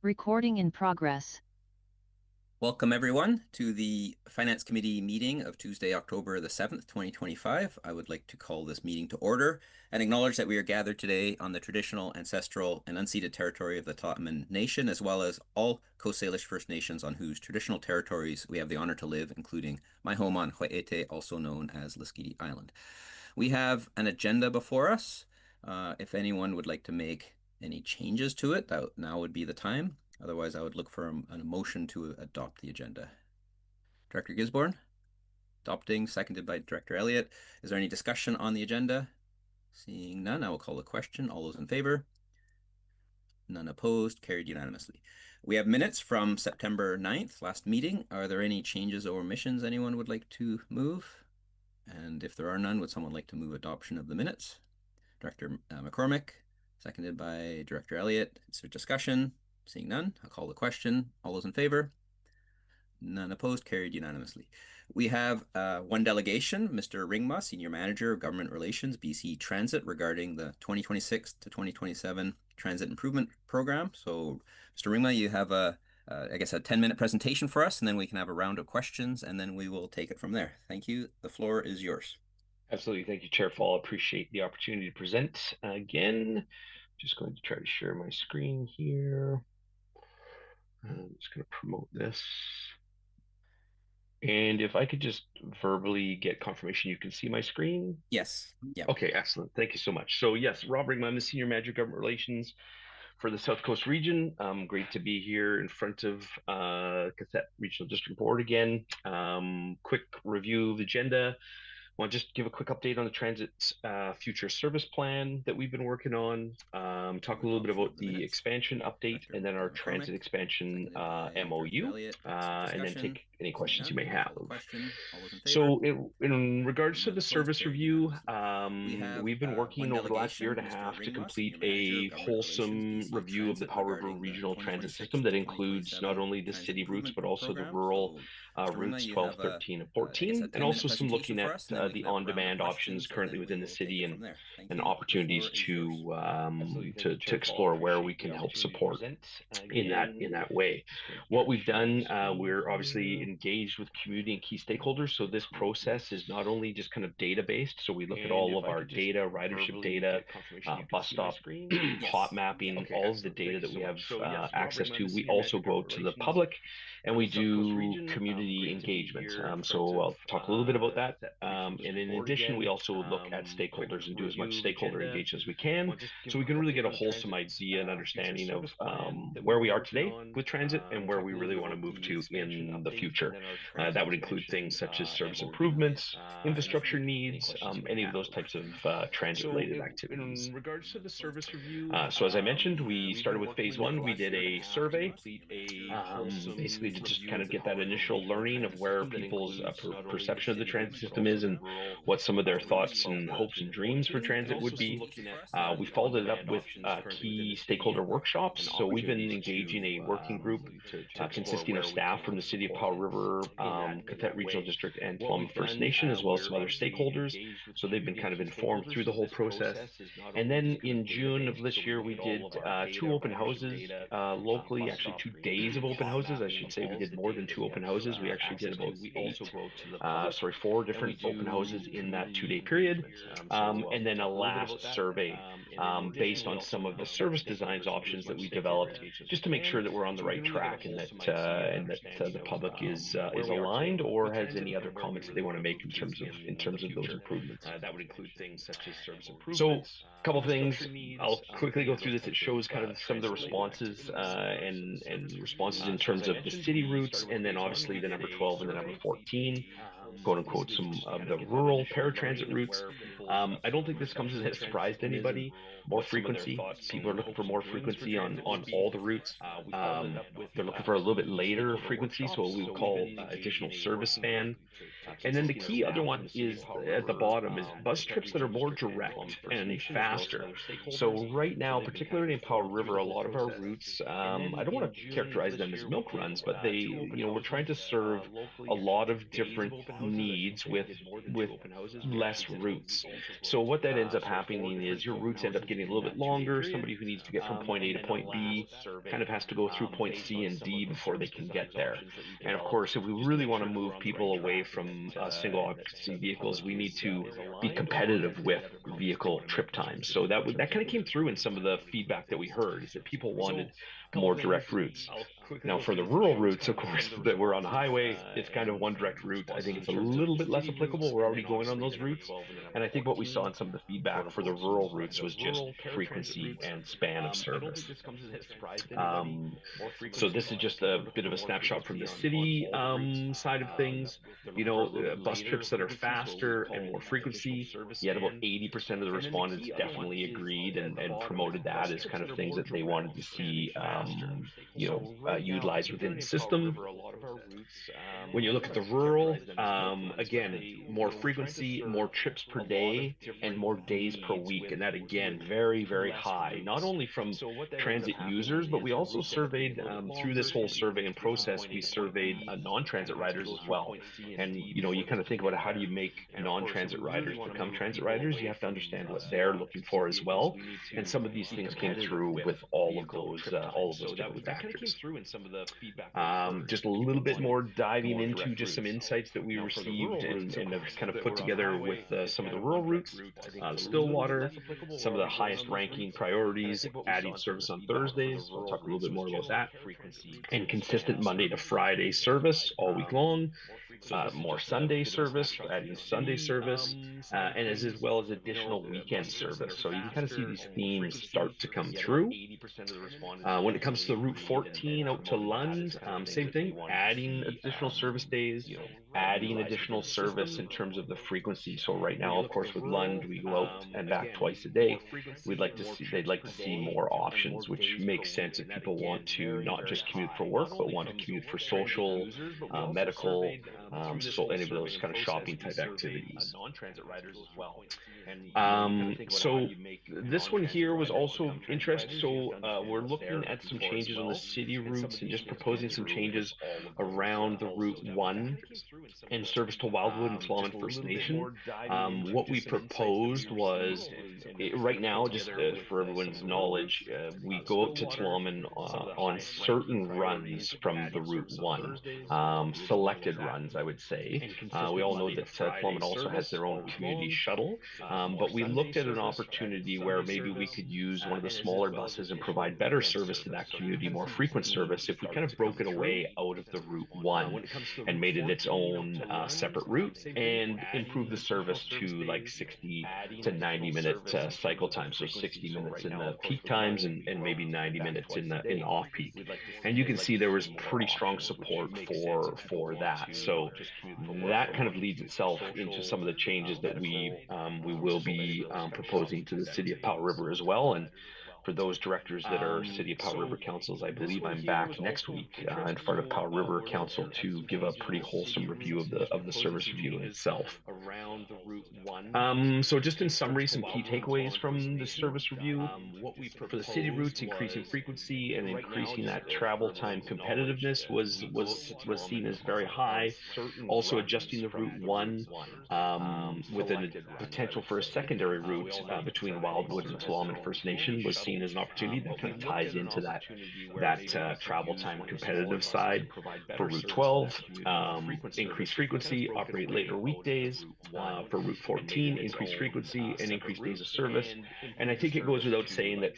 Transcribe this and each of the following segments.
Recording in progress. Welcome, everyone, to the Finance Committee meeting of Tuesday, October the 7th, 2025. I would like to call this meeting to order and acknowledge that we are gathered today on the traditional, ancestral, and unceded territory of the Totman Nation, as well as all Coast Salish First Nations on whose traditional territories we have the honor to live, including my home on Hwa'ete, also known as Liskiti Island. We have an agenda before us. If anyone would like to make any changes to it, that now would be the time. Otherwise, I would look for a motion to adopt the agenda. Director Gisborne, adopting, seconded by Director Elliott. Is there any discussion on the agenda? Seeing none, I will call the question. All those in favor? None opposed, carried unanimously. We have minutes from September 9th, last meeting. Are there any changes or omissions anyone would like to move? And if there are none, would someone like to move adoption of the minutes? Director McCormick, seconded by Director Elliott. Is there discussion? Seeing none, I'll call the question. All those in favor? None opposed, carried unanimously. We have one delegation, Mr. Ringma, Senior Manager of Government Relations, BC Transit, regarding the 2026 to 2027 Transit Improvement Program. So, Mr. Ringma, you have I guess, a 10-minute presentation for us, and then we can have a round of questions, and then we will take it from there. Thank you. The floor is yours. Absolutely. Thank you, Chair Fall. Appreciate the opportunity to present again. Just going to try to share my screen here. I'm just going to promote this. And if I could just verbally get confirmation you can see my screen. Yes. Yeah. Okay, excellent. Thank you so much. So yes, Rob Ringma, I'm the Senior Manager of Government Relations for the South Coast region. Great to be here in front of Cassette Regional District Board again. Quick review of the agenda. Want to just give a quick update on the transit future service plan that we've been working on. Talk a little bit about the expansion update and then our transit expansion MOU, and then take any questions you may have. So, in regards to the service review, we've been working over the last year and a half to complete a wholesome review of the Powell River Regional Transit System that includes not only the city routes but also the rural routes 12, 13, and 14, and also some looking at the on-demand options currently within the city and opportunities to explore where we can help support in that way. What we've done, we're obviously engaged with community and key stakeholders. So this process is not only just kind of data based. So we look at all of our data, ridership data, bus stop, hot mapping, all of the data that we have access to. We also go out to the public and we do community engagement. So I'll talk a little bit about that. And in addition, we also look at stakeholders and do as much stakeholder engagement as we can, so we can really get a wholesome idea and understanding of where we are today with transit and where we really want to move to in the future. That would include things such as service improvements, infrastructure needs, any of those types of transit-related activities. In regards to the service review, so as I mentioned, we started with phase one. We did a survey, basically to just kind of get that initial learning of where people's perception of the transit system is and what some of their thoughts and hopes and dreams for transit would be. We followed it up with key stakeholder workshops. So we've been engaging a working group consisting of staff from the City of Powell River, Cathette Regional District, and Plum First Nation, as well as some other stakeholders. So they've been kind of informed through the whole process. And then in June of this year, we did two open houses locally, actually 2 days of open houses. I should say we did more than two open houses. We actually did about four different open houses in that 2 day period. And then a last survey based on some of the service designs options that we developed, just to make sure that we're on the right track and that the public is aligned or has any other comments that they want to make in terms of those improvements. That would include things such as service improvements. So, a couple things. I'll quickly go through this. It shows kind of some of the responses and responses in terms of the city routes, and then obviously the number 12 and the number 14, quote unquote, some of the rural paratransit routes. I don't think this comes as a surprise to anybody. More frequency. People are looking for more frequency on all the routes. They're looking for a little bit later frequency, so what we would call additional service span. And then the key other one is at the bottom is bus trips that are more direct and faster. So right now, particularly in Powell River, a lot of our routes, I don't want to characterize them as milk runs, but we're trying to serve a lot of different needs with less routes. So what that ends up happening is your routes end up getting a little bit longer. Somebody who needs to get from point A to point B kind of has to go through point C and D before they can get there. And of course, if we really want to move people away from single occupancy vehicles, we need to be competitive with vehicle trip times. So that kind of came through in some of the feedback that we heard, is that people wanted more direct routes. Now, for the rural routes, of course, that we're on the highway, it's kind of one direct route. I think it's a little bit less applicable. We're already going on those routes. And I think what we saw in some of the feedback for the rural routes was just frequency and span of service. So this is just a bit of a snapshot from the city side of things. Bus trips that are faster and more frequency. Yet about 80% of the respondents definitely agreed and promoted that as kind of things that they wanted to see, utilized within the system. When you look at the rural, again, more frequency, more trips per day, and more days per week. And that, again, very, very high, not only from transit users, but we also surveyed through this whole survey and process, we surveyed non-transit riders as well. And, you kind of think about how do you make non-transit riders become transit riders? You have to understand what they're looking for as well. And some of these things came through with all of those different factors. Just a little bit more diving into just some insights that we received and have kind of put together with some of the rural routes, Stillwater, some of the highest ranking priorities, adding service on Thursdays. We'll talk a little bit more about that. And consistent Monday to Friday service all week long. More Sunday service, adding Sunday service, and as well as additional weekend service. So you can kind of see these themes start to come through. When it comes to Route 14 out to Lund, same thing, adding additional service days, adding additional service in terms of the frequency. So right now, of course, with Lund, we go out and back twice a day. They'd like to see more options, which makes sense if people want to not just commute for work, but want to commute for social, medical, so any of those kind of shopping type activities. So this one here was also interesting. So we're looking at some changes on the city routes and just proposing some changes around the Route 1 and service to Wildwood and Tla'amin First Nation. What we proposed was right now, just for everyone's knowledge, we go out to Tla'amin on certain runs from the Route 1, selected runs, I would say. We all know that Tla'amin also has their own community shuttle, but we looked at an opportunity where maybe we could use one of the smaller buses and provide better service to that community, more frequent service, if we kind of broke it away out of the Route 1 and made it its own separate route and improve the service to like 60 to 90-minute cycle time. So 60 minutes in the peak times and maybe 90 minutes in the off peak. And you can see there was pretty strong support for that. So that kind of leads itself into some of the changes that we will be proposing to the city of Powell River as well. And for those directors that are City of Powell River councils, I believe I'm back next week in front of Powell River Council to give a pretty wholesome review of the service review in itself. So just in summary, some key takeaways from the service review. For the city routes, increasing frequency and increasing that travel time competitiveness was seen as very high. Also adjusting the Route 1 with a potential for a secondary route between Wildwood and Tla'amin First Nation was seen as an opportunity that kind of ties into that travel time competitive side. For Route 12, increased frequency, operate later weekdays. For Route 14, increased frequency and increased days of service. And I think it goes without saying that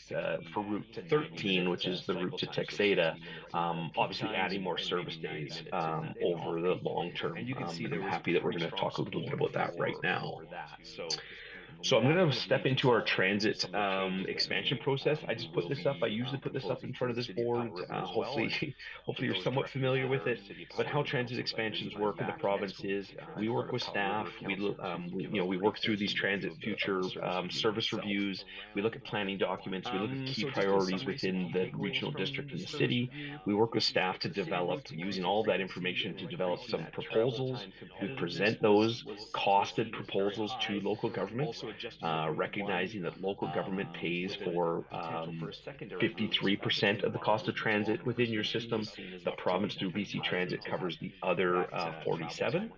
for Route 13, which is the route to Texada, obviously adding more service days over the long term. And I'm happy that we're going to talk a little bit about that right now. So I'm going to step into our transit expansion process. I just put this up. I usually put this up in front of this board. Hopefully, hopefully you're somewhat familiar with it. But how transit expansions work in the province is we work with staff. We work through these transit future service reviews. We look at planning documents. We look at key priorities within the regional district and the city. We work with staff to develop, using all that information to develop some proposals. We present those costed proposals to local governments, recognizing that local government pays for 53% of the cost of transit within your system. The province through BC Transit covers the other 47,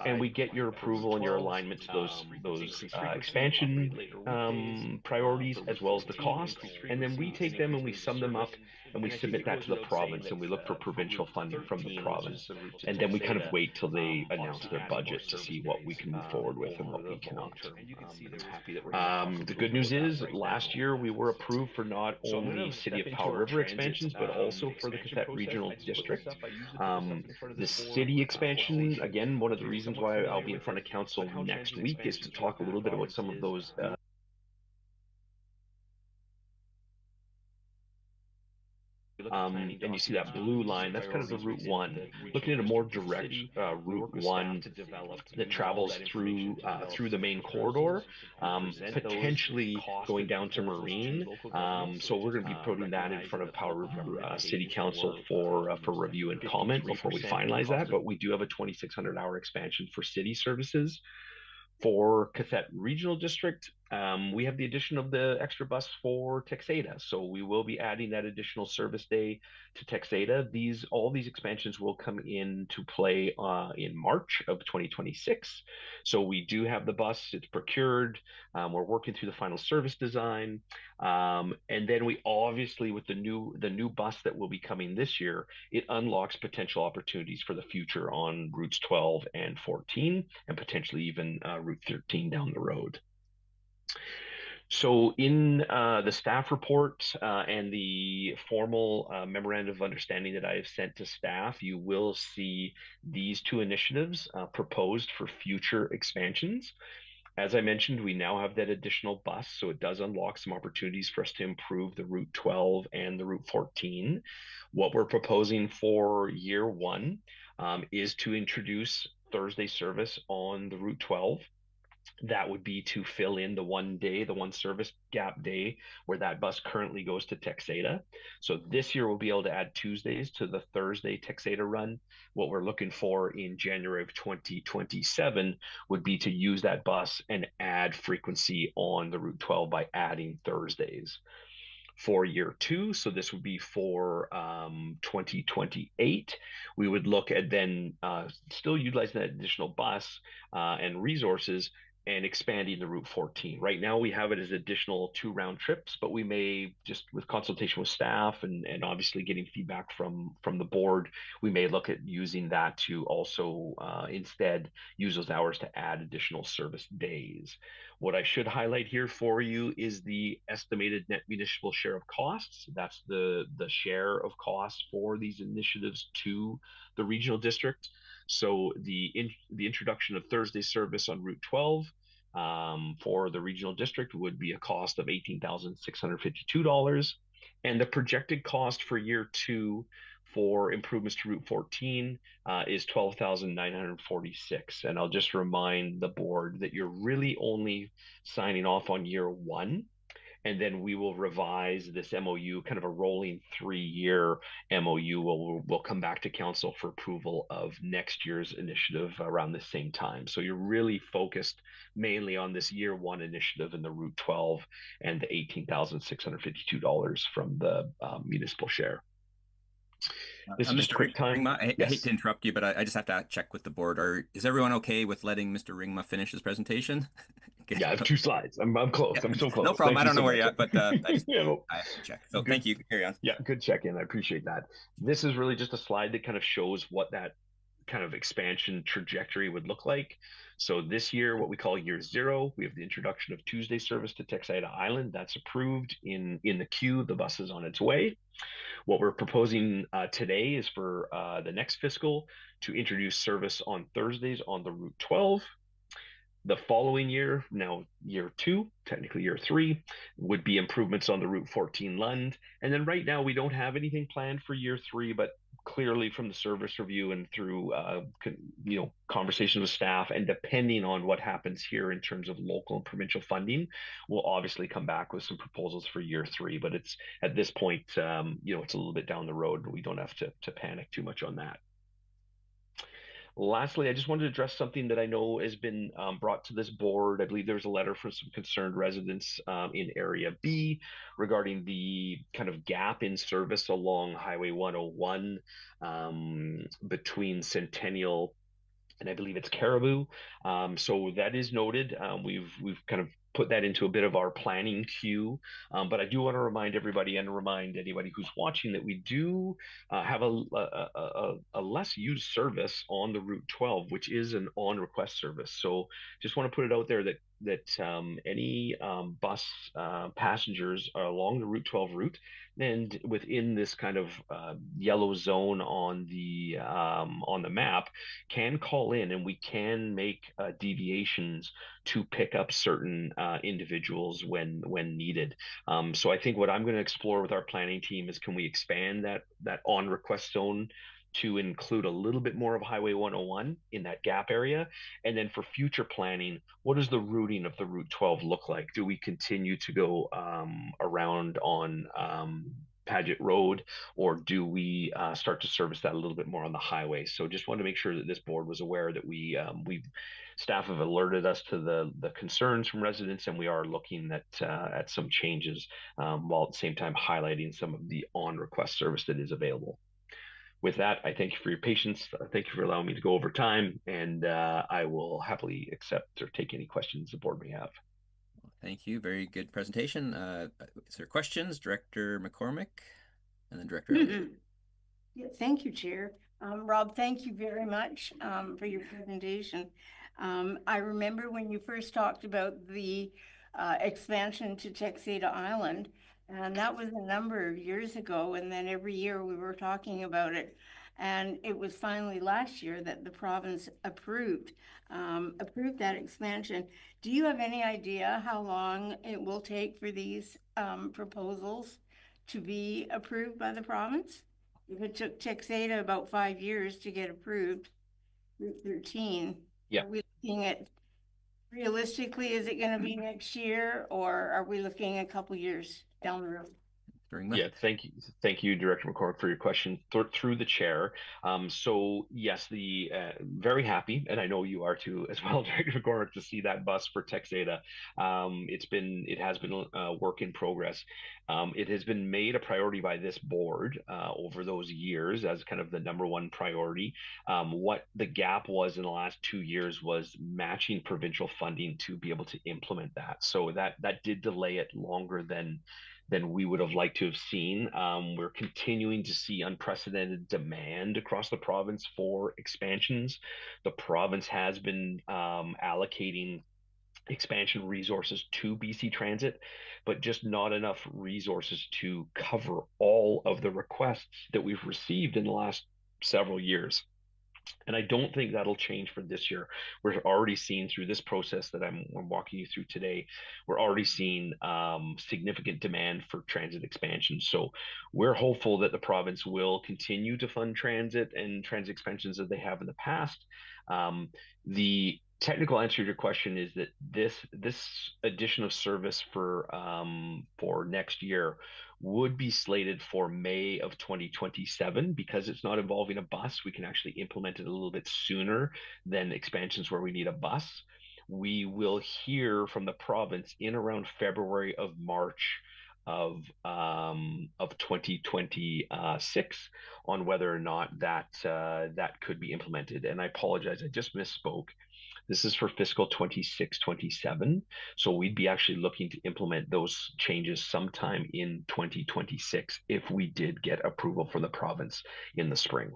and we get your approval and your alignment to those expansion priorities as well as the costs, and then we take them and we sum them up and we submit that to the province, and we look for provincial funding from the province, and then we kind of wait till they announce their budget to see what we can move forward with and what we cannot. The good news is last year we were approved for not only City of Powell River expansions, but also for the Cassette Regional District. The city expansion, again, one of the reasons why I'll be in front of council next week is to talk a little bit about some of those and you see that blue line, that's kind of the Route 1. Looking at a more direct Route 1 that travels through the main corridor, potentially going down to Marine. So we're going to be putting that in front of Powell River City Council for review and comment before we finalize that. But we do have a 2,600-hour expansion for city services. For Cassette Regional District, we have the addition of the extra bus for Texada. So we will be adding that additional service day to Texada. All these expansions will come into play in March of 2026. So we do have the bus, it's procured. We're working through the final service design. And then we obviously, with the new bus that will be coming this year, it unlocks potential opportunities for the future on routes 12 and 14, and potentially even Route 13 down the road. So in the staff report and the formal memorandum of understanding that I have sent to staff, you will see these two initiatives proposed for future expansions. As I mentioned, we now have that additional bus, so it does unlock some opportunities for us to improve the Route 12 and the Route 14. What we're proposing for year one is to introduce Thursday service on the Route 12. That would be to fill in the one service gap day where that bus currently goes to Texada. So this year we'll be able to add Tuesdays to the Thursday Texada run. What we're looking for in January of 2027 would be to use that bus and add frequency on the Route 12 by adding Thursdays. For year two, so this would be for 2028, we would look at then still utilizing that additional bus and resources and expanding the Route 14. Right now we have it as additional 2 round trips, but we may, just with consultation with staff and obviously getting feedback from the board, we may look at using that to also instead use those hours to add additional service days. What I should highlight here for you is the estimated net municipal share of costs. That's the share of costs for these initiatives to the regional district. So the introduction of Thursday service on Route 12 for the regional district would be a cost of $18,652. And the projected cost for year two for improvements to Route 14 is $12,946. And I'll just remind the board that you're really only signing off on year one, and then we will revise this MOU, kind of a rolling 3-year MOU. We'll come back to council for approval of next year's initiative around the same time. So you're really focused mainly on this year one initiative in the Route 12 and the $18,652 from the municipal share. This is just a quick time. Ringma, I hate to interrupt you, but I just have to check with the board. Is everyone okay with letting Mr. Ringma finish his presentation? Okay. Yeah, I have 2 slides. I'm close. Yeah. I'm so close. No problem. I don't know where you're at, but I have to check. So good. Thank you. Carry on. Yeah, good check-in. I appreciate that. This is really just a slide that kind of shows what that kind of expansion trajectory would look like. So this year, what we call year 0, we have the introduction of Tuesday service to Texada Island. That's approved in the queue. The bus is on its way. What we're proposing today is for the next fiscal to introduce service on Thursdays on the Route 12. The following year, now year 2, technically year 3, would be improvements on the Route 14 Lund. And then right now we don't have anything planned for year 3, but clearly from the service review and through conversations with staff, and depending on what happens here in terms of local and provincial funding, we'll obviously come back with some proposals for year 3. But it's at this point, it's a little bit down the road, and we don't have to panic too much on that. Lastly, I just wanted to address something that I know has been brought to this board. I believe there was a letter from some concerned residents in Area B regarding the kind of gap in service along Highway 101 between Centennial and I believe it's Caribou. So that is noted. We've kind of put that into a bit of our planning queue. But I do want to remind everybody and remind anybody who's watching that we do have a less used service on the Route 12, which is an on request service. So just want to put it out there that any bus passengers along the Route 12 route and within this kind of yellow zone on the map can call in, and we can make deviations to pick up certain individuals when needed. So I think what I'm going to explore with our planning team is, can we expand that on request zone to include a little bit more of Highway 101 in that gap area? And then for future planning, what does the routing of the Route 12 look like? Do we continue to go around on Paget Road, or do we start to service that a little bit more on the highway? So just wanted to make sure that this board was aware that we staff have alerted us to the concerns from residents, and we are looking at some changes while at the same time highlighting some of the on request service that is available. With that, I thank you for your patience. Thank you for allowing me to go over time, and I will happily accept or take any questions the board may have. Thank you. Very good presentation. Is there questions? Director McCormick and then Director Elliott. Yeah, thank you, Chair. Rob, thank you very much for your presentation. I remember when you first talked about the expansion to Texada Island, and that was a number of years ago, and then every year we were talking about it. And it was finally last year that the province approved that expansion. Do you have any idea how long it will take for these proposals to be approved by the province? If it took Texada about 5 years to get approved, Route 13, Yeah. are we looking at, realistically, is it going to be next year, or are we looking a couple years down the road? Yeah, thank you, Director McCormick, for your question through the chair. So yes, very happy, and I know you are too as well, Director McCormick, to see that bus for Texada. It has been a work in progress. It has been made a priority by this board over those years as kind of the number one priority. What the gap was in the last 2 years was matching provincial funding to be able to implement that. So that did delay it longer than we would have liked to have seen. We're continuing to see unprecedented demand across the province for expansions. The province has been allocating expansion resources to BC Transit, but just not enough resources to cover all of the requests that we've received in the last several years. And I don't think that'll change for this year. We're already seeing through this process that I'm walking you through today, we're already seeing significant demand for transit expansion. So we're hopeful that the province will continue to fund transit and transit expansions that they have in the past. The technical answer to your question is that this addition of service for next year would be slated for May of 2027. Because it's not involving a bus, we can actually implement it a little bit sooner than expansions where we need a bus. We will hear from the province in around February of March of 2026 on whether or not that could be implemented. And I apologize, I just misspoke. This is for fiscal 26-27. So we'd be actually looking to implement those changes sometime in 2026 if we did get approval from the province in the spring.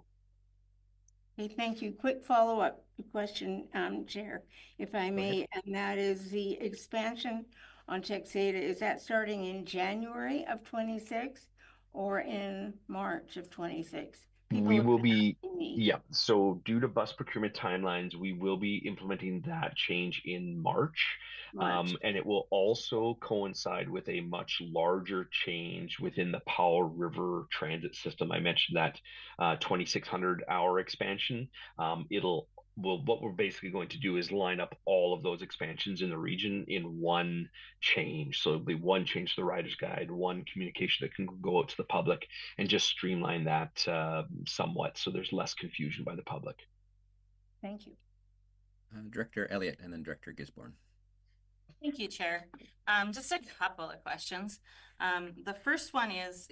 Okay, thank you. Quick follow-up question, Chair, if I may, and that is the expansion on Texada. Is that starting in January of 26 or in March of 26? People We have will been be, asking me. yeah. So due to bus procurement timelines, we will be implementing that change in March. March. And it will also coincide with a much larger change within the Powell River transit system. I mentioned that 2,600 hour expansion. What we're basically going to do is line up all of those expansions in the region in one change. So it'll be one change to the rider's guide, one communication that can go out to the public, and just streamline that somewhat so there's less confusion by the public. Thank you. Director Elliott and then Director Gisborne. Thank you, Chair. Just a couple of questions. The first one is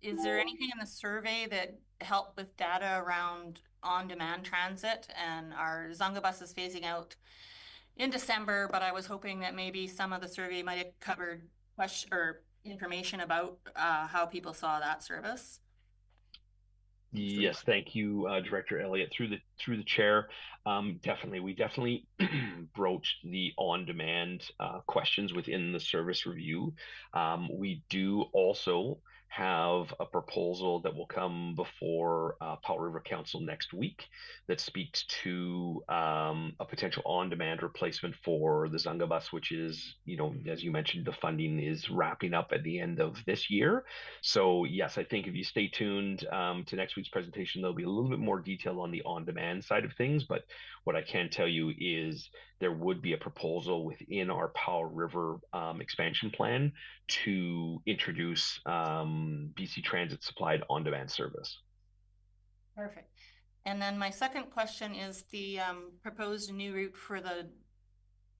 there anything in the survey that helped with data around on-demand transit? And our Zunga bus is phasing out in December, but I was hoping that maybe some of the survey might have covered information about how people saw that service. Yes, thank you, Director Elliott. Through the chair, we definitely broached the on-demand questions within the service review. We do also have a proposal that will come before Powell River Council next week that speaks to a potential on-demand replacement for the Zunga bus, which is, as you mentioned, the funding is wrapping up at the end of this year. So yes, I think if you stay tuned to next week's presentation, there'll be a little bit more detail on the on-demand side of things. But what I can tell you is there would be a proposal within our Powell River expansion plan to introduce BC Transit supplied on-demand service. Perfect. And then my second question is the proposed new route for the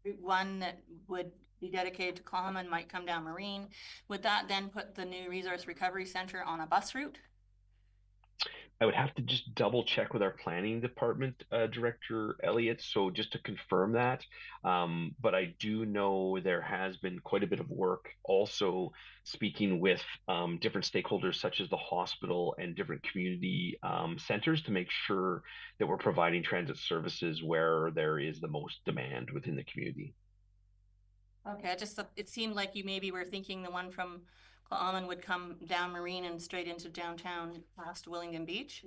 Route 1 that would be dedicated to Common might come down Marine. Would that then put the new Resource Recovery Center on a bus route? I would have to just double check with our planning department, Director Elliott, so just to confirm that. But I do know there has been quite a bit of work also speaking with different stakeholders such as the hospital and different community centers to make sure that we're providing transit services where there is the most demand within the community. Okay, it seemed like you maybe were thinking the one from Common would come down Marine and straight into downtown past Willingdon Beach.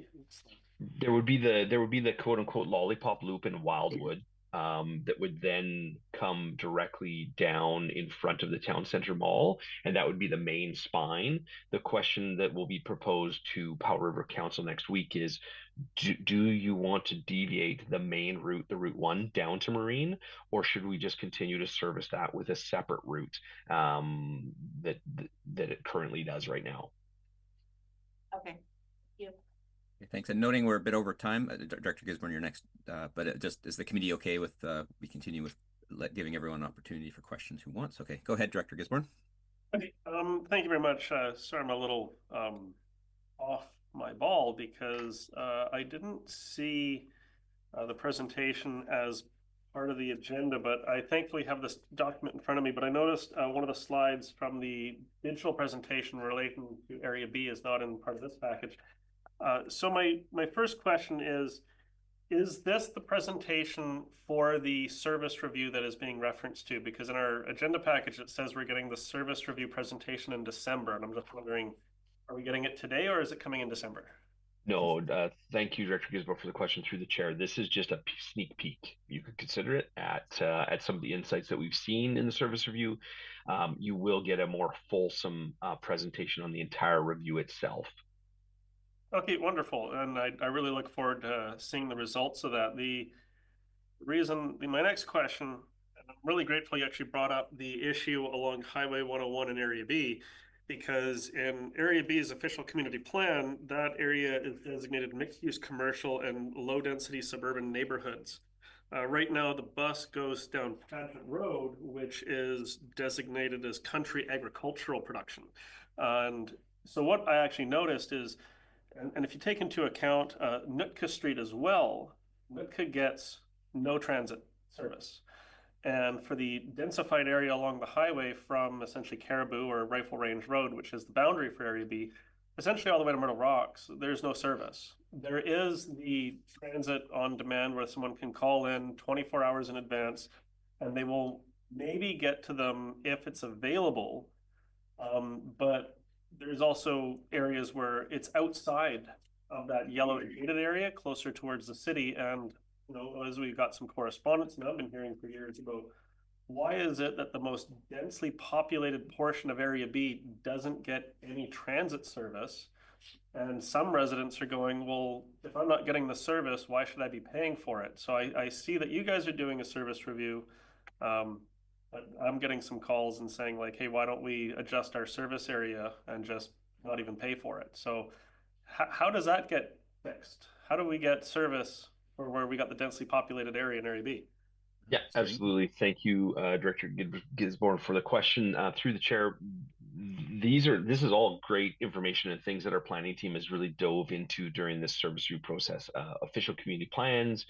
There would be the quote unquote lollipop loop in Wildwood that would then come directly down in front of the town center mall, and that would be the main spine. The question that will be proposed to Powell River Council next week is, do you want to deviate the main route, the Route 1, down to Marine, or should we just continue to service that with a separate route that it currently does right now? Okay, thank you. Thanks. And noting we're a bit over time, Director Gisborne, you're next. But just is the committee okay with we continue with giving everyone an opportunity for questions who wants? Okay, go ahead, Director Gisborne. Okay, thank you very much. Sorry, I'm a little off my ball because I didn't see the presentation as part of the agenda, but I thankfully have this document in front of me. But I noticed one of the slides from the digital presentation relating to Area B is not in part of this package. So my first question is this the presentation for the service review that is being referenced to? Because in our agenda package, it says we're getting the service review presentation in December. And I'm just wondering, are we getting it today or is it coming in December? No, thank you, Director Gisborne, for the question through the chair. This is just a sneak peek. You could consider it at some of the insights that we've seen in the service review. You will get a more fulsome presentation on the entire review itself. Okay, wonderful. And I really look forward to seeing the results of that. My next question, and I'm really grateful you actually brought up the issue along Highway 101 in Area B, because in Area B's official community plan, that area is designated mixed-use commercial and low-density suburban neighborhoods. Right now, the bus goes down Pageant Road, which is designated as country agricultural production. And so what I actually noticed is, and if you take into account Nootka Street as well, Nootka gets no transit service. And for the densified area along the highway from essentially Caribou or Rifle Range Road, which is the boundary for Area B, essentially all the way to Myrtle Rocks, there's no service. There is the transit on demand where someone can call in 24 hours in advance and they will maybe get to them if it's available. But there's also areas where it's outside of that yellow shaded area, closer towards the city. And, you know, as we've got some correspondence, and I've been hearing for years about why is it that the most densely populated portion of Area B doesn't get any transit service? And some residents are going, well, if I'm not getting the service, why should I be paying for it? So I see that you guys are doing a service review. But I'm getting some calls and saying like, hey, why don't we adjust our service area and just not even pay for it? So how does that get fixed? How do we get service for where we got the densely populated area in Area B? Yeah, absolutely. Thank you, Director Gisborne, for the question. Through the chair, this is all great information and things that our planning team has really dove into during this service review process. Official community plans,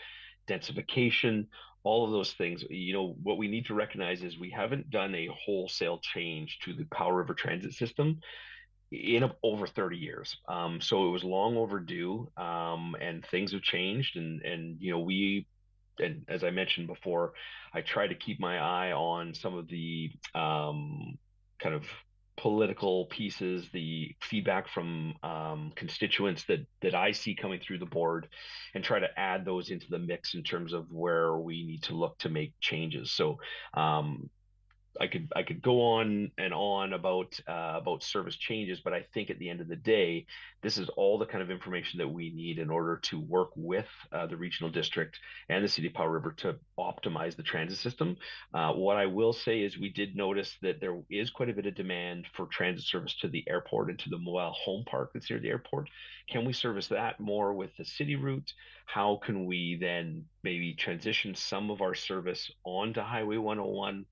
densification, all of those things. You know, what we need to recognize is we haven't done a wholesale change to the Powell River Transit System in over 30 years. So it was long overdue, and things have changed. And you know, and as I mentioned before, I try to keep my eye on some of the kind of political pieces, the feedback from constituents that I see coming through the board, and try to add those into the mix in terms of where we need to look to make changes. So I could go on and on about service changes, but I think at the end of the day, this is all the kind of information that we need in order to work with the regional district and the city of Powell River to optimize the transit system. What I will say is we did notice that there is quite a bit of demand for transit service to the airport and to the mobile home park that's near the airport. Can we service that more with the city route? How can we then maybe transition some of our service onto Highway 101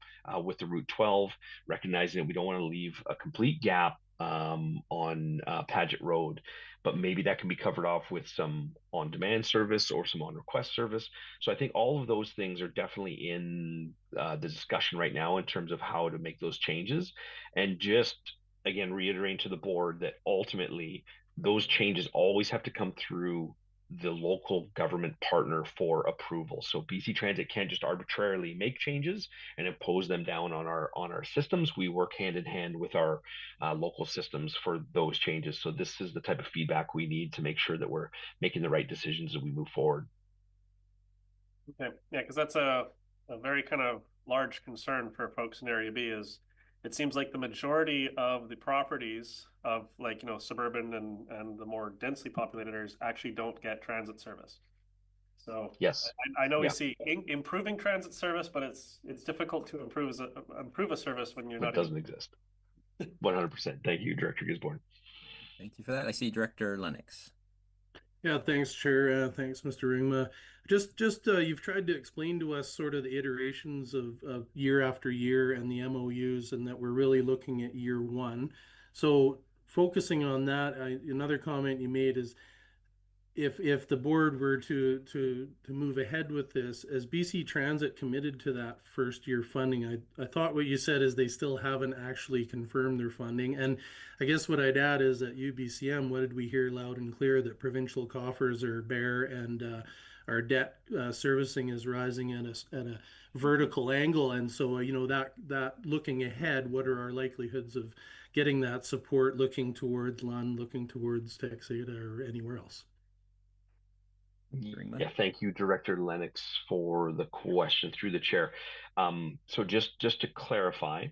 with the Route 12, recognizing that we don't want to leave a complete gap on Paget Road, but maybe that can be covered off with some on-demand service or some on-request service. So I think all of those things are definitely in the discussion right now in terms of how to make those changes. And just again, reiterating to the board that ultimately those changes always have to come through the local government partner for approval. So BC Transit can't just arbitrarily make changes and impose them down on our systems. We work hand in hand with our local systems for those changes. So this is the type of feedback we need to make sure that we're making the right decisions as we move forward. Okay, yeah, because that's a very kind of large concern for folks in Area B. Is it seems like the majority of the properties of, like, you know, suburban and the more densely populated areas actually don't get transit service. So yes, I know we see improving transit service, but it's difficult to improve a service when you're not. It doesn't exist. 100%. Thank you, Director Gisborne. Thank you for that. I see Director Lennox. Yeah, thanks, Chair. Thanks, Mr. Ringma. Just you've tried to explain to us sort of the iterations of year after year and the MOUs, and that we're really looking at year one. So focusing on that, another comment you made is if the board were to move ahead with this, as BC Transit committed to that first year funding, I thought what you said is they still haven't actually confirmed their funding. And I guess what I'd add is at UBCM, what did we hear loud and clear? That provincial coffers are bare, and our debt servicing is rising at a vertical angle. And so, you know, that looking ahead, what are our likelihoods of getting that support, looking towards Lund, looking towards Texada or anywhere else? Yeah, thank you, Director Lennox, for the question through the chair. So just to clarify,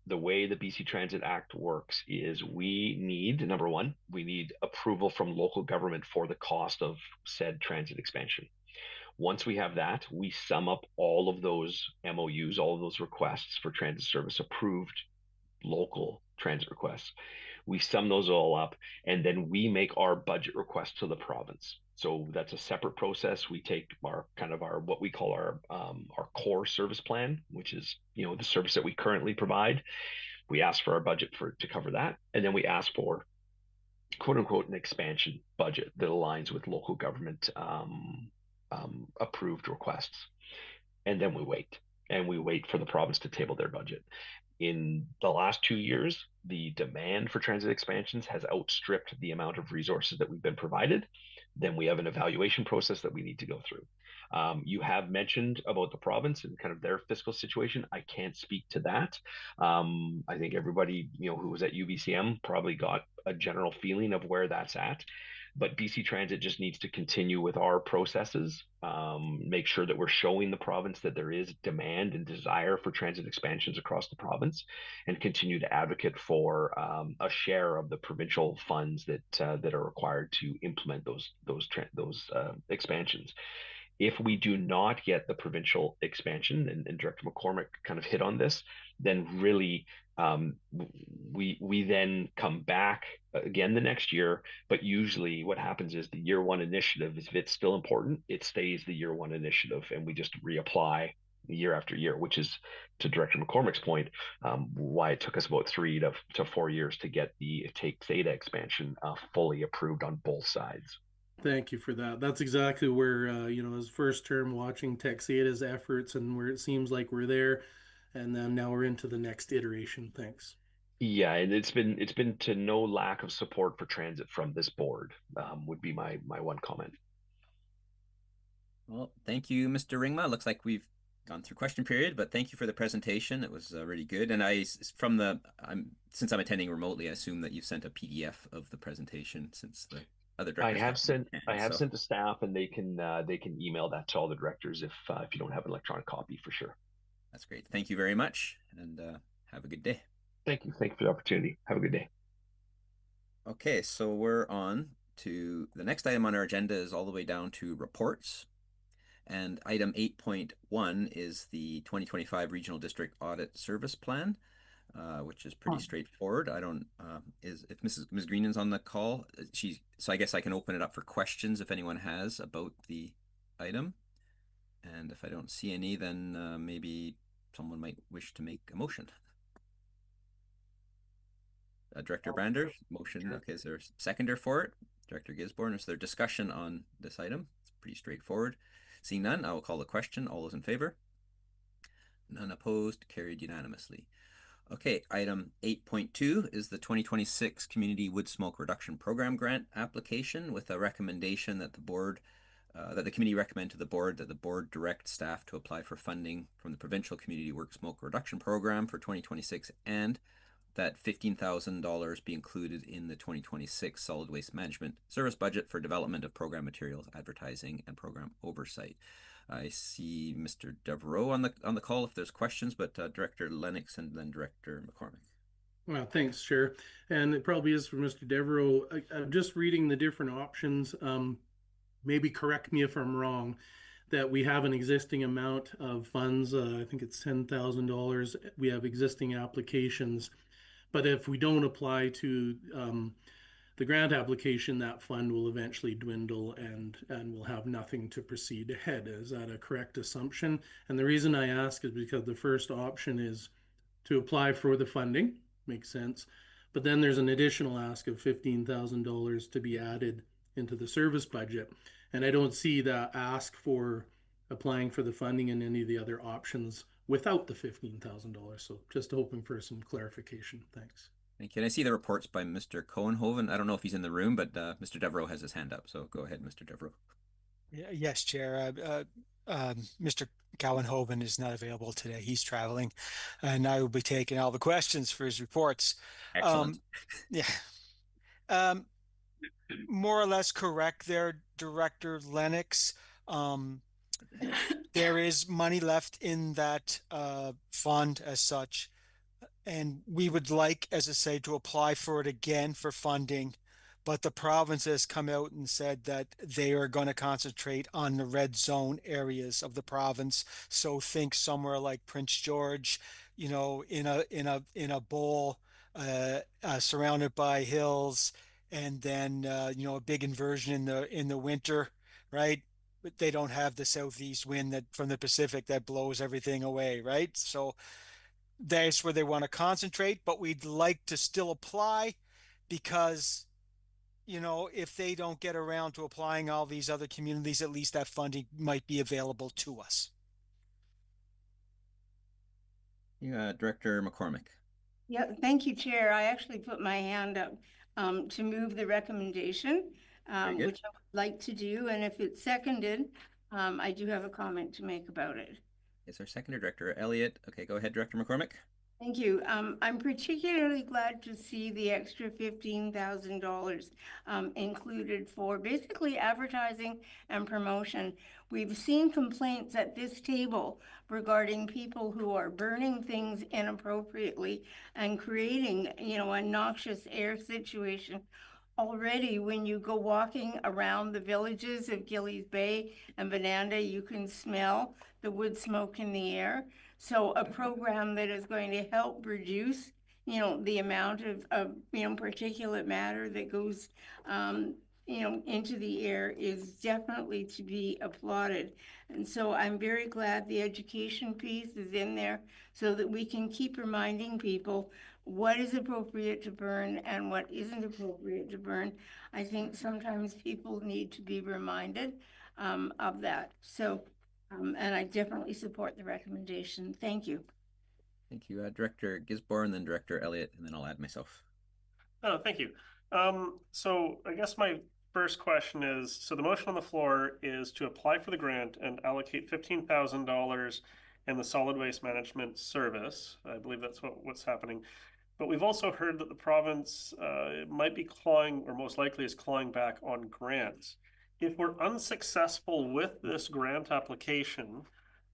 the way the BC Transit Act works is we need, number one, we need approval from local government for the cost of said transit expansion. Once we have that, we sum up all of those MOUs, all of those requests for transit service, approved local transit requests. We sum those all up, and then we make our budget request to the province. So that's a separate process. We take our what we call our core service plan, which is, you know, the service that we currently provide. We ask for our budget to cover that, and then we ask for quote unquote an expansion budget that aligns with local government approved requests, and then we wait for the province to table their budget. In the last 2 years, the demand for transit expansions has outstripped the amount of resources that we've been provided. Then we have an evaluation process that we need to go through. You have mentioned about the province and kind of their fiscal situation. I can't speak to that. I think everybody, who was at UBCM probably got a general feeling of where that's at. But BC Transit just needs to continue with our processes, make sure that we're showing the province that there is demand and desire for transit expansions across the province, and continue to advocate for a share of the provincial funds that are required to implement those expansions. If we do not get the provincial expansion, and Director McCormick kind of hit on this, then really we then come back again the next year. But usually what happens is the year one initiative, if it's still important, it stays the year one initiative, and we just reapply year after year, which is, to Director McCormick's point, why it took us about 3 to 4 years to get the Take Theta expansion fully approved on both sides. Thank you for that. That's exactly where, his first term watching Texada's efforts and where it seems like we're there. And then now we're into the next iteration. Thanks. Yeah, and it's been to no lack of support for transit from this board, would be my one comment. Well, thank you, Mr. Ringma. Looks like we've gone through question period, but thank you for the presentation. It was really good. And since I'm attending remotely, I assume that you sent a PDF of the presentation, since the other directors I have sent the staff, and they can email that to all the directors if you don't have an electronic copy, for sure. That's great. Thank you very much, and have a good day. Thank you. Thank you for the opportunity. Have a good day. Okay, so we're on to the next item on our agenda, is all the way down to reports. And item 8.1 is the 2025 Regional District Audit Service Plan, which is pretty straightforward. I don't, if Ms. Greenan's on the call, so I guess I can open it up for questions if anyone has about the item. And if I don't see any, then maybe someone might wish to make a motion. Director Brander, motion. Sure. Okay, is there a seconder for it? Director Gisborne, is there discussion on this item? It's pretty straightforward. Seeing none, I will call the question. All those in favor? None opposed, carried unanimously. Okay, item 8.2 is the 2026 Community Wood Smoke Reduction Program Grant application, with a recommendation that the committee recommend to the board that the board direct staff to apply for funding from the Provincial Community Work Smoke Reduction Program for 2026, and that $15,000 be included in the 2026 Solid Waste Management Service Budget for development of program materials, advertising, and program oversight. I see Mr. Devereaux on the call if there's questions, but Director Lennox and then Director McCormick. Well, thanks, Chair. And it probably is for Mr. Devereaux. I'm just reading the different options. Maybe correct me if I'm wrong, that we have an existing amount of funds. I think it's $10,000. We have existing applications. But if we don't apply to the grant application, that fund will eventually dwindle and we'll have nothing to proceed ahead. Is that a correct assumption? And the reason I ask is because the first option is to apply for the funding. Makes sense. But then there's an additional ask of $15,000 to be added into the service budget. And I don't see that ask for applying for the funding in any of the other options without the $15,000. So just hoping for some clarification. Thanks. Thank you. And I see the reports by Mr. Cohenhoven. I don't know if he's in the room, but Mr. Devereaux has his hand up. So go ahead, Mr. Devereaux. Yes, Chair. Mr. Cohenhoven is not available today. He's traveling, and I will be taking all the questions for his reports. Excellent. More or less correct there, Director Lennox. There is money left in that fund as such, and we would like, as I say, to apply for it again for funding, but the province has come out and said that they are going to concentrate on the red zone areas of the province. So think somewhere like Prince George, in a bowl surrounded by hills, and then a big inversion in the winter, right? But they don't have the southeast wind from the Pacific that blows everything away, right? So that's where they want to concentrate, but we'd like to still apply because, if they don't get around to applying all these other communities, at least that funding might be available to us. Yeah, Director McCormick. Yeah, thank you, Chair. I actually put my hand up to move the recommendation Very good. which I would like to do. And if it's seconded, I do have a comment to make about it. Is our seconder, Director Elliott? Okay, go ahead, Director McCormick. Thank you. I'm particularly glad to see the extra $15,000 included for basically advertising and promotion. We've seen complaints at this table regarding people who are burning things inappropriately and creating, a noxious air situation. Already, when you go walking around the villages of Gillies Bay and Bonanda, you can smell the wood smoke in the air. So a program that is going to help reduce, the amount of particulate matter that goes, into the air is definitely to be applauded. And so I'm very glad the education piece is in there so that we can keep reminding people what is appropriate to burn and what isn't appropriate to burn. I think sometimes people need to be reminded of that. So and I definitely support the recommendation. Thank you. Thank you, Director Gisborne, then Director Elliott, and then I'll add myself. Oh, thank you. So I guess my first question is, so the motion on the floor is to apply for the grant and allocate $15,000 in the solid waste management service. I believe that's what's happening. But we've also heard that the province might be clawing, or most likely is clawing back on grants. If we're unsuccessful with this grant application,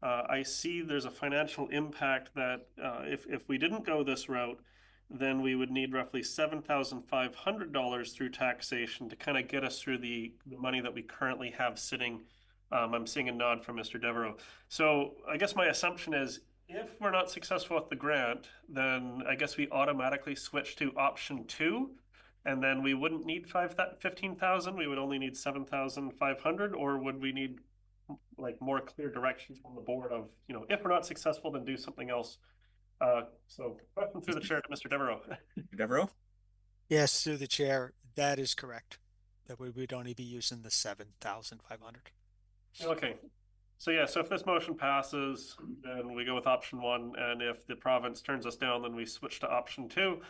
I see there's a financial impact that if we didn't go this route, then we would need roughly $7,500 through taxation to kind of get us through the money that we currently have sitting. I'm seeing a nod from Mr. Devereaux. So I guess my assumption is, if we're not successful with the grant, then I guess we automatically switch to option 2, and then we wouldn't need 15,000. We would only need 7,500, or would we need like more clear directions from the board of, if we're not successful, then do something else. So question through the chair to Mr. Devereaux. Devereaux? Yes, through the chair, that is correct. That we would only be using the 7,500. Okay. So yeah, so if this motion passes, then we go with option 1, and if the province turns us down, then we switch to option 2,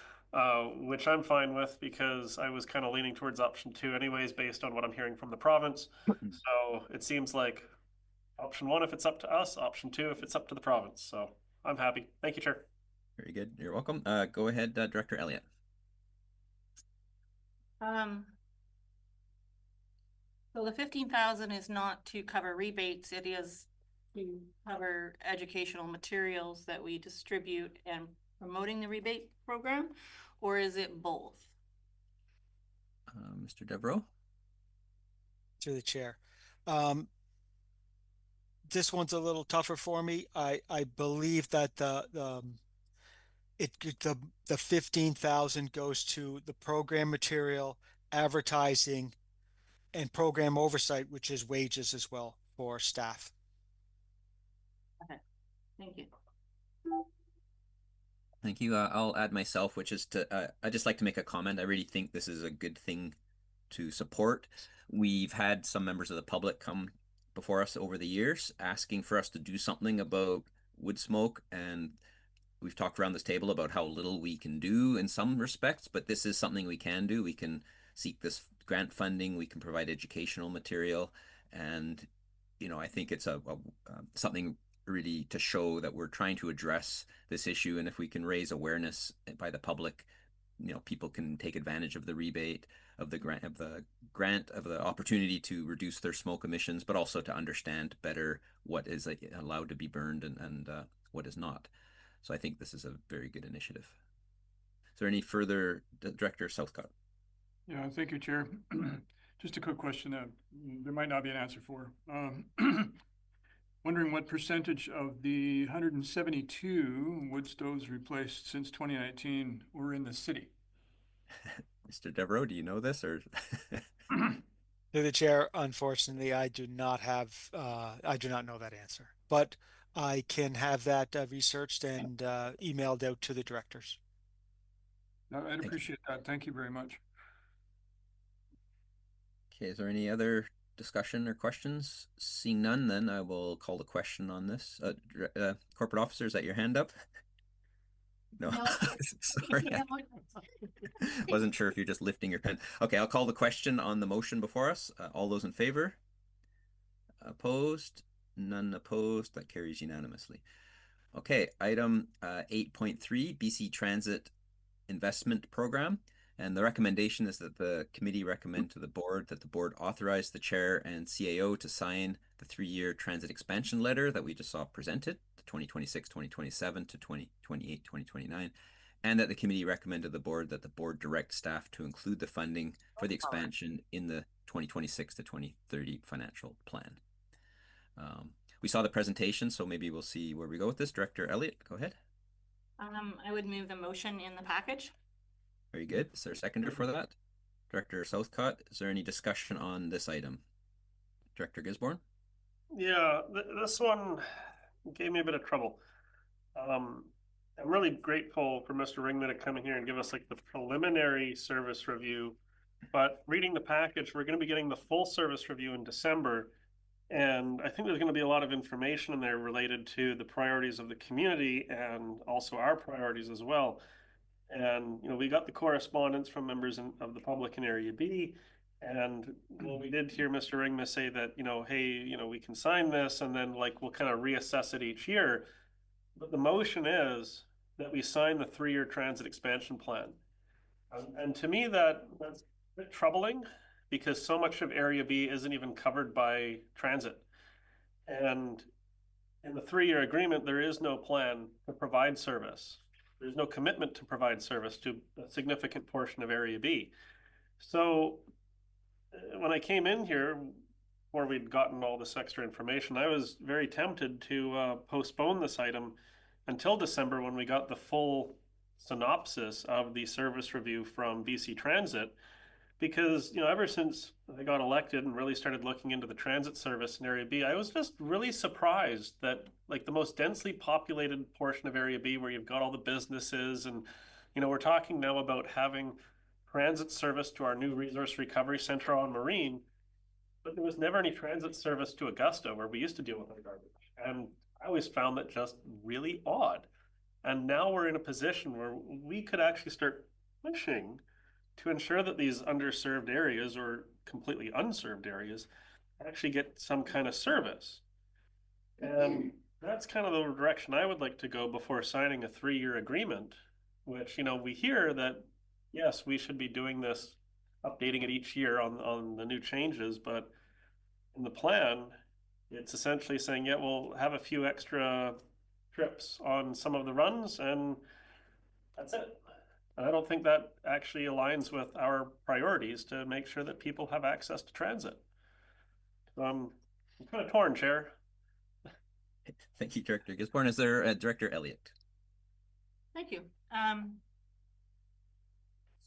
which I'm fine with because I was kind of leaning towards option 2 anyways, based on what I'm hearing from the province. So it seems like option 1 if it's up to us, option 2 if it's up to the province. So I'm happy. Thank you, Chair. Very good. You're welcome. Go ahead, Director Elliott. So the 15,000 is not to cover rebates, it is to cover educational materials that we distribute and promoting the rebate program, or is it both? Mr. Devereaux? Through the chair. This one's a little tougher for me. I believe that the 15,000 goes to the program material, advertising, and program oversight, which is wages as well for staff. Okay, thank you. Thank you. I'll add myself, which is to, I just like to make a comment. I really think this is a good thing to support. We've had some members of the public come before us over the years asking for us to do something about wood smoke, and we've talked around this table about how little we can do in some respects, but this is something we can do. We can seek this grant funding, we can provide educational material, and I think it's something really to show that we're trying to address this issue, and if we can raise awareness by the public, people can take advantage of the rebate, of the grant, of the opportunity to reduce their smoke emissions, but also to understand better what is allowed to be burned and what is not. So I think this is a very good initiative. Is there any further, Director Southcott? Yeah, thank you, Chair. Just a quick question that there might not be an answer for. Wondering what percentage of the 172 wood stoves replaced since 2019 were in the city? Mr. Devereaux, do you know this, or? Through the chair, unfortunately, I do not know that answer, but I can have that researched and emailed out to the directors. No, I'd appreciate that. Thank you very much. Okay, is there any other discussion or questions? Seeing none, then I will call the question on this. Corporate officer, is that your hand up? No, No. sorry. No. Wasn't sure if you're just lifting your pen. Okay, I'll call the question on the motion before us. All those in favor? Opposed? None opposed. That carries unanimously. Okay, item 8.3, BC Transit Investment Program. And the recommendation is that the committee recommend to the board that the board authorize the chair and CAO to sign the 3-year transit expansion letter that we just saw presented, the 2026-2027 to 2028-2029, and that the committee recommend to the board that the board direct staff to include the funding for the expansion in the 2026 to 2030 financial plan. We saw the presentation, so maybe we'll see where we go with this. Director Elliott, go ahead. I would move the motion in the package. Very good. Is there a seconder for that? Director Southcott, is there any discussion on this item? Director Gisborne? Yeah, this one gave me a bit of trouble. I'm really grateful for Mr. Ringma to come in here and give us like the preliminary service review. But reading the package, we're going to be getting the full service review in December. And I think there's going to be a lot of information in there related to the priorities of the community and also our priorities as well. And, you know, we got the correspondence from members of the public in Area B. And well, we did hear Mr. Ringma say that, you know, hey, you know, we can sign this and then like we'll kind of reassess it each year. But the motion is that we sign the 3-year transit expansion plan. And to me, that's a bit troubling because so much of Area B isn't even covered by transit. And in the 3-year agreement, there is no plan to provide service. There's no commitment to provide service to a significant portion of Area B. So when I came in here, before we'd gotten all this extra information, I was very tempted to postpone this item until December when we got the full synopsis of the service review from BC Transit. Because, you know, ever since I got elected and really started looking into the transit service in Area B, I was just really surprised that like the most densely populated portion of Area B where you've got all the businesses and, you know, we're talking now about having transit service to our new resource recovery center on Marine, but there was never any transit service to Augusta where we used to deal with our garbage. And I always found that just really odd. And now we're in a position where we could actually start pushing to ensure that these underserved areas or completely unserved areas actually get some kind of service. And that's kind of the direction I would like to go before signing a 3-year agreement, which, you know, we hear that, yes, we should be doing this, updating it each year on the new changes, but in the plan, it's essentially saying, yeah, we'll have a few extra trips on some of the runs and that's it. And I don't think that actually aligns with our priorities to make sure that people have access to transit. I'm kind of torn, Chair. Thank you, Director Gisborne. Is there Director Elliott? Thank you.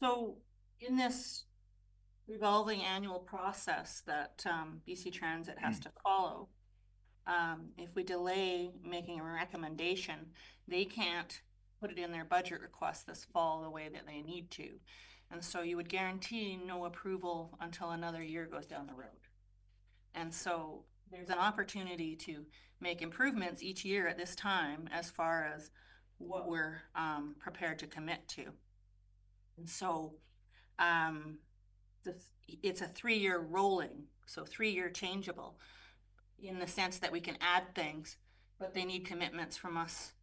So in this revolving annual process that BC Transit has to follow, if we delay making a recommendation, they can't put it in their budget request this fall the way that they need to. And so you would guarantee no approval until another year goes down the road. And so there's an opportunity to make improvements each year at this time as far as what we're prepared to commit to. And so it's a 3-year rolling, so 3-year changeable in the sense that we can add things, but they need commitments from us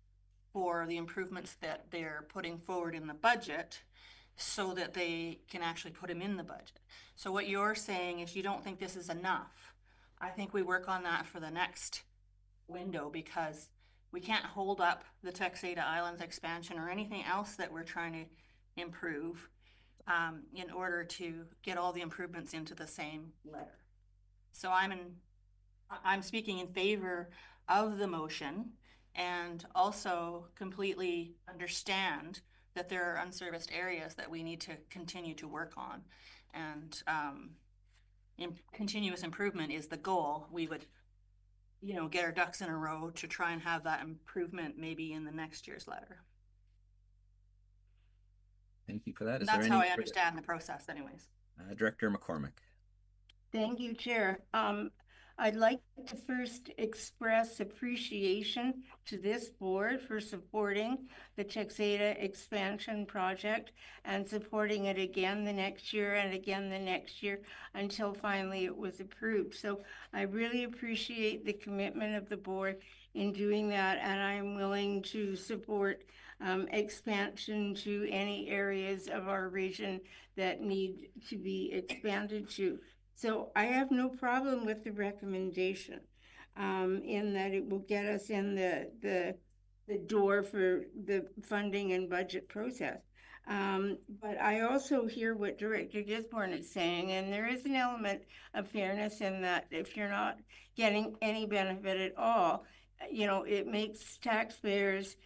for the improvements that they're putting forward in the budget so that they can actually put them in the budget. So what you're saying is you don't think this is enough. I think we work on that for the next window because we can't hold up the Texada Islands expansion or anything else that we're trying to improve in order to get all the improvements into the same letter. So I'm speaking in favor of the motion and also completely understand that there are unserviced areas that we need to continue to work on. And continuous improvement is the goal. We would, you know, get our ducks in a row to try and have that improvement maybe in the next year's letter. Thank you for that. That's how I understand the process anyways. Director McCormick. Thank you, Chair. I'd like to first express appreciation to this board for supporting the Texada expansion project and supporting it again the next year and again the next year until finally it was approved. So I really appreciate the commitment of the board in doing that, and I'm willing to support expansion to any areas of our region that need to be expanded to. So I have no problem with the recommendation, in that it will get us in the door for the funding and budget process. But I also hear what Director Gisborne is saying, and there is an element of fairness in that if you're not getting any benefit at all, you know, it makes taxpayers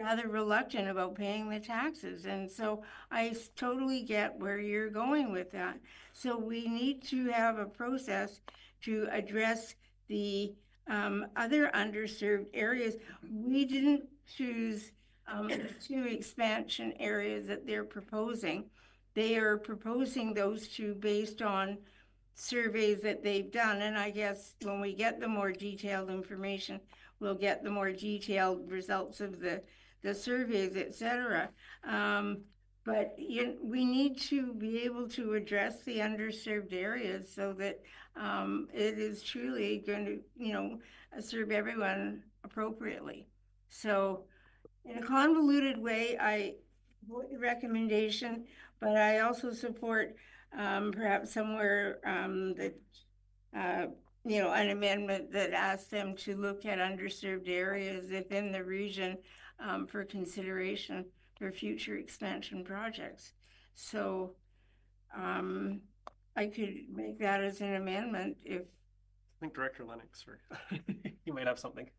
rather reluctant about paying the taxes. And so I totally get where you're going with that. So we need to have a process to address the other underserved areas. We didn't choose the two expansion areas that they're proposing. They are proposing those two based on surveys that they've done. And I guess when we get the more detailed information, we'll get the more detailed results of the surveys, etc. But we need to be able to address the underserved areas so that it is truly going to, you know, serve everyone appropriately. So in a convoluted way, I support the recommendation, but I also support perhaps somewhere that you know, an amendment that asks them to look at underserved areas within the region for consideration for future expansion projects. So I could make that as an amendment if. I think Director Lennox, or you might have something.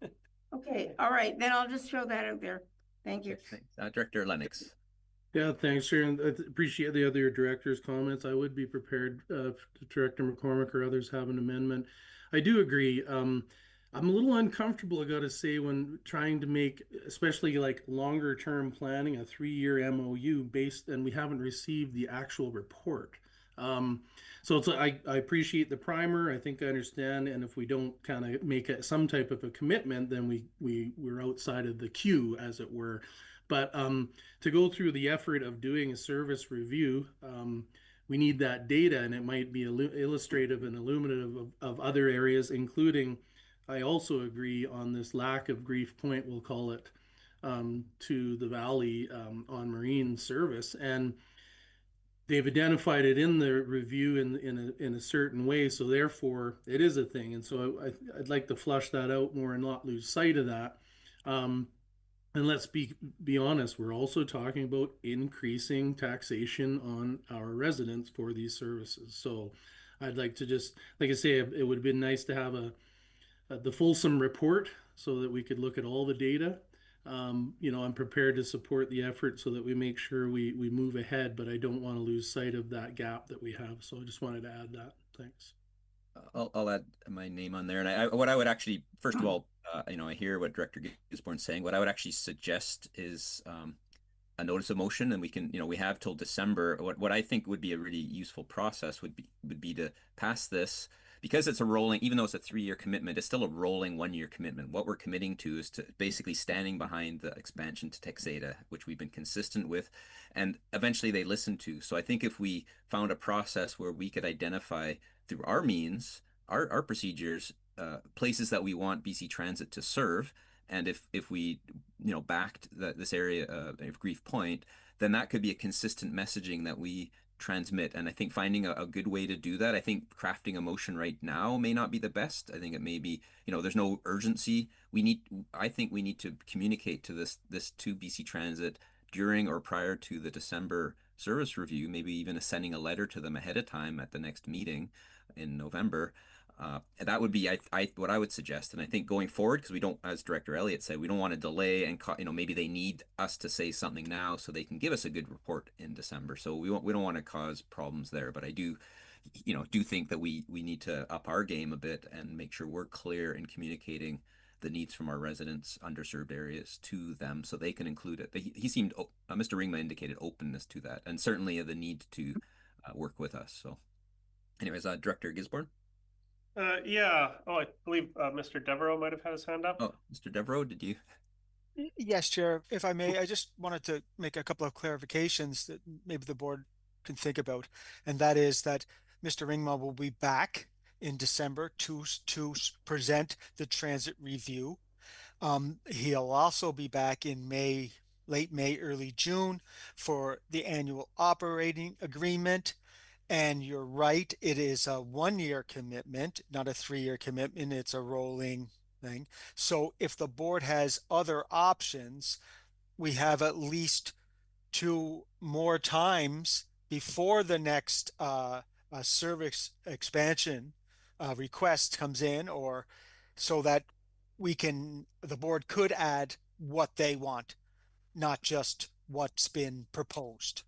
Okay, all right, then I'll just throw that out there. Thank you. Okay, thanks. Director Lennox. Yeah, thanks, Sharon. I appreciate the other directors' comments. I would be prepared if Director McCormick or others have an amendment. I do agree. I'm a little uncomfortable, I gotta say, when trying to make, especially like longer term planning, a 3-year MOU based, and we haven't received the actual report. So it's I appreciate the primer. I think I understand, and if we don't kind of make some type of a commitment, then we're outside of the queue, as it were. But to go through the effort of doing a service review, we need that data, and it might be illustrative and illuminative of other areas, including, I also agree on this lack of grief point, we'll call it, to the valley on marine service. And they've identified it in the review in a certain way, so therefore it is a thing. And so I'd like to flush that out more and not lose sight of that. And let's be honest, we're also talking about increasing taxation on our residents for these services. So I'd like to just, like I say, it would have been nice to have the fulsome report so that we could look at all the data. You know, I'm prepared to support the effort so that we make sure we move ahead, but I don't want to lose sight of that gap that we have. So I just wanted to add that. Thanks. I'll add my name on there. And what I would actually, first of all, you know, I hear what Director Gisborne's saying. What I would actually suggest is a notice of motion, and we can, you know, we have till December. What I think would be a really useful process would be to pass this, because it's a rolling, even though it's a 3-year commitment, it's still a rolling 1-year commitment. What we're committing to is to basically standing behind the expansion to Texada, which we've been consistent with, and eventually they listen to. So I think if we found a process where we could identify through our means, our procedures, places that we want BC Transit to serve, and if we, you know, backed this area of Grief Point, then that could be a consistent messaging that we transmit. And I think finding a good way to do that, I think crafting a motion right now may not be the best. I think it may be, you know, there's no urgency. I think we need to communicate to this to BC Transit during or prior to the December service review, maybe even sending a letter to them ahead of time at the next meeting in November. That would be what I would suggest. And I think going forward, because we don't, as Director Elliott said, we don't want to delay and, you know, maybe they need us to say something now so they can give us a good report in December. So we don't want to cause problems there. But I do, you know, think that we need to up our game a bit and make sure we're clear in communicating the needs from our residents, underserved areas, to them so they can include it. He seemed, Mr. Ringma indicated openness to that, and certainly the need to work with us. So anyways, Director Gisborne. Yeah. Oh, I believe Mr. Devereaux might have had his hand up. Oh, Mr. Devereaux, did you? Yes, Chair, if I may, I just wanted to make a couple of clarifications that maybe the board can think about. And that is that Mr. Ringma will be back in December to present the transit review. He'll also be back in May, late May, early June for the annual operating agreement. And you're right, it is a 1 year commitment, not a 3 year commitment. It's a rolling thing. So if the board has other options, we have at least two more times before the next service expansion request comes in, or so that the board could add what they want, not just what's been proposed.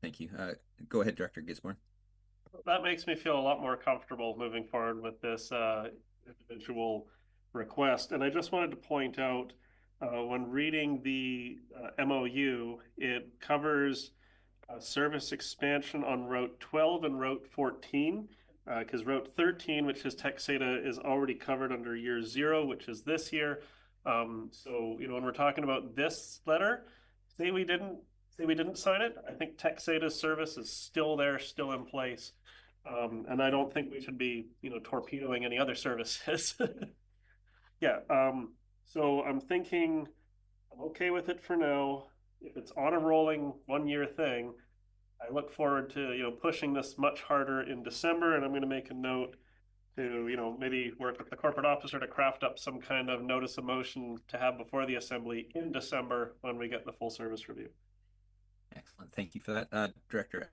Thank you. Go ahead, Director Gisborne. That makes me feel a lot more comfortable moving forward with this individual request. And I just wanted to point out, when reading the MOU, it covers service expansion on Route 12 and Route 14, because Route 13, which is Texada, is already covered under year 0, which is this year. So, when we're talking about this letter, say we didn't sign it, I think Texada's service is still there, still in place. And I don't think we should be, torpedoing any other services. Yeah. So I'm thinking I'm okay with it for now. If it's on a rolling 1 year thing, I look forward to, pushing this much harder in December, and I'm going to make a note to, maybe work with the corporate officer to craft up some kind of notice of motion to have before the assembly in December when we get the full service review. Excellent. Thank you for that, Director.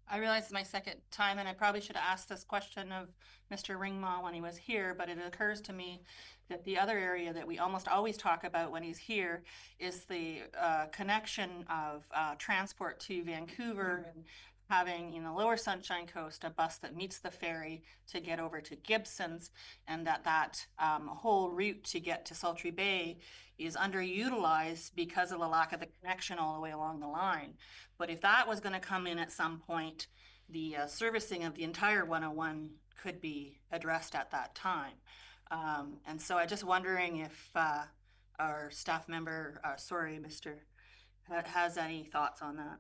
I realize it's my second time, and I probably should have asked this question of Mr. Ringma when he was here, but it occurs to me that the other area that we almost always talk about when he's here is the connection of transport to Vancouver and having in the lower Sunshine Coast a bus that meets the ferry to get over to Gibson's, and that whole route to get to Sultry Bay is underutilized because of the lack of the connection all the way along the line. But if that was going to come in at some point, the servicing of the entire 101 could be addressed at that time. And so I'm just wondering if our staff member, Mr. has any thoughts on that,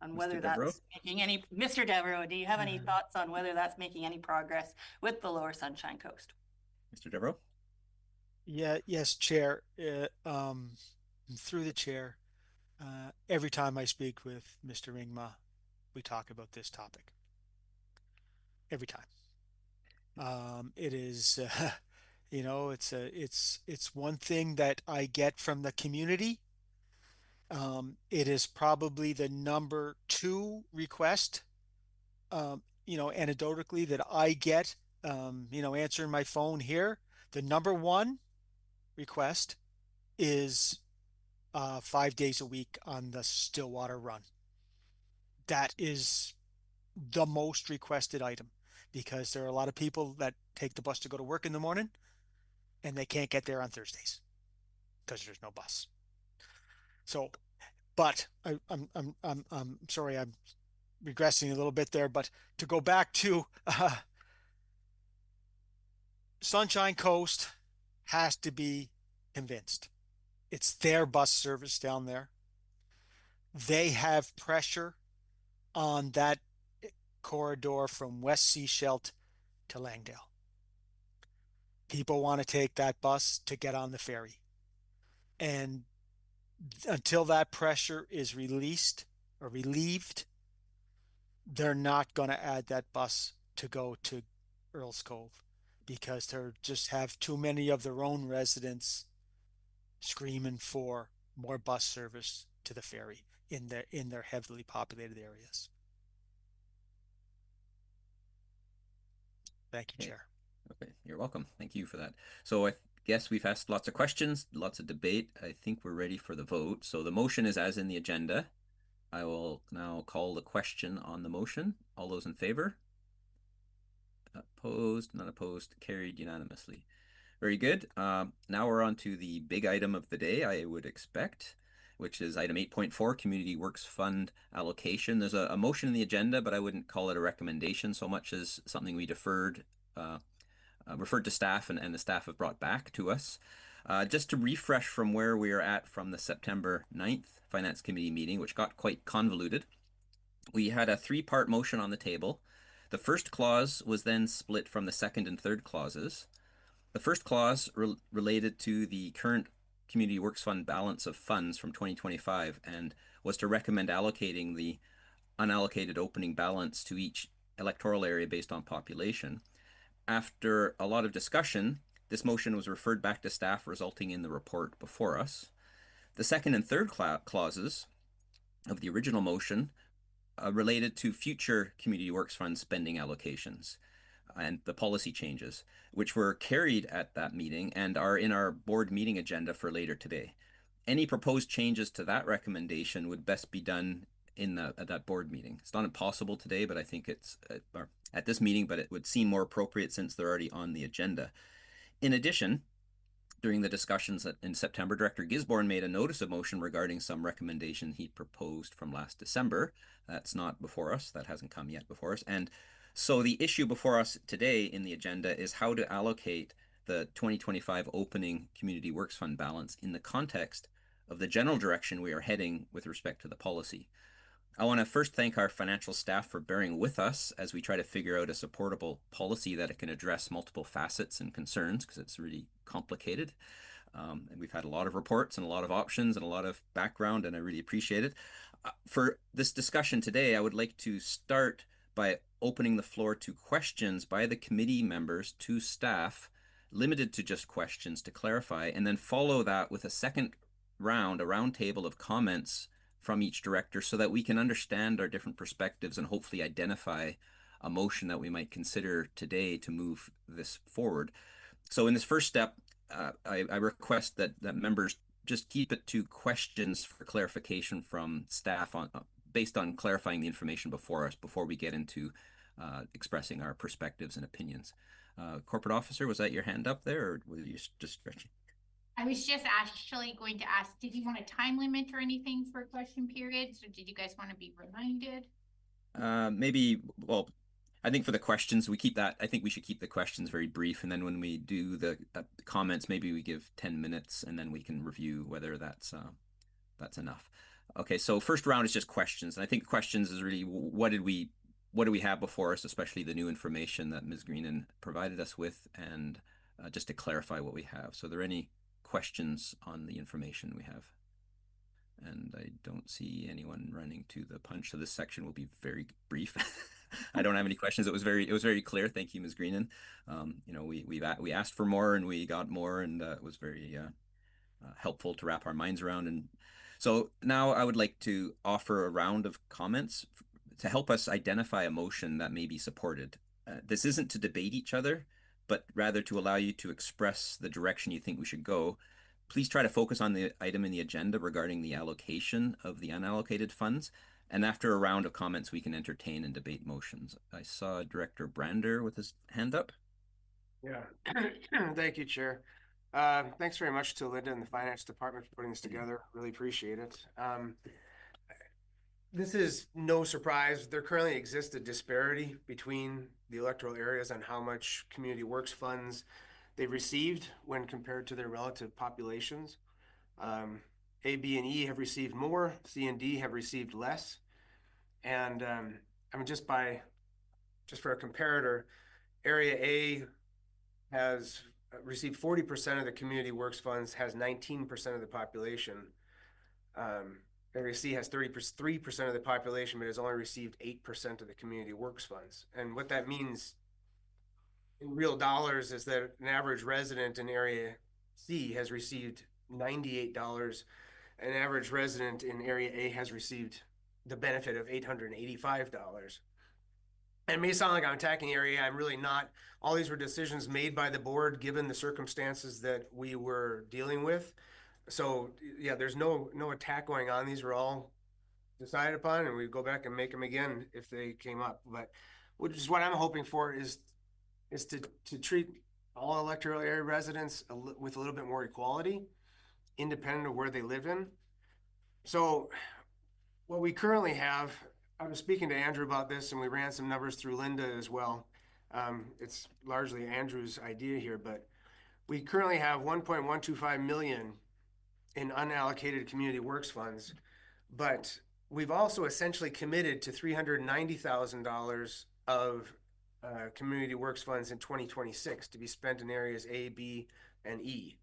on whether that's making any, Mr. Devereaux, do you have any thoughts on whether that's making any progress with the lower Sunshine Coast? Mr. Devereaux? Yeah, yes, Chair. Through the chair, every time I speak with Mr. Ringma, we talk about this topic. Every time. It is, it's one thing that I get from the community. It is probably the number 2 request, anecdotally that I get, answering my phone here. The number 1 request is 5 days a week on the Stillwater run. That is the most requested item because there are a lot of people that take the bus to go to work in the morning and they can't get there on Thursdays because there's no bus. So, but I'm sorry, I'm regressing a little bit there, but to go back to Sunshine Coast has to be convinced. It's their bus service down there. They have pressure on that corridor from West Seashelt to Langdale. People want to take that bus to get on the ferry. And until that pressure is released or relieved, they're not going to add that bus to go to Earls Cove because they just have too many of their own residents screaming for more bus service to the ferry in their heavily populated areas. Thank you, Chair. Okay, you're welcome. Thank you for that. So I guess we've asked lots of questions, lots of debate. I think we're ready for the vote. So the motion is as in the agenda. I will now call the question on the motion. All those in favor? Opposed? None opposed? Carried unanimously. Very good. Now we're on to the big item of the day, I would expect. which is item 8.4, Community Works Fund Allocation. There's a motion in the agenda, but I wouldn't call it a recommendation so much as something we referred to staff, and the staff have brought back to us. Just to refresh from where we are at from the September 9th Finance Committee meeting, which got quite convoluted. We had a three-part motion on the table. The first clause was then split from the second and third clauses. The first clause related to the current Community Works Fund balance of funds from 2025 and was to recommend allocating the unallocated opening balance to each electoral area based on population. After a lot of discussion, this motion was referred back to staff, resulting in the report before us. The second and third clauses of the original motion related to future Community Works Fund spending allocations and the policy changes, which were carried at that meeting and are in our board meeting agenda for later today. Any proposed changes to that recommendation would best be done at that board meeting. It's not impossible today, but I think it's at this meeting, but it would seem more appropriate since they're already on the agenda. In addition, during the discussions in September, Director Gisborne made a notice of motion regarding some recommendation he proposed from last December. That's not before us. That hasn't come yet before us. And so the issue before us today in the agenda is how to allocate the 2025 opening Community Works Fund balance in the context of the general direction we are heading with respect to the policy. I want to first thank our financial staff for bearing with us as we try to figure out a supportable policy that it can address multiple facets and concerns, because it's really complicated. And we've had a lot of reports and a lot of options and a lot of background, and I really appreciate it. For this discussion today, I would like to start by opening the floor to questions by the committee members to staff, limited to just questions to clarify, and then follow that with a second round, a round table of comments from each director so that we can understand our different perspectives and hopefully identify a motion that we might consider today to move this forward. So in this first step, I request that members just keep it to questions for clarification from staff based on clarifying the information before us before we get into expressing our perspectives and opinions. Corporate Officer, was that your hand up there, or were you just stretching? I was just actually going to ask, did you want a time limit or anything for question periods, or did you guys want to be reminded? Maybe, well, I think for the questions, I think we should keep the questions very brief. And then when we do the comments, maybe we give 10 minutes and then we can review whether that's enough. Okay, so first round is just questions. And I think questions is really, what do we have before us, especially the new information that Ms. Greenan provided us with, and just to clarify what we have. So are there any questions on the information we have? And I don't see anyone running to the punch, so this section will be very brief. I don't have any questions. It was very clear. Thank you, Ms. Greenan. We asked for more and we got more, and it was very helpful to wrap our minds around. And so now I would like to offer a round of comments to help us identify a motion that may be supported. This isn't to debate each other, but rather to allow you to express the direction you think we should go. Please try to focus on the item in the agenda regarding the allocation of the unallocated funds. And after a round of comments, we can entertain and debate motions. I saw Director Brander with his hand up. Yeah, thank you, Chair. Thanks very much to Linda and the Finance Department for putting this together. Really appreciate it. This is no surprise. There currently exists a disparity between the electoral areas on how much community works funds they've received when compared to their relative populations. A, B, and E have received more. C and D have received less. And I mean, just for a comparator, Area A has received 40% of the community works funds, has 19% of the population. Area C has 33% of the population, but has only received 8% of the community works funds. And what that means in real dollars is that an average resident in Area C has received $98. An average resident in Area A has received the benefit of $885. And it may sound like I'm attacking Area A. I'm really not. All these were decisions made by the board given the circumstances that we were dealing with. So yeah, there's no attack going on. These were all decided upon, and we go back and make them again if they came up. But which is what I'm hoping for is to treat all electoral area residents with a little bit more equality, independent of where they live in. So what we currently have, I was speaking to Andrew about this and we ran some numbers through Linda as well. It's largely Andrew's idea here, but we currently have 1.125 million in unallocated community works funds, but we've also essentially committed to $390,000 of community works funds in 2026 to be spent in areas A, B, and E.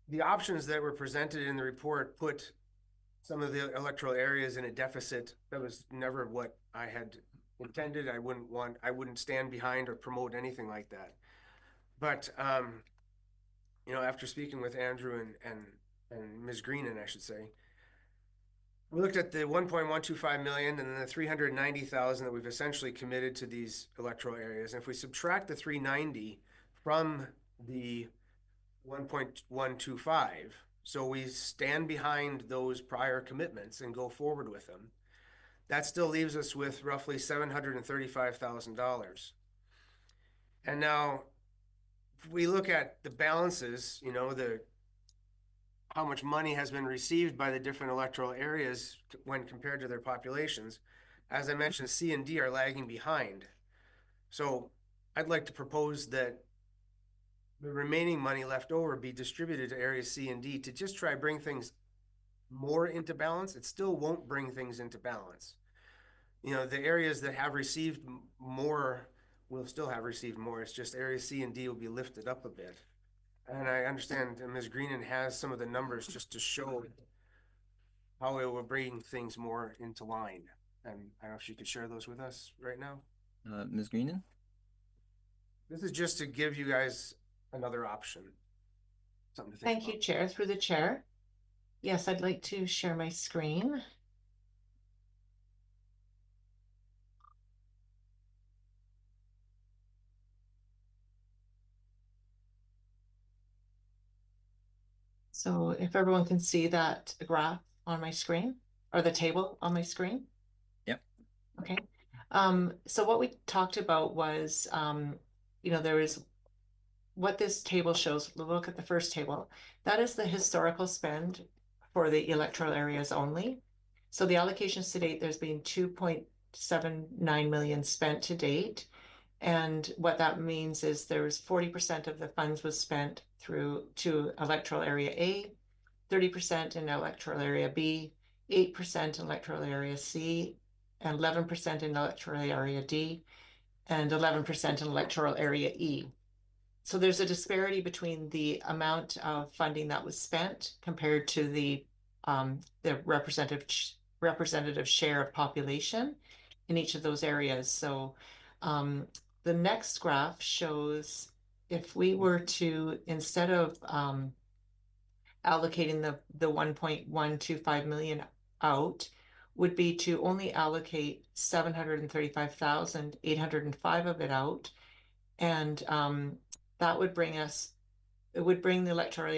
The options that were presented in the report put some of the electoral areas in a deficit. That was never what I had intended. I wouldn't stand behind or promote anything like that. But you know, after speaking with Andrew and Ms. Greenan, I should say, we looked at the 1.125 million and then the 390,000 that we've essentially committed to these electoral areas. And if we subtract the 390 from the 1.125, so we stand behind those prior commitments and go forward with them, that still leaves us with roughly $735,000. And now, if we look at the balances, you know, how much money has been received by the different electoral areas when compared to their populations, as I mentioned, C and D are lagging behind. So I'd like to propose that the remaining money left over be distributed to areas C and D to just try bring things more into balance. It still won't bring things into balance. You know, the areas that have received more will still have received more. It's just areas C and D will be lifted up a bit. And I understand Ms. Greenan has some of the numbers just to show how it will bring things more into line. And I don't know if she could share those with us right now. Ms. Greenan? This is just to give you guys another option. Something to think Thank about. you, Chair. Through the chair. Yes, I'd like to share my screen. So if everyone can see that graph on my screen or the table on my screen. Yep. Okay. So what we talked about was, you know, there is what this table shows. Look at the first table. That is the historical spend for the electoral areas only. So the allocations to date, there's been 2.79 million spent to date. And what that means is there's 40% of the funds was spent through to electoral area A, 30% in electoral area B, 8% in electoral area C, and 11% in electoral area D, and 11% in electoral area E. So there's a disparity between the amount of funding that was spent compared to the representative share of population in each of those areas. So the next graph shows if we were to, instead of allocating the 1.125 million out, would be to only allocate 735,805 of it out. And that would bring us, it would bring the electoral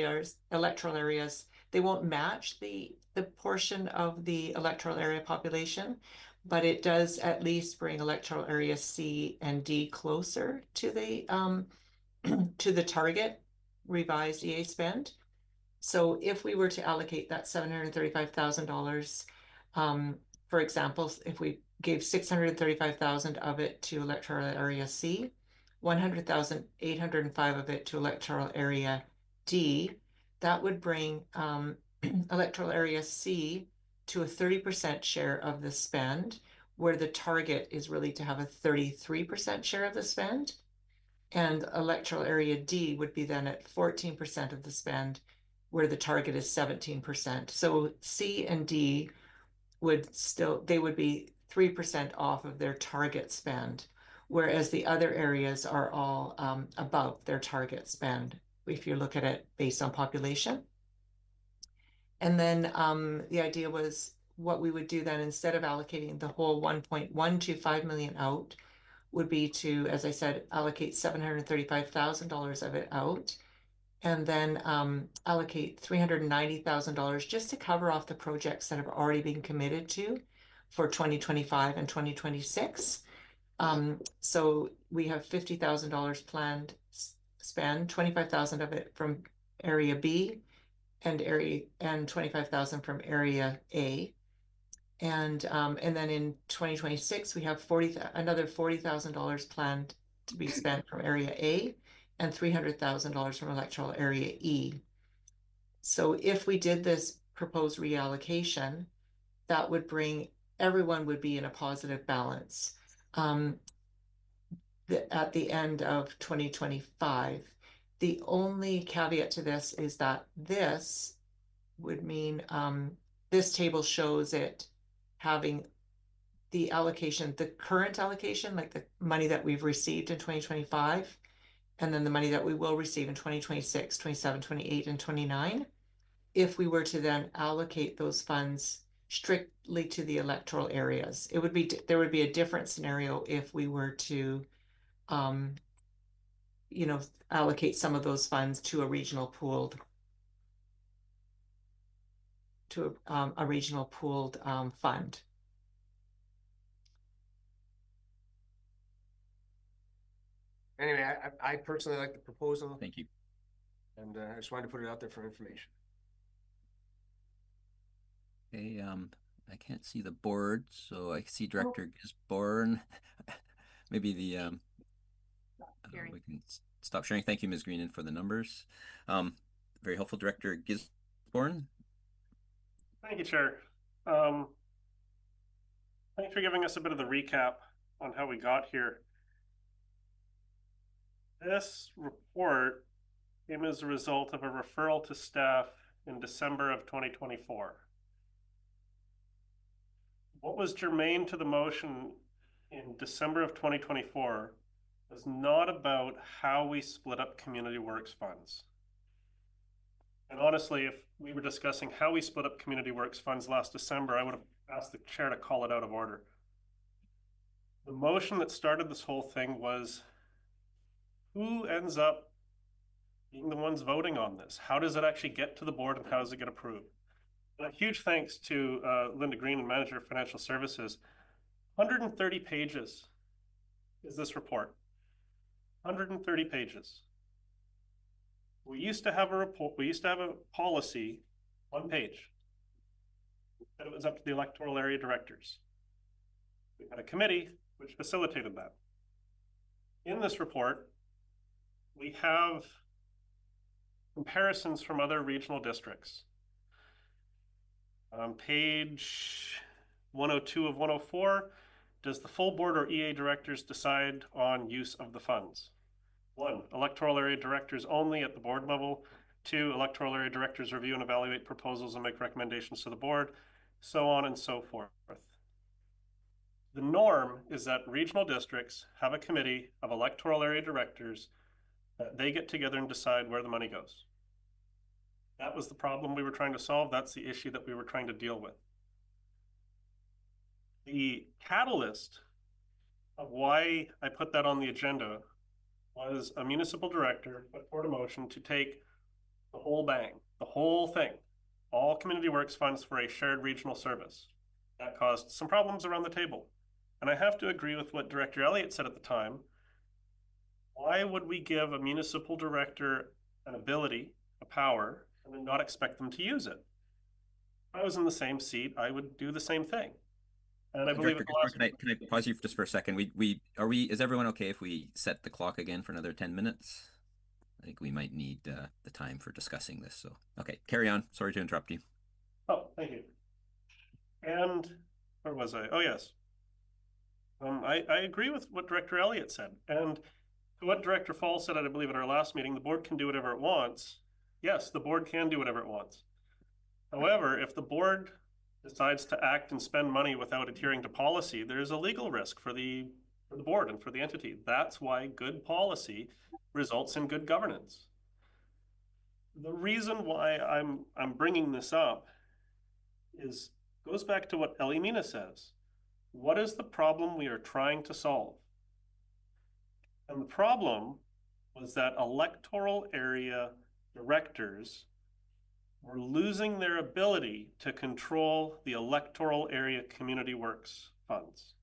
areas, they won't match the portion of the electoral area population, but it does at least bring electoral area C and D closer to the to the target revised EA spend. So if we were to allocate that $735,000, for example, if we gave 635,000 of it to electoral area C, 100,805 of it to electoral area D, that would bring electoral area C to a 30% share of the spend, where the target is really to have a 33% share of the spend. And electoral area D would be then at 14% of the spend, where the target is 17%. So C and D would still, they would be 3% off of their target spend, whereas the other areas are all above their target spend, if you look at it based on population. And then the idea was what we would do then, instead of allocating the whole 1.125 million out, would be to, as I said, allocate $735,000 of it out, and then allocate $390,000 just to cover off the projects that have already been committed to for 2025 and 2026. So we have $50,000 planned spend, 25,000 of it from area B, and 25,000 from area A. And then in 2026, we have another $40,000 planned to be spent from area A and $300,000 from electoral area E. So if we did this proposed reallocation, that would bring everyone would be in a positive balance at the end of 2025. The only caveat to this is that this would mean this table shows it having the allocation, the current allocation, like the money that we've received in 2025, and then the money that we will receive in 2026, 27, 28, and 29. If we were to then allocate those funds strictly to the electoral areas, there would be a different scenario if we were to allocate some of those funds to a regional pooled fund. Anyway, I personally like the proposal. Thank you. And I just wanted to put it out there for information. Okay, I can't see the board, so I see Director Gisborne. Maybe the we can stop sharing. Thank you, Ms. Greenan, for the numbers. Very helpful, Director Gisborne. Thank you, Chair. Thanks for giving us a bit of the recap on how we got here. This report came as a result of a referral to staff in December of 2024. What was germane to the motion in December of 2024 was not about how we split up community works funds. And honestly, if we were discussing how we split up community works funds last December, I would have asked the chair to call it out of order. The motion that started this whole thing was who ends up being the ones voting on this? How does it actually get to the board and how does it get approved? And a huge thanks to Linda Green, Manager of Financial Services. 130 pages is this report. 130 pages. We used to have a report, we used to have a policy, 1 page. That it was up to the electoral area directors. We had a committee which facilitated that. In this report, we have comparisons from other regional districts. On page 102 of 104, does the full board or EA directors decide on use of the funds? 1, electoral area directors only at the board level. 2, electoral area directors review and evaluate proposals and make recommendations to the board, so on and so forth. The norm is that regional districts have a committee of electoral area directors that they get together and decide where the money goes. That was the problem we were trying to solve. That's the issue that we were trying to deal with. The catalyst of why I put that on the agenda was a municipal director put forward a motion to take the whole bang, the whole thing, all community works funds for a shared regional service. That caused some problems around the table. And I have to agree with what Director Elliott said at the time. Why would we give a municipal director an ability, a power, and then not expect them to use it? If I was in the same seat, I would do the same thing. And I believe can I pause you just for a second? Is everyone okay if we set the clock again for another 10 minutes? I think we might need the time for discussing this. So, okay, carry on. Sorry to interrupt you. Oh, thank you. And where was I? Oh, yes. I agree with what Director Elliott said. And what Director Fall said, I believe, at our last meeting, the board can do whatever it wants. Yes, the board can do whatever it wants. However, if the board decides to act and spend money without adhering to policy, there's a legal risk for the board and for the entity. That's why good policy results in good governance. The reason why I'm bringing this up goes back to what Ellie Mina says. What is the problem we are trying to solve? And the problem was that electoral area directors were losing their ability to control the electoral area community works funds.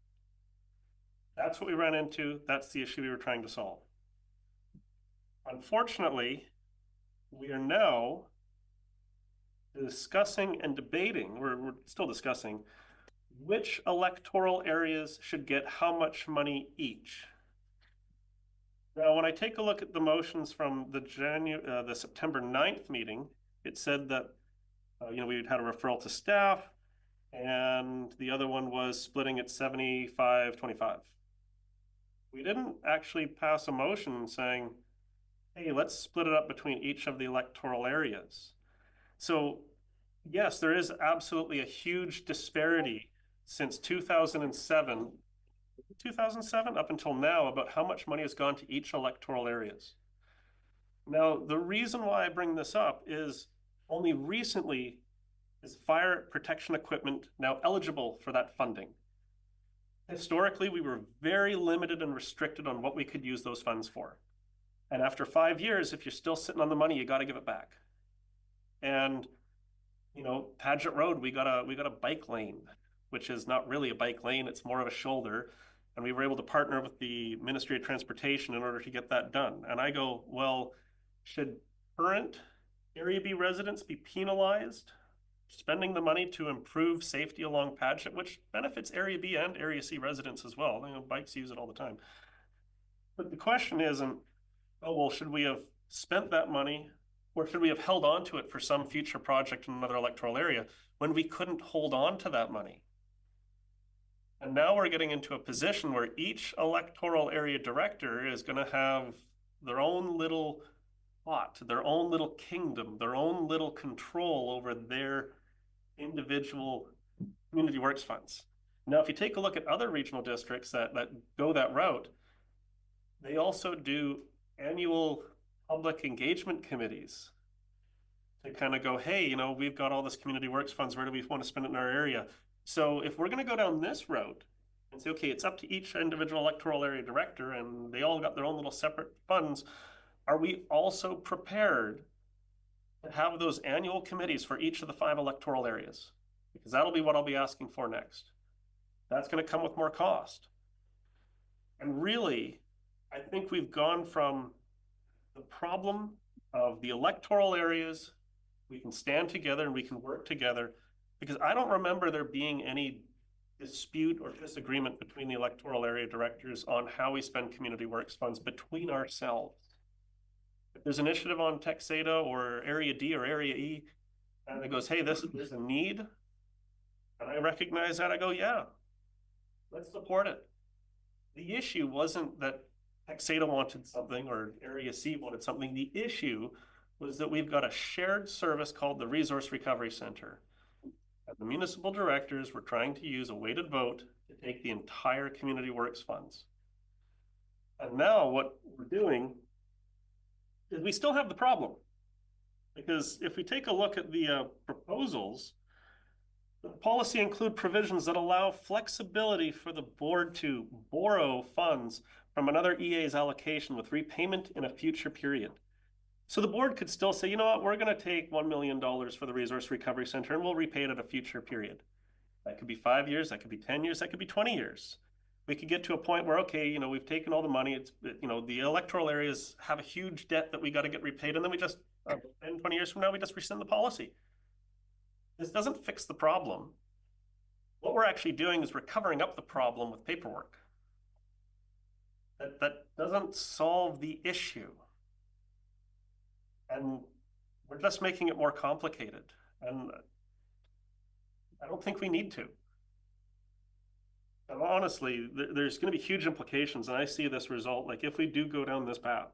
That's what we ran into. That's the issue we were trying to solve. Unfortunately, we are now discussing and debating, we're still discussing, which electoral areas should get how much money each. Now, when I take a look at the motions from the September 9th meeting, it said that, we had a referral to staff, and the other one was splitting it 75-25. We didn't actually pass a motion saying, hey, let's split it up between each of the electoral areas. So yes, there is absolutely a huge disparity since 2007 up until now about how much money has gone to each electoral areas. Now, the reason why I bring this up is only recently is fire protection equipment now eligible for that funding. Historically, we were very limited and restricted on what we could use those funds for. And after 5 years, if you're still sitting on the money, you got to give it back. And, Paget Road, we got a bike lane, which is not really a bike lane, it's more of a shoulder. And we were able to partner with the Ministry of Transportation in order to get that done. And I go, well, should current Area B residents be penalized spending the money to improve safety along Paget, which benefits Area B and Area C residents as well? Bikes use it all the time. But the question isn't, oh, well, should we have spent that money, or should we have held on to it for some future project in another electoral area when we couldn't hold on to that money? And now we're getting into a position where each electoral area director is going to have their own little pot, their own little kingdom, their own little control over their individual community works funds. Now, if you take a look at other regional districts that go that route, they also do annual public engagement committees to kind of go, hey, we've got all this community works funds, where do we want to spend it in our area? So if we're going to go down this route and say, okay, it's up to each individual electoral area director and they all got their own little separate funds, are we also prepared to have those annual committees for each of the 5 electoral areas? Because that'll be what I'll be asking for next. That's going to come with more cost. And really, I think we've gone from the problem of the electoral areas, we can stand together and we can work together, because I don't remember there being any dispute or disagreement between the electoral area directors on how we spend community works funds between ourselves. If there's an initiative on Texada or Area D or Area E, and it goes, hey, there's a need, and I recognize that, I go, yeah, let's support it. The issue wasn't that Texada wanted something or Area C wanted something. The issue was that we've got a shared service called the Resource Recovery Center. And the municipal directors were trying to use a weighted vote to take the entire community works funds. And now what we're doing is we still have the problem. Because if we take a look at the proposals, the policy include provisions that allow flexibility for the board to borrow funds from another EA's allocation with repayment in a future period. So the board could still say, you know what, we're going to take $1 million for the Resource Recovery Center and we'll repay it at a future period. That could be 5 years, that could be 10 years, that could be 20 years. We could get to a point where, okay, we've taken all the money, it's, the electoral areas have a huge debt that we got to get repaid, and then we just, 10, 20 years from now, we just rescind the policy. This doesn't fix the problem. What we're actually doing is we're covering up the problem with paperwork. That doesn't solve the issue. And we're just making it more complicated. And I don't think we need to. And honestly, there's going to be huge implications. And I see this result, like if we do go down this path,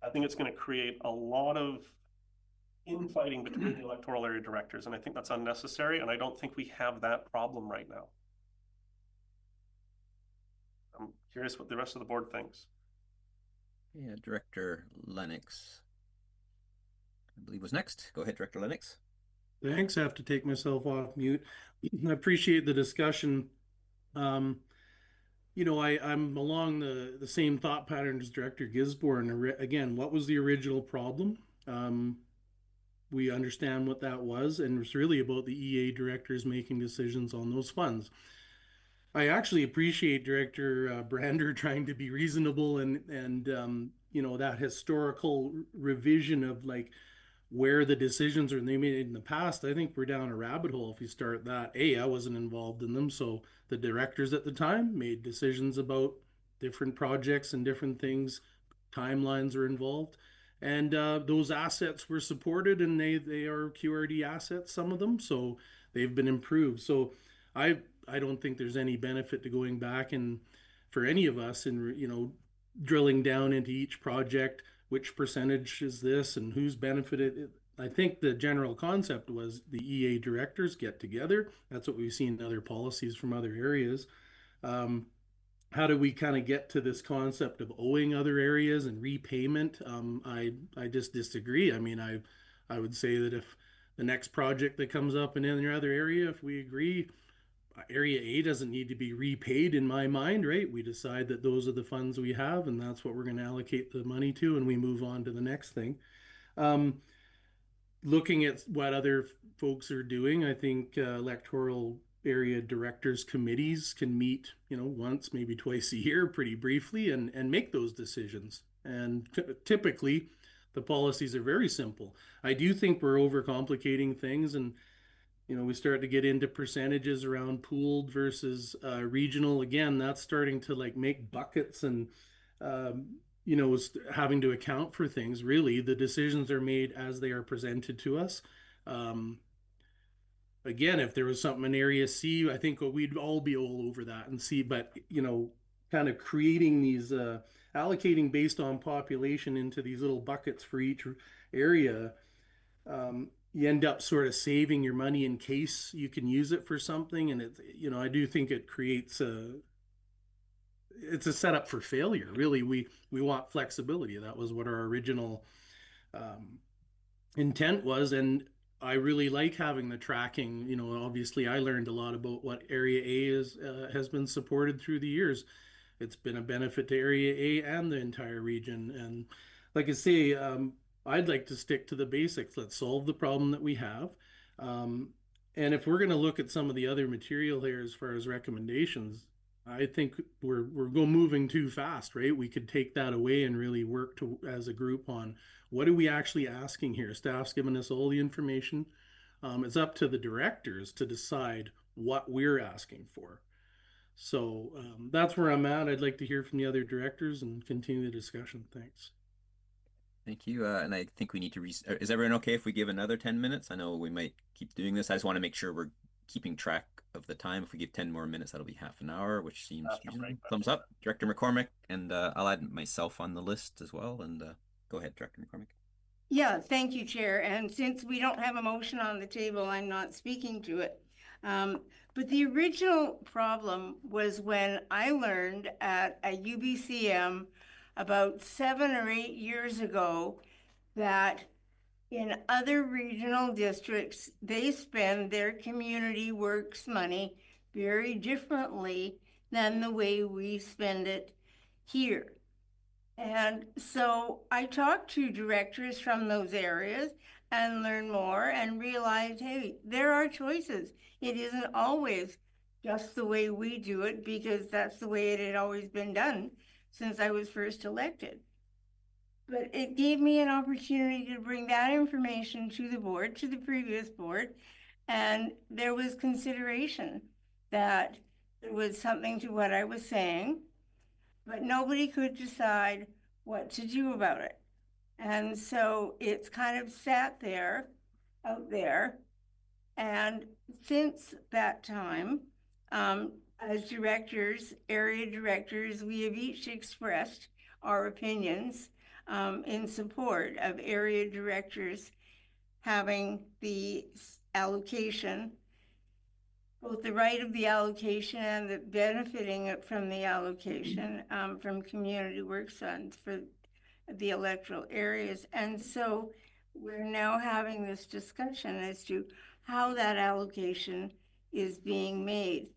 I think it's going to create a lot of infighting between the electoral area directors. And I think that's unnecessary. And I don't think we have that problem right now. I'm curious what the rest of the board thinks. Yeah, Director Lennox, I believe, was next. Go ahead, Director Lennox. Thanks. I have to take myself off mute. I appreciate the discussion. I'm along the same thought pattern as Director Gisborne. Again, what was the original problem? We understand what that was, and it's really about the EA directors making decisions on those funds. I actually appreciate Director Brander trying to be reasonable and that historical revision of like where the decisions are they made in the past, I think we're down a rabbit hole if you start that. I wasn't involved in them, so the directors at the time made decisions about different projects and different things. Timelines are involved, and those assets were supported, and they are QRD assets, some of them, so they've been improved. So I don't think there's any benefit to going back and for any of us and drilling down into each project, which percentage is this and who's benefited. I think the general concept was the EA directors get together. That's what we've seen in other policies from other areas. How do we kind of get to this concept of owing other areas and repayment? I just disagree. I mean, I would say that if the next project that comes up in any other area, if we agree, Area A doesn't need to be repaid in my mind, right? We decide that those are the funds we have, and that's what we're going to allocate the money to, and we move on to the next thing. Looking at what other folks are doing, I think electoral area directors committees can meet, once, maybe twice a year, pretty briefly, and make those decisions. And typically, the policies are very simple. I do think we're overcomplicating things, and we start to get into percentages around pooled versus regional. Again, that's starting to like make buckets and having to account for things. Really, the decisions are made as they are presented to us. Again, if there was something in Area C, I think we'd all be all over that and see. But kind of creating these allocating based on population into these little buckets for each area. You end up sort of saving your money in case you can use it for something, and I do think it creates it's a setup for failure. Really, we want flexibility. That was what our original intent was, and I really like having the tracking. Obviously, I learned a lot about what Area A has been supported through the years. It's been a benefit to Area A and the entire region, and like I say, I'd like to stick to the basics. Let's solve the problem that we have. And if we're going to look at some of the other material here as far as recommendations, I think we're moving too fast, right? We could take that away and really work as a group on what are we actually asking here. Staff's given us all the information. It's up to the directors to decide what we're asking for. So that's where I'm at. I'd like to hear from the other directors and continue the discussion. Thanks. Thank you. And I think we need to is everyone okay if we give another 10 minutes? I know we might keep doing this. I just want to make sure we're keeping track of the time. If we give 10 more minutes, that'll be half an hour, which seems reasonable. Thumbs up, Director McCormick, and I'll add myself on the list as well. And go ahead, Director McCormick. Yeah, thank you, Chair. And since we don't have a motion on the table, I'm not speaking to it. But the original problem was when I learned at a UBCM about 7 or 8 years ago that in other regional districts, they spend their community works money very differently than the way we spend it here. And so I talked to directors from those areas and learned more and realized, hey, there are choices. It isn't always just the way we do it, because that's the way it had always been done since I was first elected. But it gave me an opportunity to bring that information to the board, to the previous board, and there was consideration that there was something to what I was saying, but nobody could decide what to do about it. And so it's kind of sat there, out there. And since that time, as directors, area directors, we have each expressed our opinions in support of area directors having the allocation, both the right of the allocation and the benefiting from the allocation from community works funds for the electoral areas. And so we're now having this discussion as to how that allocation is being made.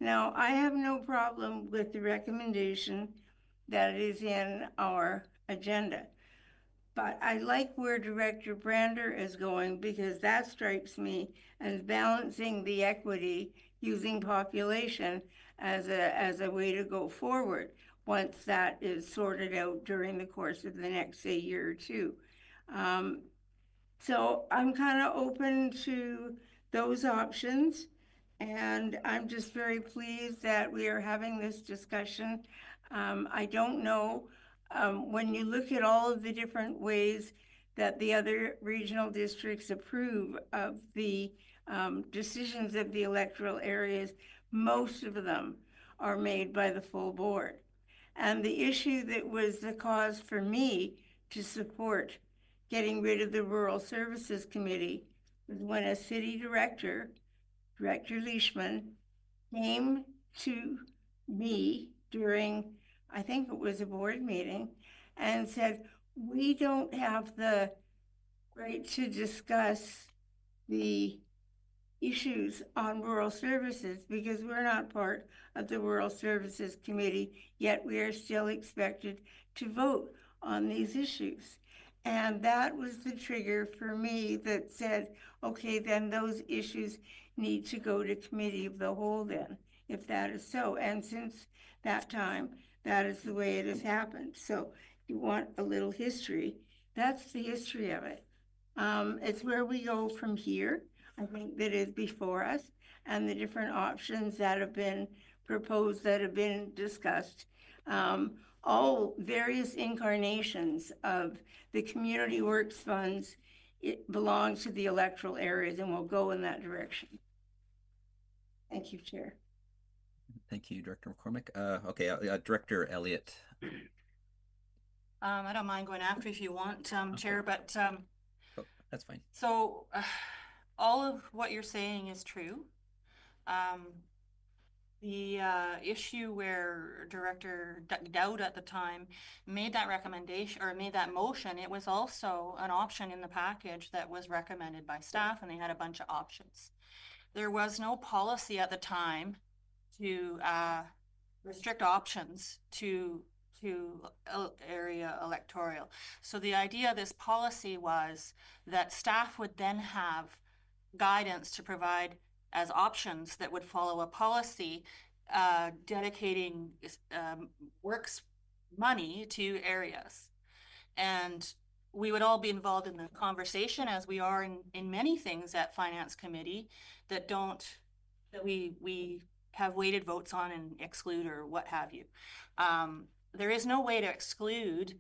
Now, I have no problem with the recommendation that is in our agenda, but I like where Director Brander is going, because that strikes me as balancing the equity using population as a way to go forward once that is sorted out during the course of the next, say, year or two. So I'm kind of open to those options. And I'm just very pleased that we are having this discussion. I don't know, when you look at all of the different ways that the other regional districts approve of the decisions of the electoral areas, most of them are made by the full board. And the issue that was the cause for me to support getting rid of the Rural Services Committee was when a city director, Director Leishman, came to me during, I think it was a board meeting, and said, we don't have the right to discuss the issues on rural services because we're not part of the Rural Services Committee, yet we are still expected to vote on these issues. And that was the trigger for me that said, okay, then those issues need to go to committee of the whole then, if that is so. And since that time, that is the way it has happened. So you want a little history, that's the history of it. It's where we go from here. I think that is before us, and the different options that have been proposed, that have been discussed. All various incarnations of the community works funds, it belongs to the electoral areas and will go in that direction. Thank you, Chair. Thank you, Director McCormick. Okay, Director Elliott. I don't mind going after if you want, Chair, but Oh, that's fine. so all of what you're saying is true. The issue where Director Dowd at the time made that recommendation or made that motion, it was also an option in the package that was recommended by staff, and they had a bunch of options. There was no policy at the time to restrict options to area electoral. So the idea of this policy was that staff would then have guidance to provide as options that would follow a policy dedicating works money to areas. And we would all be involved in the conversation, as we are in many things at Finance Committee that we have weighted votes on and exclude or what have you. There is no way to exclude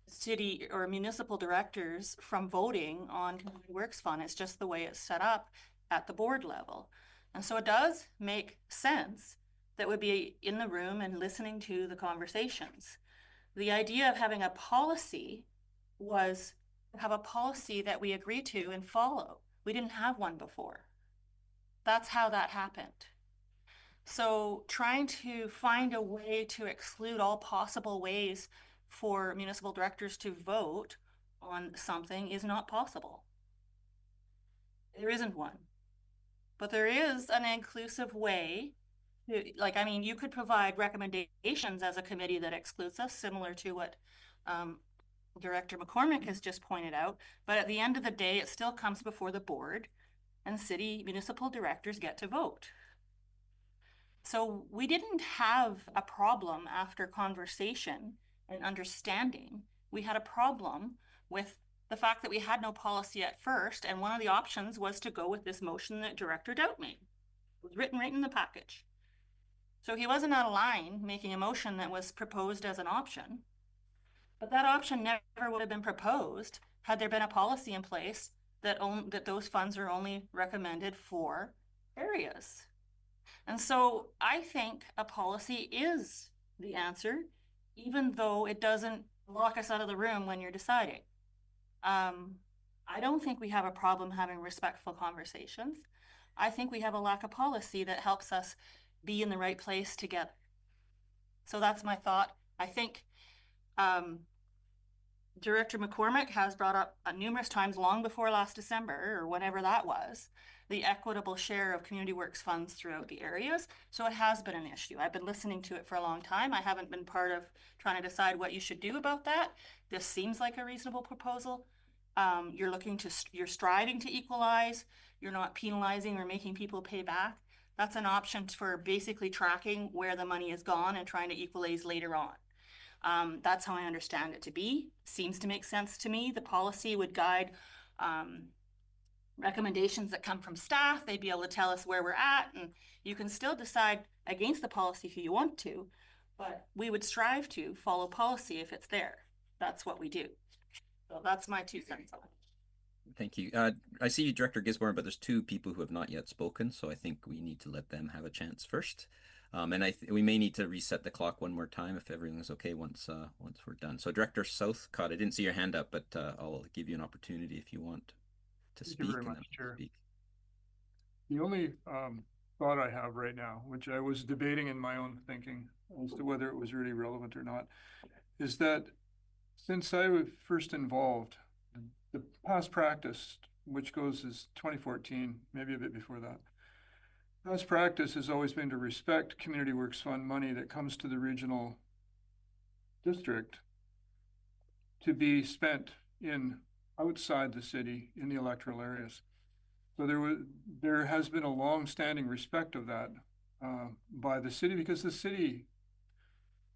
city or municipal directors from voting on community works fund. It's just the way it's set up at the board level. And so it does make sense that would be in the room and listening to the conversations. The idea of having a policy was to have a policy that we agree to and follow. We didn't have one before. That's how that happened. So trying to find a way to exclude all possible ways for municipal directors to vote on something is not possible. There isn't one. But there is an inclusive way to, like, I mean, you could provide recommendations as a committee that excludes us, similar to what Director McCormick has just pointed out. But at the end of the day, it still comes before the board, and city municipal directors get to vote. So we didn't have a problem after conversation and understanding. We had a problem with the fact that we had no policy at first, and one of the options was to go with this motion that Director Dowd made. It was written right in the package. So he wasn't out of line making a motion that was proposed as an option, but that option never would have been proposed had there been a policy in place that those funds are only recommended for areas. And so I think a policy is the answer, even though it doesn't lock us out of the room when you're deciding. I don't think we have a problem having respectful conversations. I think we have a lack of policy that helps us be in the right place together. So that's my thought. I think Director McCormick has brought up numerous times, long before last December or whenever that was, the equitable share of community works funds throughout the areas. So it has been an issue. I've been listening to it for a long time. I haven't been part of trying to decide what you should do about that. This seems like a reasonable proposal. You're striving to equalize. You're not penalizing or making people pay back. That's an option for basically tracking where the money is gone and trying to equalize later on. That's how I understand it to be. Seems to make sense to me. The policy would guide recommendations that come from staff. They'd be able to tell us where we're at, and you can still decide against the policy if you want to, but we would strive to follow policy if it's there. That's what we do. So that's my 2 cents on it. Thank you. I see Director Gisborne, but there's 2 people who have not yet spoken, so I think we need to let them have a chance first. And we may need to reset the clock one more time if everything's okay once we're done. So Director Southcott, I didn't see your hand up, but I'll give you an opportunity if you want to speak. Thank you very much, Chair. The only thought I have right now, which I was debating in my own thinking as to whether it was really relevant or not, is that since I was first involved, the past practice, which goes as 2014, maybe a bit before that, past practice has always been to respect Community Works Fund money that comes to the regional district to be spent outside the city in the electoral areas. So there has been a long-standing respect of that by the city, because the city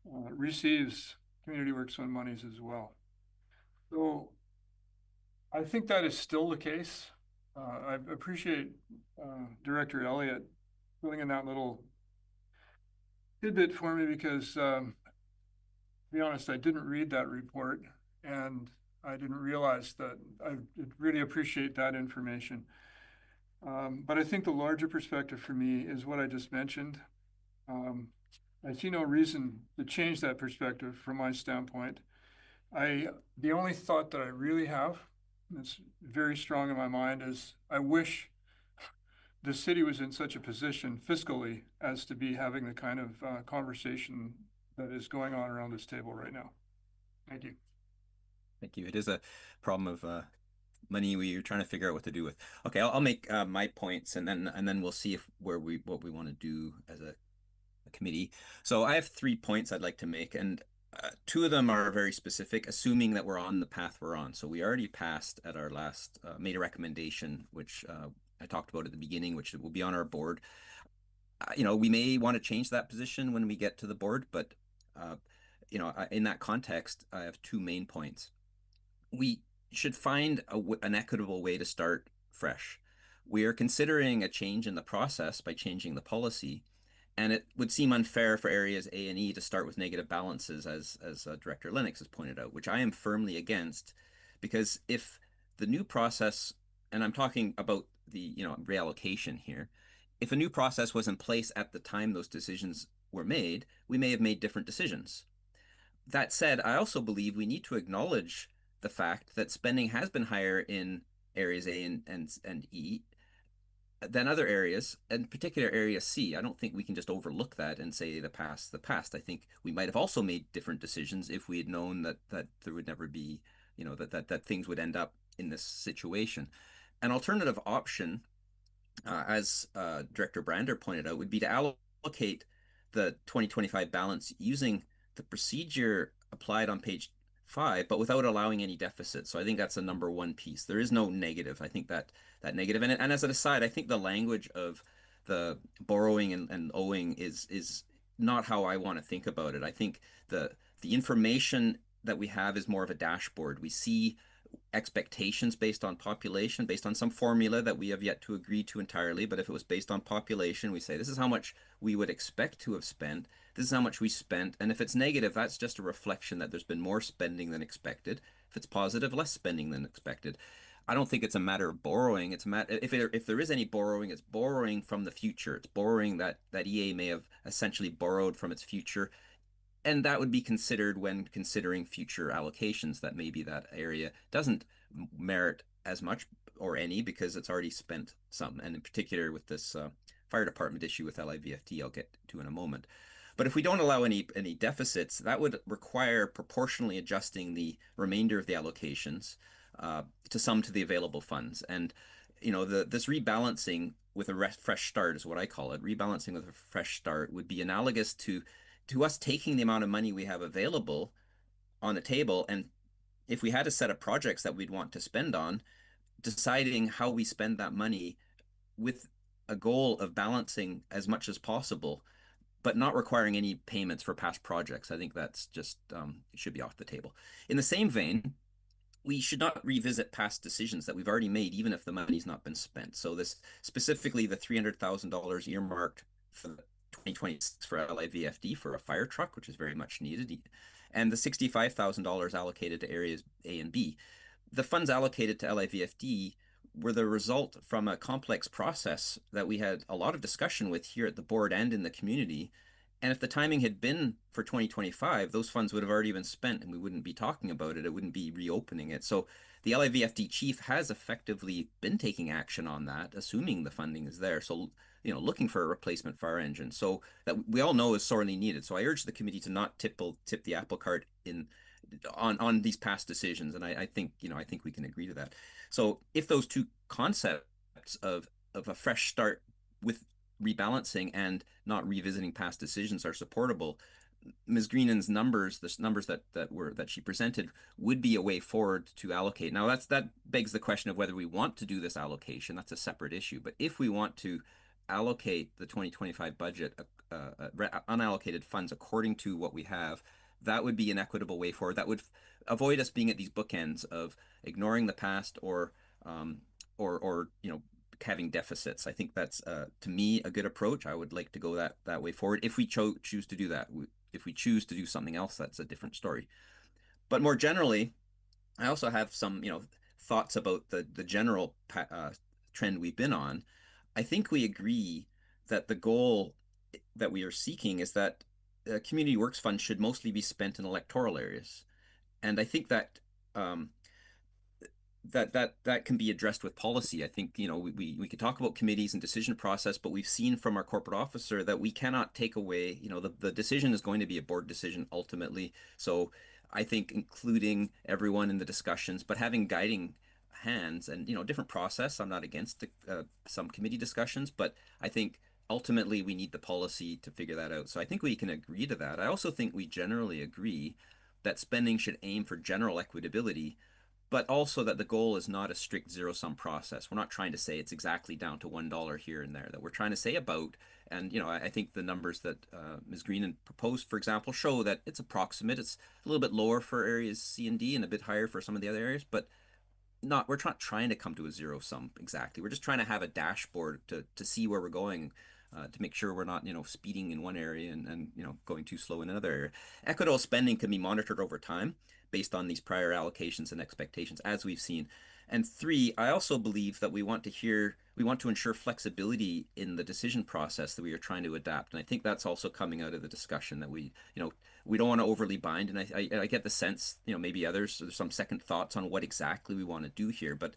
receives Community Works Fund monies as well. So I think that is still the case. I appreciate Director Elliott filling in that little tidbit for me, because to be honest, I didn't read that report, and I didn't realize that. I really appreciate that information. But I think the larger perspective for me is what I just mentioned. I see no reason to change that perspective from my standpoint. The only thought that I really have that's very strong in my mind is I wish the city was in such a position fiscally as to be having the kind of conversation that is going on around this table right now. Thank you. Thank you. It is a problem of money we're trying to figure out what to do with. Okay, I'll make my points, and then we'll see what we want to do as a committee. So I have 3 points I'd like to make, and 2 of them are very specific, assuming that we're on the path we're on. So we already passed at our last, made a recommendation, which I talked about at the beginning, which will be on our board. We may want to change that position when we get to the board, but in that context, I have 2 main points. We should find an equitable way to start fresh. We are considering a change in the process by changing the policy, and it would seem unfair for areas A and E to start with negative balances, as Director Lennox has pointed out, which I am firmly against, because if the new process, and I'm talking about the reallocation here, if a new process was in place at the time those decisions were made, we may have made different decisions. That said, I also believe we need to acknowledge the fact that spending has been higher in areas A and E than other areas, in particular area C. I don't think we can just overlook that and say the past. I think we might have also made different decisions if we had known that there would never be, that things would end up in this situation. An alternative option, as Director Brander pointed out, would be to allocate the 2025 balance using the procedure applied on page 5, but without allowing any deficit. So I think that's the number 1 piece. There is no negative. I think that negative, and as an aside, I think the language of the borrowing and owing is not how I want to think about it. I think the information that we have is more of a dashboard. We see expectations based on population, based on some formula that we have yet to agree to entirely. But if it was based on population, we say this is how much we would expect to have spent. This is how much we spent. And if it's negative, that's just a reflection that there's been more spending than expected. If it's positive, less spending than expected. I don't think it's a matter of borrowing. It's a matter, if there is any borrowing, it's borrowing from the future. It's borrowing that EA may have essentially borrowed from its future. And that would be considered when considering future allocations, that maybe that area doesn't merit as much or any because it's already spent some. And in particular with this fire department issue with LIVFT, I'll get to in a moment. But if we don't allow any deficits, that would require proportionally adjusting the remainder of the allocations to sum to the available funds. And this rebalancing with a fresh start is what I call it. Rebalancing with a fresh start would be analogous to us taking the amount of money we have available on the table, and if we had a set of projects that we'd want to spend on, deciding how we spend that money with a goal of balancing as much as possible, but not requiring any payments for past projects. I think that's just it should be off the table. In the same vein, we should not revisit past decisions that we've already made, even if the money's not been spent. So this specifically the $300,000 earmarked for the 2026 for LIVFD for a fire truck, which is very much needed, and the $65,000 allocated to areas A and B. The funds allocated to LIVFD were the result from a complex process that we had a lot of discussion with here at the board and in the community. And if the timing had been for 2025, those funds would have already been spent and we wouldn't be talking about it. It wouldn't be reopening it. So the LIVFD chief has effectively been taking action on that, assuming the funding is there. So, you know, looking for a replacement fire engine. So that we all know is sorely needed. So I urge the committee to not tip the apple cart on these past decisions. And I think, you know, I think we can agree to that. So if those two concepts of a fresh start with rebalancing and not revisiting past decisions are supportable, Ms. Greenan's numbers, the numbers that she presented, would be a way forward to allocate. Now that begs the question of whether we want to do this allocation. That's a separate issue. But if we want to allocate the 2025 budget unallocated funds according to what we have, that would be an equitable way forward. That would avoid us being at these bookends of ignoring the past or you know, having deficits. I think that's to me a good approach. I would like to go that way forward if we choose to do that. If we choose to do something else, that's a different story. But more generally, I also have some, you know, thoughts about the general trend we've been on. I think we agree that the goal that we are seeking is that community works fund should mostly be spent in electoral areas, and I think that that can be addressed with policy. I think, you know, we could talk about committees and decision process, but we've seen from our corporate officer that we cannot take away, you know, the decision is going to be a board decision ultimately. So I think including everyone in the discussions, but having guiding hands and, you know, different process. I'm not against some committee discussions, but I think ultimately we need the policy to figure that out. So I think we can agree to that. I also think we generally agree that spending should aim for general equitability, but also that the goal is not a strict zero-sum process. We're not trying to say it's exactly down to $1 here and there, that we're trying to say about, and, you know, I think the numbers that Ms. Greenan proposed, for example, show that it's approximate. It's a little bit lower for areas C and D and a bit higher for some of the other areas, but we're not trying to come to a zero sum exactly. We're just trying to have a dashboard to see where we're going, to make sure we're not, you know, speeding in one area and you know, going too slow in another area. Equitable spending can be monitored over time based on these prior allocations and expectations, as we've seen. And three, I also believe that we want to ensure flexibility in the decision process that we are trying to adapt. And I think that's also coming out of the discussion that we don't want to overly bind. And I get the sense, you know, maybe there's some second thoughts on what exactly we want to do here. But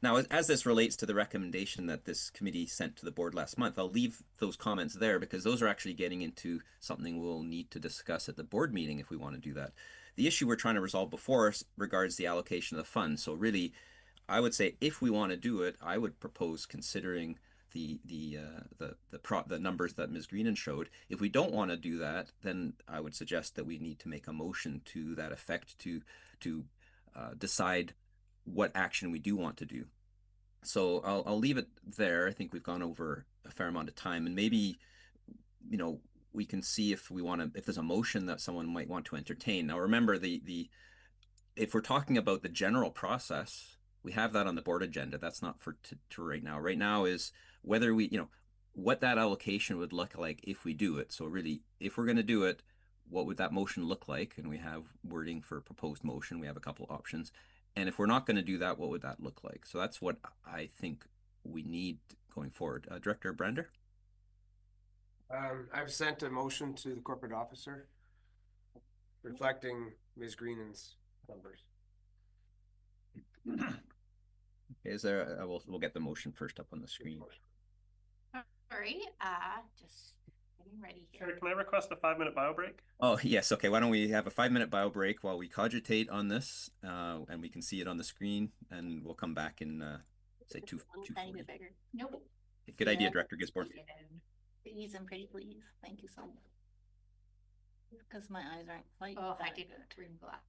now, as this relates to the recommendation that this committee sent to the board last month, I'll leave those comments there because those are actually getting into something we'll need to discuss at the board meeting if we want to do that. The issue we're trying to resolve before us regards the allocation of the funds. So really, I would say if we want to do it, I would propose considering the numbers that Ms. Greenan showed. If we don't want to do that, then I would suggest that we need to make a motion to that effect to decide what action we do want to do. So I'll leave it there. I think we've gone over a fair amount of time, and maybe, you know, we can see if there's a motion that someone might want to entertain. Now, remember if we're talking about the general process, we have that on the board agenda. That's not for right now. Right now is whether we, you know, what that allocation would look like if we do it. So really, if we're going to do it, what would that motion look like? And we have wording for proposed motion. We have a couple options. And if we're not going to do that, what would that look like? So that's what I think we need going forward. Director Brander? I've sent a motion to the corporate officer reflecting Ms. Greenan's numbers. Is there? We'll get the motion first up on the screen. Sorry, just getting ready here. Chair, can I request a 5-minute bio break? Oh, yes. Okay. Why don't we have a 5-minute bio break while we cogitate on this, and we can see it on the screen, and we'll come back in say 2:40. Nope. Good idea, Director Gisborne. Please and pretty please. Thank you so much. Because my eyes aren't quite. Oh, I did bring black.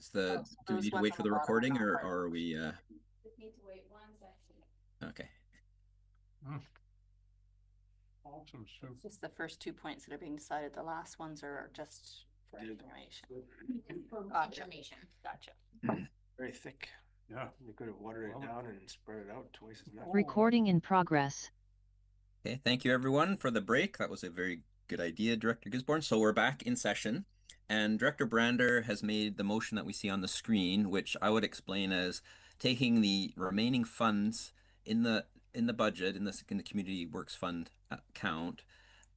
Do we need to wait for the recording or are we, Just need to wait 1 second. okay. Awesome, so. It's just the first 2 points that are being decided. The last ones are just for information. Gotcha. Gotcha. Very thick. Yeah. You could have watered it down and spread it out twice as much. Recording in progress. Okay, thank you everyone for the break. That was a very good idea, Director Gisborne. So we're back in session, and Director Brander has made the motion that we see on the screen, which I would explain as taking the remaining funds in the budget in the Community Works Fund account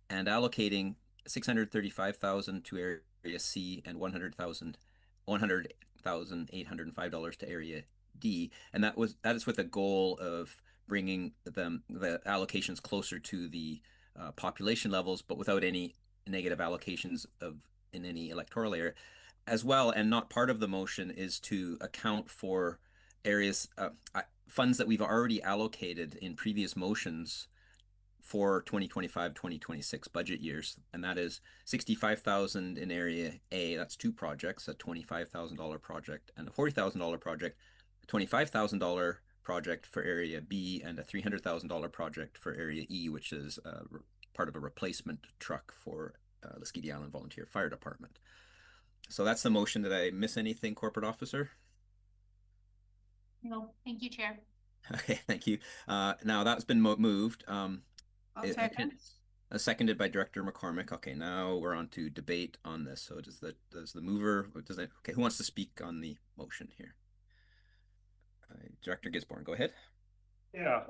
and allocating $635,000 to Area C and $100,805 to Area D, and that is with the goal of bringing the allocations closer to the population levels, but without any negative allocations in any electoral area as well. And not part of the motion is to account for areas funds that we've already allocated in previous motions for 2025-2026 budget years, and that is $65,000 in Area A. That's 2 projects, a $25,000 project and a $40,000 project, a $25,000 project for Area B, and a $300,000 project for Area E, which is part of a replacement truck for Lasqueti Island Volunteer Fire Department. So that's the motion. Did I miss anything, Corporate Officer? No, thank you, Chair. Okay, thank you. Now that's been moved. I'll second. Seconded by Director McCormick. Okay, now we're on to debate on this. So does the mover, okay, who wants to speak on the motion here? Director Gisborne, go ahead. Yeah,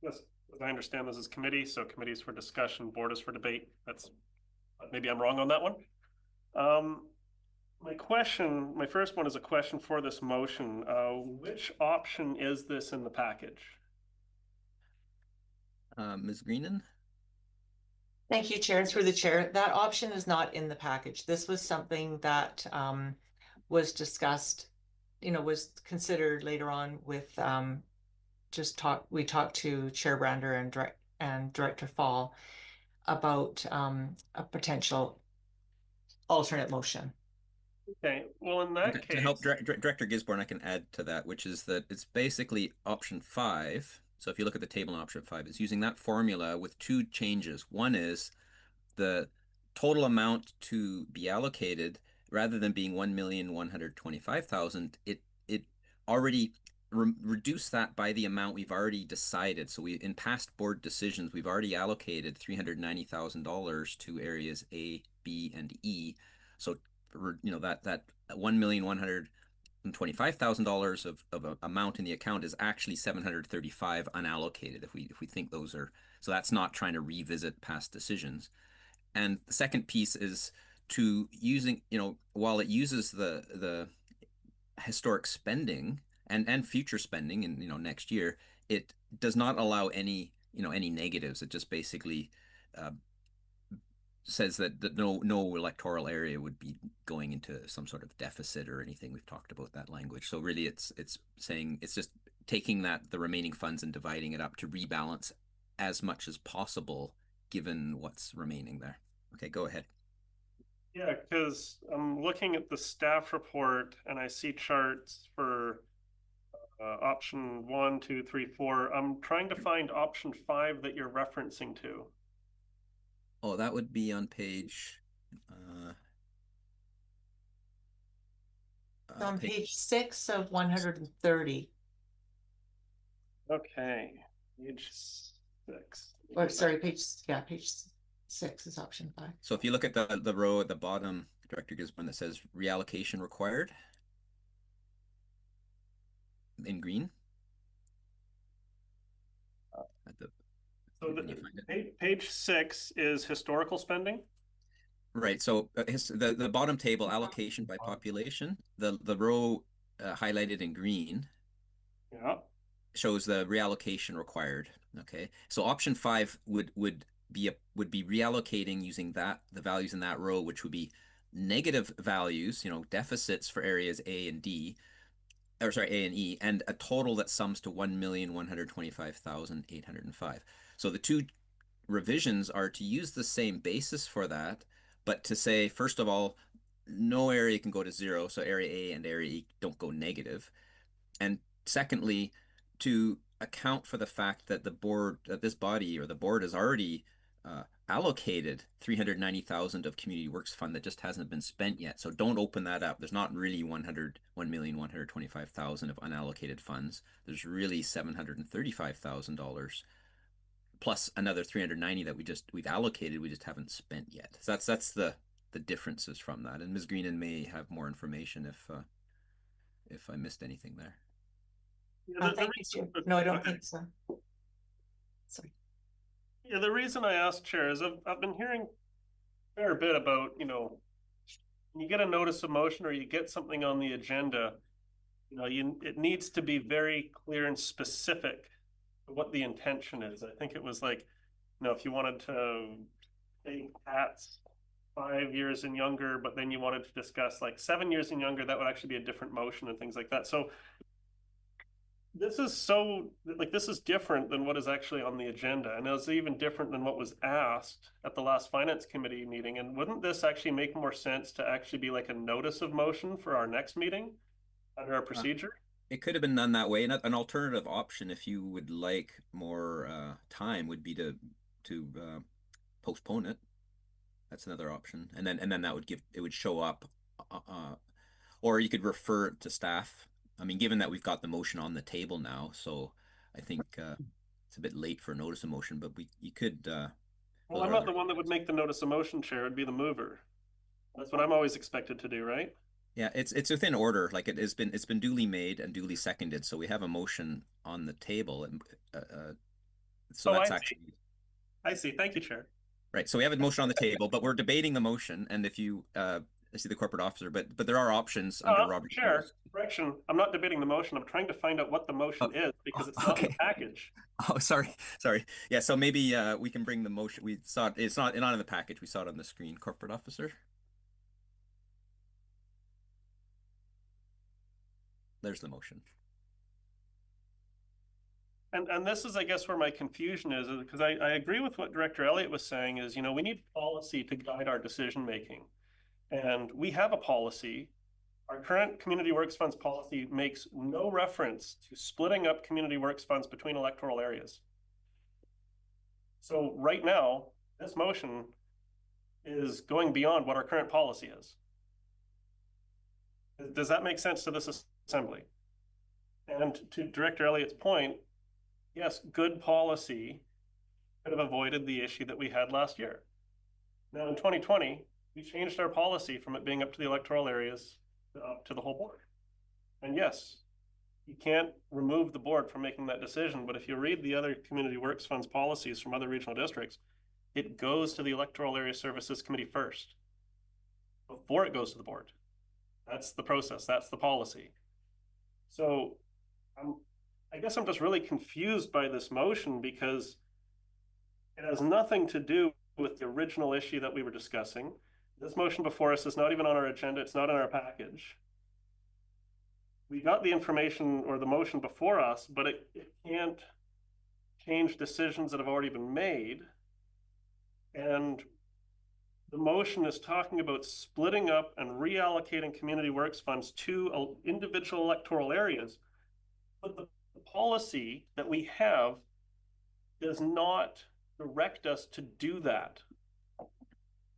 as I understand, this is committee, so committee is for discussion, board is for debate. Maybe I'm wrong on that one. My first one is a question for this motion. Which option is this in the package? Ms. Greenan? Thank you, Chair. Through the chair, that option is not in the package. This was something that was discussed, was considered later on with we talked to Chair Brander and Director Fall about a potential alternate motion. Okay, well, in that case, to help Director Gisborne, I can add to that, which is that it's basically option 5. So if you look at the table in option 5, it's using that formula with 2 changes. One is the total amount to be allocated, rather than being $1,125,000, it already reduced that by the amount we've already decided. So in past board decisions, we've already allocated $390,000 to areas A, B, and E. So that $1,125,000 of amount in the account is actually $735 unallocated if we think those are, so that's not trying to revisit past decisions. And the second piece is to using, while it uses the historic spending and future spending in next year, it does not allow any negatives. It just basically says that no electoral area would be going into some sort of deficit or anything. We've talked about that language. So really it's saying it's just taking the remaining funds and dividing it up to rebalance as much as possible given what's remaining there. Okay, go ahead. Yeah, because I'm looking at the staff report and I see charts for option 1, 2, 3, 4. I'm trying to find option 5 that you're referencing to. Oh, that would be on page. On page 6 of 130. Okay, page 6. Or sorry, page 6 is option 5. So if you look at the row at the bottom, Director Gisborne, that says reallocation required in green. So page 6 is historical spending. Right. So the bottom table, allocation by population, the row highlighted in green, yeah, shows the reallocation required. Okay. So option 5 would be reallocating using the values in that row, which would be negative values, deficits for areas A and D, or sorry, A and E, and a total that sums to $1,125,805. So the 2 revisions are to use the same basis for that, but to say, first of all, no area can go to zero, so area A and area E don't go negative. And secondly, to account for the fact that the board, that this body or the board has already allocated 390,000 of community works fund that just hasn't been spent yet. So don't open that up. There's not really 1,125,000 of unallocated funds. There's really $735,000 plus another 390 that we've allocated, we just haven't spent yet. So that's the differences from that. And Ms. Greenan may have more information if I missed anything there. Yeah, Thank you, Chair. No, I don't think so. Sorry. Yeah, the reason I asked, Chair, is I've been hearing a fair bit about, you know, when you get a notice of motion or you get something on the agenda, you know, it needs to be very clear and specific what the intention is. I think it was like, you know, if you wanted to take cats 5 years and younger, but then you wanted to discuss like 7 years and younger, that would actually be a different motion and things like that. So this is different than what is actually on the agenda, and it's even different than what was asked at the last finance committee meeting. And wouldn't this actually make more sense to actually be like a notice of motion for our next meeting under our procedure? It could have been done that way. And an alternative option, if you would like more time, would be to postpone it. That's another option, and then that would show up, or you could refer it to staff. I mean, given that we've got the motion on the table now, so I think it's a bit late for a notice of motion, but you could. Well, I'm not the one that would make the notice of motion, Chair. It'd be the mover. That's what I'm always expected to do, right? Yeah, it's within order. Like it's been duly made and duly seconded, so we have a motion on the table, and so that's actually. I see. Thank you, Chair. Right. So we have a motion on the table, but we're debating the motion, and if you I see the corporate officer, but there are options under Robert. Chair, correction. I'm not debating the motion. I'm trying to find out what the motion is because it's not in the package. Oh, sorry. Yeah, so maybe we can bring the motion. We saw it. It's not in the package. We saw it on the screen. Corporate officer. There's the motion. And this is, I guess, where my confusion is because I agree with what Director Elliott was saying is, you know, we need policy to guide our decision making. And we have a policy. Our current Community Works Funds policy makes no reference to splitting up Community Works Funds between electoral areas. So right now, this motion is going beyond what our current policy is. Does that make sense to this assembly? And to Director Elliott's point, yes, good policy could have avoided the issue that we had last year. Now in 2020, we changed our policy from it being up to the electoral areas up to the whole board. And yes, you can't remove the board from making that decision, but if you read the other Community Works Funds policies from other regional districts, it goes to the Electoral Area Services Committee first, before it goes to the board. That's the process, that's the policy. So I guess I'm just really confused by this motion because it has nothing to do with the original issue that we were discussing. This motion before us is not even on our agenda. It's not in our package. We got the information or the motion before us, but it can't change decisions that have already been made. And the motion is talking about splitting up and reallocating Community Works Funds to individual electoral areas. But the policy that we have does not direct us to do that.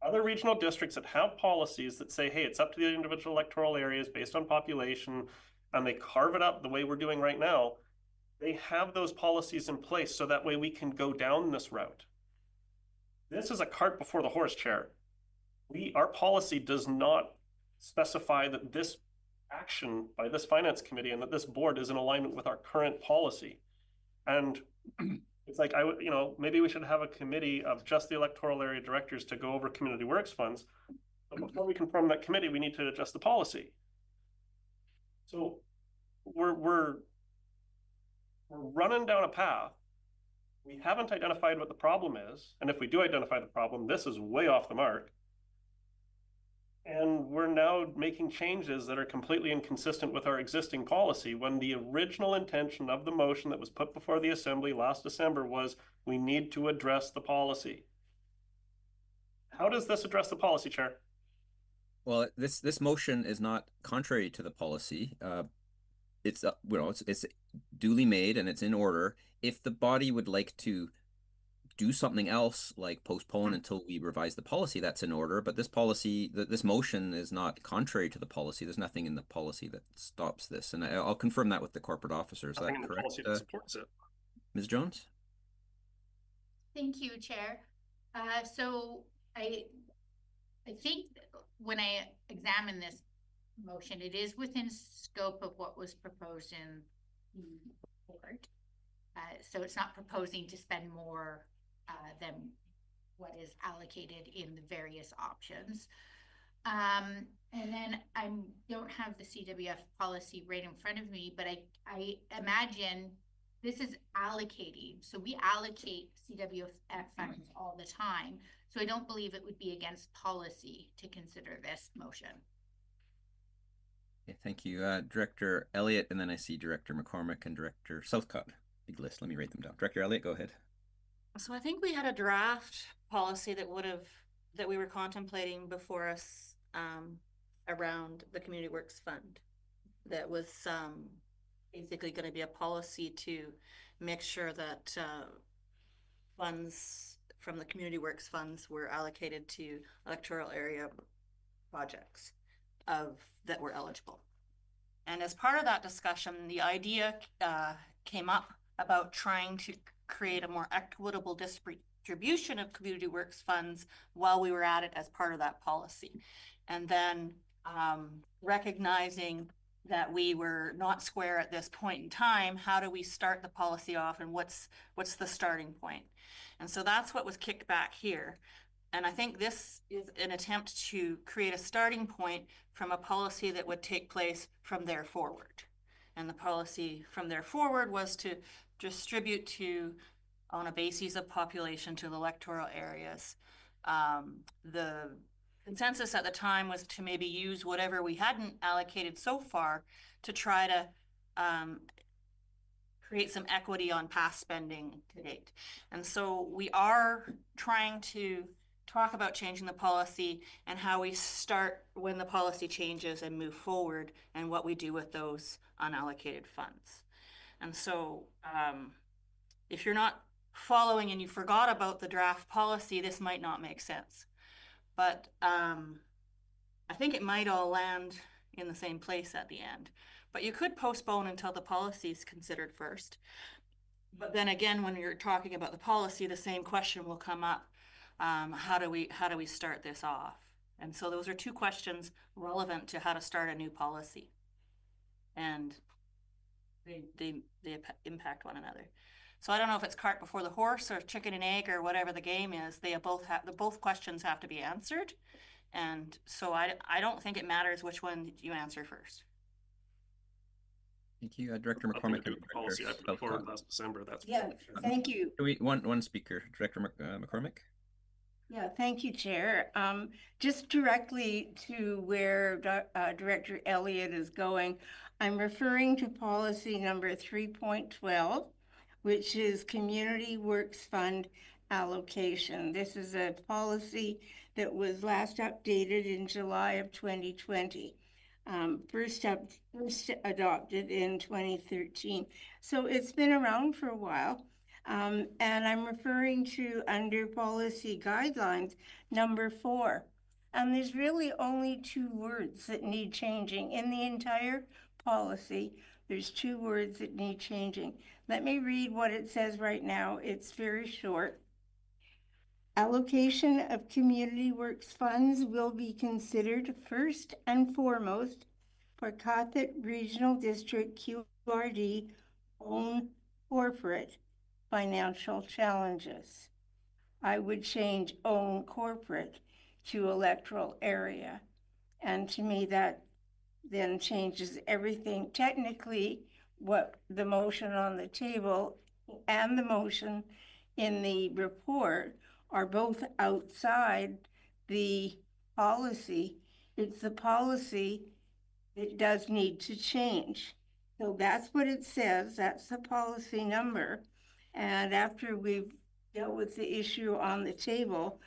Other regional districts that have policies that say, hey, it's up to the individual electoral areas based on population, and they carve it up the way we're doing right now, they have those policies in place so that way we can go down this route. This is a cart before the horse, Chair. Our policy does not specify that this action by this finance committee and that this board is in alignment with our current policy. And it's like, maybe we should have a committee of just the electoral area directors to go over Community Works Funds. But before we can form that committee, we need to adjust the policy. So we're running down a path. We haven't identified what the problem is. And if we do identify the problem, this is way off the mark. And we're now making changes that are completely inconsistent with our existing policy when the original intention of the motion that was put before the Assembly last December was we need to address the policy. How does this address the policy, Chair? Well, this motion is not contrary to the policy. It's it's duly made and it's in order. If the body would like to do something else, like postpone until we revise the policy, that's in order. But this policy, this motion is not contrary to the policy. There's nothing in the policy that stops this, and I'll confirm that with the corporate officer. Is Nothing that in the correct, policy that supports it. Ms. Jones? Thank you, Chair. So I think when I examine this motion, it is within scope of what was proposed in the report. So it's not proposing to spend more than what is allocated in the various options. And then I don't have the CWF policy right in front of me, but I imagine this is allocating. So we allocate CWF funds all the time. So I don't believe it would be against policy to consider this motion. Okay, thank you. Director Elliott, and then I see Director McCormick and Director Southcott. Big list. Let me write them down. Director Elliott, go ahead. So I think we had a draft policy that we were contemplating before us around the Community Works Fund that was basically going to be a policy to make sure that funds from the Community Works funds were allocated to electoral area projects that were eligible. And as part of that discussion, the idea came up about trying to create a more equitable distribution of Community Works funds while we were at it as part of that policy. And then recognizing that we were not square at this point in time, how do we start the policy off and what's the starting point? And so that's what was kicked back here. And I think this is an attempt to create a starting point from a policy that would take place from there forward. And the policy from there forward was to distribute on a basis of population to the electoral areas. The consensus at the time was to maybe use whatever we hadn't allocated so far to try to create some equity on past spending to date. And so we are trying to talk about changing the policy and how we start when the policy changes and move forward and what we do with those unallocated funds. And so if you're not following and you forgot about the draft policy, this might not make sense. But I think it might all land in the same place at the end. But you could postpone until the policy is considered first. But then again, when you're talking about the policy, the same question will come up. How do we start this off? And so those are two questions relevant to how to start a new policy. And they impact one another. So I don't know if it's cart before the horse or chicken and egg or whatever the game is. Both questions have to be answered. And so I don't think it matters which one you answer first. Thank you, Director McCormick. The policy I put forward last December. That's Thank you. One speaker, Director McCormick. Yeah, thank you, Chair. Just directly to where Director Elliott is going, I'm referring to policy number 3.12, which is Community Works Fund Allocation. This is a policy that was last updated in July of 2020. First adopted in 2013. So it's been around for a while. And I'm referring to under policy guidelines, number 4. And there's really only 2 words that need changing. In the entire policy, there's 2 words that need changing. Let me read what it says right now. It's very short. Allocation of Community Works funds will be considered first and foremost for Carthet Regional District QRD own corporate financial challenges. I would change own corporate to electoral area. And to me, that then changes everything. Technically, what the motion on the table and the motion in the report are both outside the policy. It's the policy that does need to change. So that's what it says. That's the policy number. And after we've dealt with the issue on the table,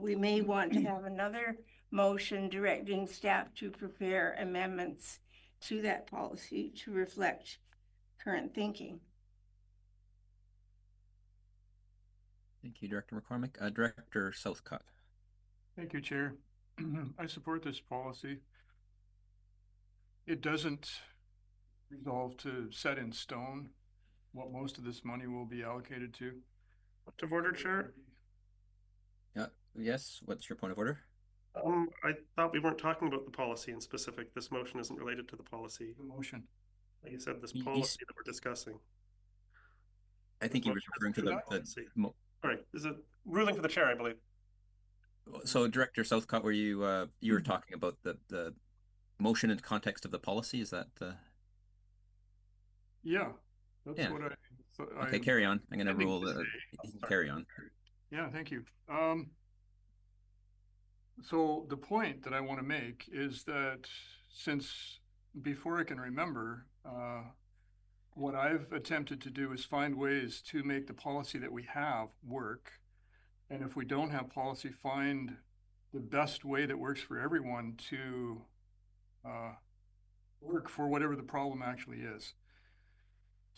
we may want to have another motion directing staff to prepare amendments to that policy to reflect current thinking. Thank you, Director McCormick. Director Southcott. Thank you, Chair. I support this policy. It doesn't resolve to set in stone what most of this money will be allocated to. Point of order, Chair. Yes, what's your point of order? I thought we weren't talking about the policy in specific. This motion isn't related to the policy. The motion. Like you said, this policy that we're discussing. I think he was referring to the All right, is it ruling for the chair, I believe. So, Director Southcott, were you you were talking about the motion in context of the policy? Is that the? Yeah, that's Yeah. what I. Okay, carry on. I'm going to rule that you can carry on. Yeah, thank you. So the point that I want to make is that since before I can remember, what I've attempted to do is find ways to make the policy that we have work. And if we don't have policy, find the best way that works for everyone to work for whatever the problem actually is.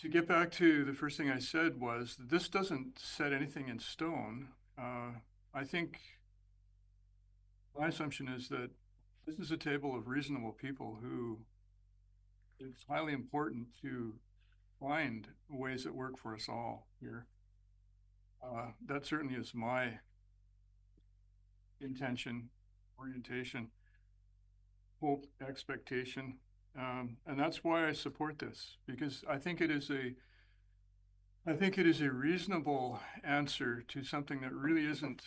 To get back to the first thing I said was that this doesn't set anything in stone. I think my assumption is that this is a table of reasonable people who it's highly important to find ways that work for us all here. That certainly is my intention, orientation, hope, expectation. And that's why I support this, because I think it is a reasonable answer to something that really isn't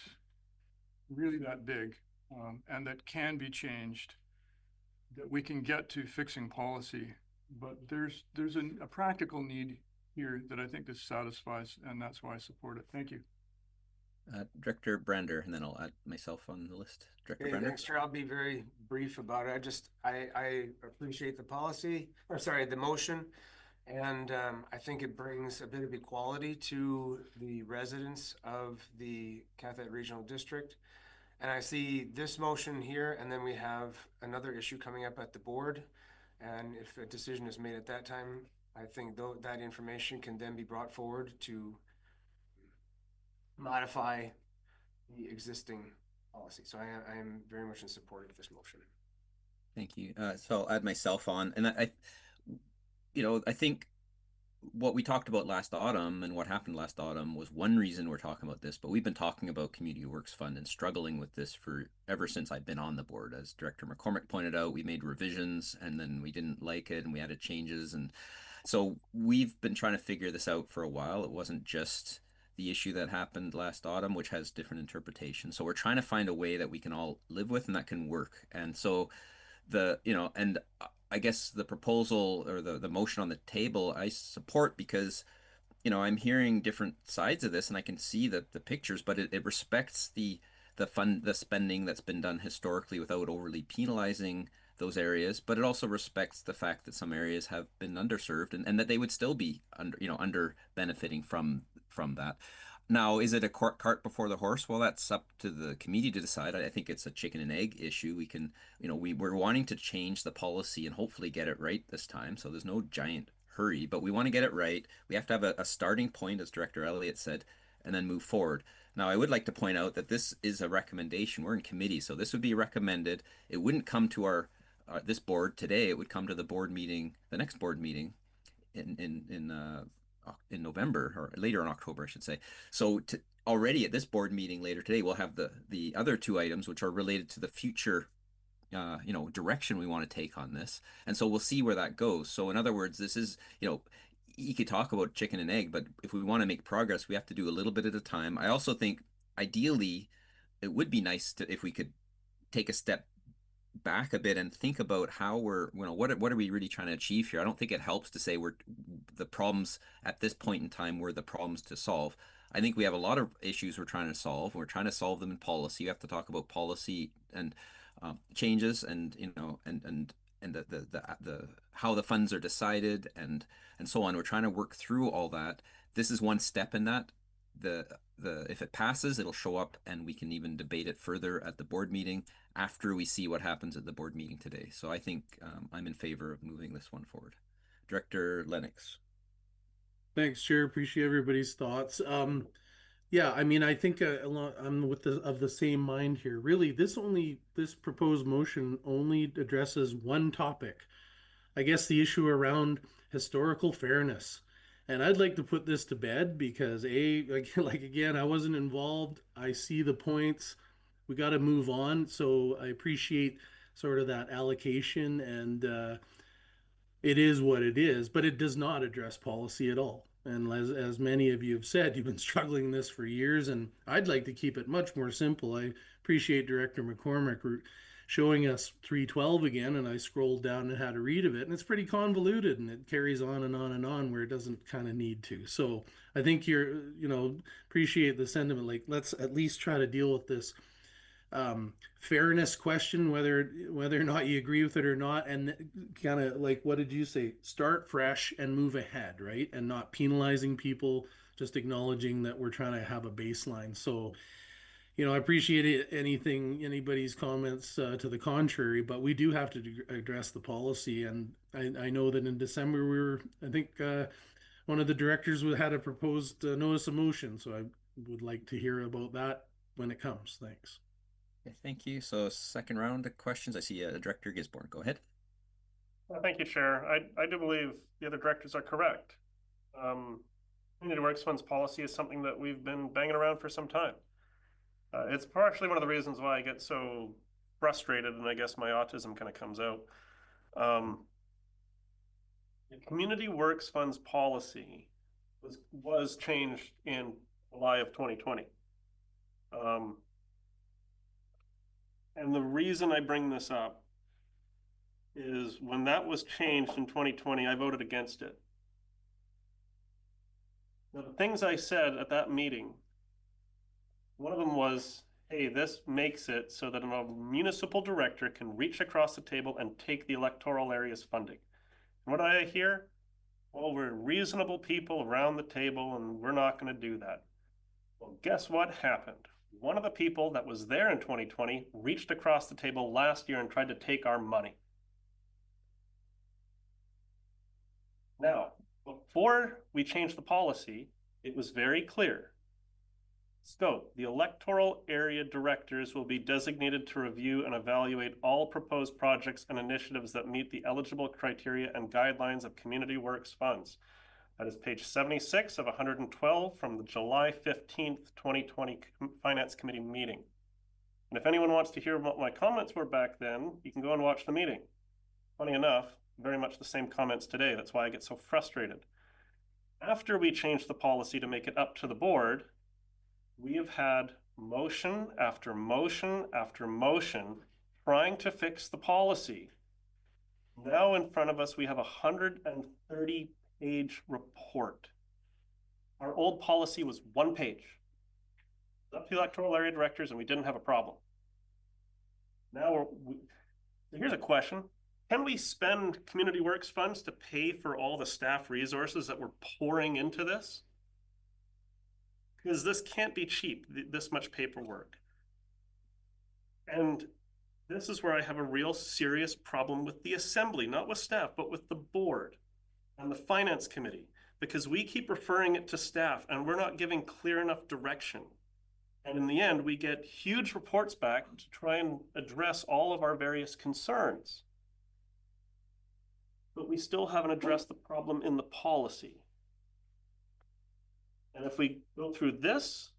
really that big, and that can be changed, that we can get to fixing policy. But there's a practical need here that I think this satisfies, and that's why I support it. Thank you. Director Brander, and then I'll add myself on the list. Director Brander. Thanks, Chair. I'll be very brief about it. I appreciate the policy, or sorry, the motion. And I think it brings a bit of equality to the residents of the Catholic Regional District. And I see this motion here, and then we have another issue coming up at the board. And if a decision is made at that time, I think that information can then be brought forward to modify the existing policy. So I am very much in support of this motion. Thank you. So I'll add myself on, and I think what we talked about last autumn and what happened last autumn was one reason we're talking about this, but we've been talking about Community Works Fund and struggling with this for ever since I've been on the board. As Director McCormick pointed out, we made revisions and then we didn't like it and we added changes. And so we've been trying to figure this out for a while. It wasn't just the issue that happened last autumn, which has different interpretations. So we're trying to find a way that we can all live with and that can work. And so and I guess the proposal or the motion on the table, I support because, I'm hearing different sides of this and I can see the pictures, but it respects the spending that's been done historically without overly penalizing those areas, but it also respects the fact that some areas have been underserved and that they would still be under benefiting from that. Now, is it a cart before the horse? Well, that's up to the committee to decide. I think it's a chicken and egg issue. We can, we're wanting to change the policy and hopefully get it right this time. So there's no giant hurry, but we want to get it right. We have to have a starting point, as Director Elliott said, and then move forward. Now, I would like to point out that this is a recommendation. We're in committee, so this would be recommended. It wouldn't come to this board today. It would come to the board meeting, the next board meeting in November or later in October, I should say. So already at this board meeting later today, we'll have the other two items which are related to the future, direction we want to take on this. And so we'll see where that goes. So in other words, this is, you could talk about chicken and egg, but if we want to make progress, we have to do a little bit at a time. I also think ideally it would be nice if we could take a step back a bit and think about how what are we really trying to achieve here. I don't think it helps to say the problems at this point in time were the problems to solve. I think we have a lot of issues we're trying to solve. We're trying to solve them in policy. You have to talk about policy and changes and the how the funds are decided and so on. We're trying to work through all that. This is one step in that. if it passes, it'll show up and we can even debate it further at the board meeting after we see what happens at the board meeting today. So I think I'm in favor of moving this one forward. Director Lennox. Thanks, Chair. Appreciate everybody's thoughts. Yeah, I mean, I think I'm of the same mind here. Really, this proposed motion only addresses one topic. I guess the issue around historical fairness. And I'd like to put this to bed because like again, I wasn't involved. I see the points. We got to move on. So I appreciate sort of that allocation, and it is what it is, but it does not address policy at all. And as many of you have said, you've been struggling this for years, and I'd like to keep it much more simple. I appreciate Director McCormick showing us 312 again, and I scrolled down and had a read of it, and it's pretty convoluted, and it carries on and on and on where it doesn't kind of need to. So I think appreciate the sentiment, like let's at least try to deal with this fairness question, whether or not you agree with it or not, and kind of like, what did you say? Start fresh and move ahead, right? And not penalizing people, just acknowledging that we're trying to have a baseline. So, I appreciate anybody's comments to the contrary, but we do have to address the policy. And I know that in December I think one of the directors had a proposed notice of motion, so I would like to hear about that when it comes. Thanks. Okay, thank you. So second round of questions. I see Director Gisborne. Go ahead. Thank you, Chair. I do believe the other directors are correct. Community Works Funds policy is something that we've been banging around for some time. It's partially one of the reasons why I get so frustrated, and I guess my autism kind of comes out. The Community Works Funds policy was changed in July of 2020. And the reason I bring this up is when that was changed in 2020, I voted against it. Now, the things I said at that meeting, one of them was, hey, this makes it so that a municipal director can reach across the table and take the electoral area's funding. And what did I hear? Well, we're reasonable people around the table and we're not going to do that. Well, guess what happened? One of the people that was there in 2020 reached across the table last year and tried to take our money. Now, before we changed the policy, it was very clear. Scope: the electoral area directors will be designated to review and evaluate all proposed projects and initiatives that meet the eligible criteria and guidelines of Community Works Funds. That is page 76 of 112 from the July 15th, 2020 Finance Committee meeting. And if anyone wants to hear what my comments were back then, you can go and watch the meeting. Funny enough, very much the same comments today. That's why I get so frustrated. After we changed the policy to make it up to the board, we have had motion after motion after motion trying to fix the policy. Now in front of us, we have a 130-page report. Our old policy was 1 page. It's up to the electoral area directors, and we didn't have a problem. Now here's a question. Can we spend Community Works funds to pay for all the staff resources that we're pouring into this? Because this can't be cheap, this much paperwork. And this is where I have a real serious problem with the assembly, not with staff, but with the board and the finance committee, because we keep referring it to staff and we're not giving clear enough direction. And in the end, we get huge reports back to try and address all of our various concerns. But we still haven't addressed the problem in the policy. And if we go through this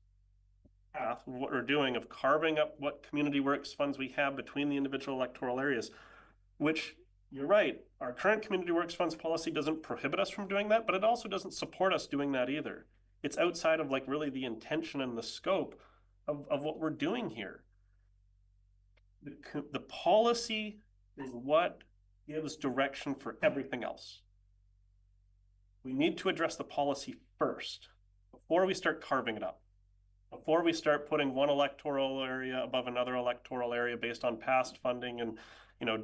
path, what we're doing of carving up what Community Works funds we have between the individual electoral areas, which you're right, our current Community Works funds policy doesn't prohibit us from doing that, but it also doesn't support us doing that either. It's outside of like really the intention and the scope of what we're doing here. The policy is what gives direction for everything else. We need to address the policy first before we start carving it up, before we start putting one electoral area above another electoral area based on past funding. And,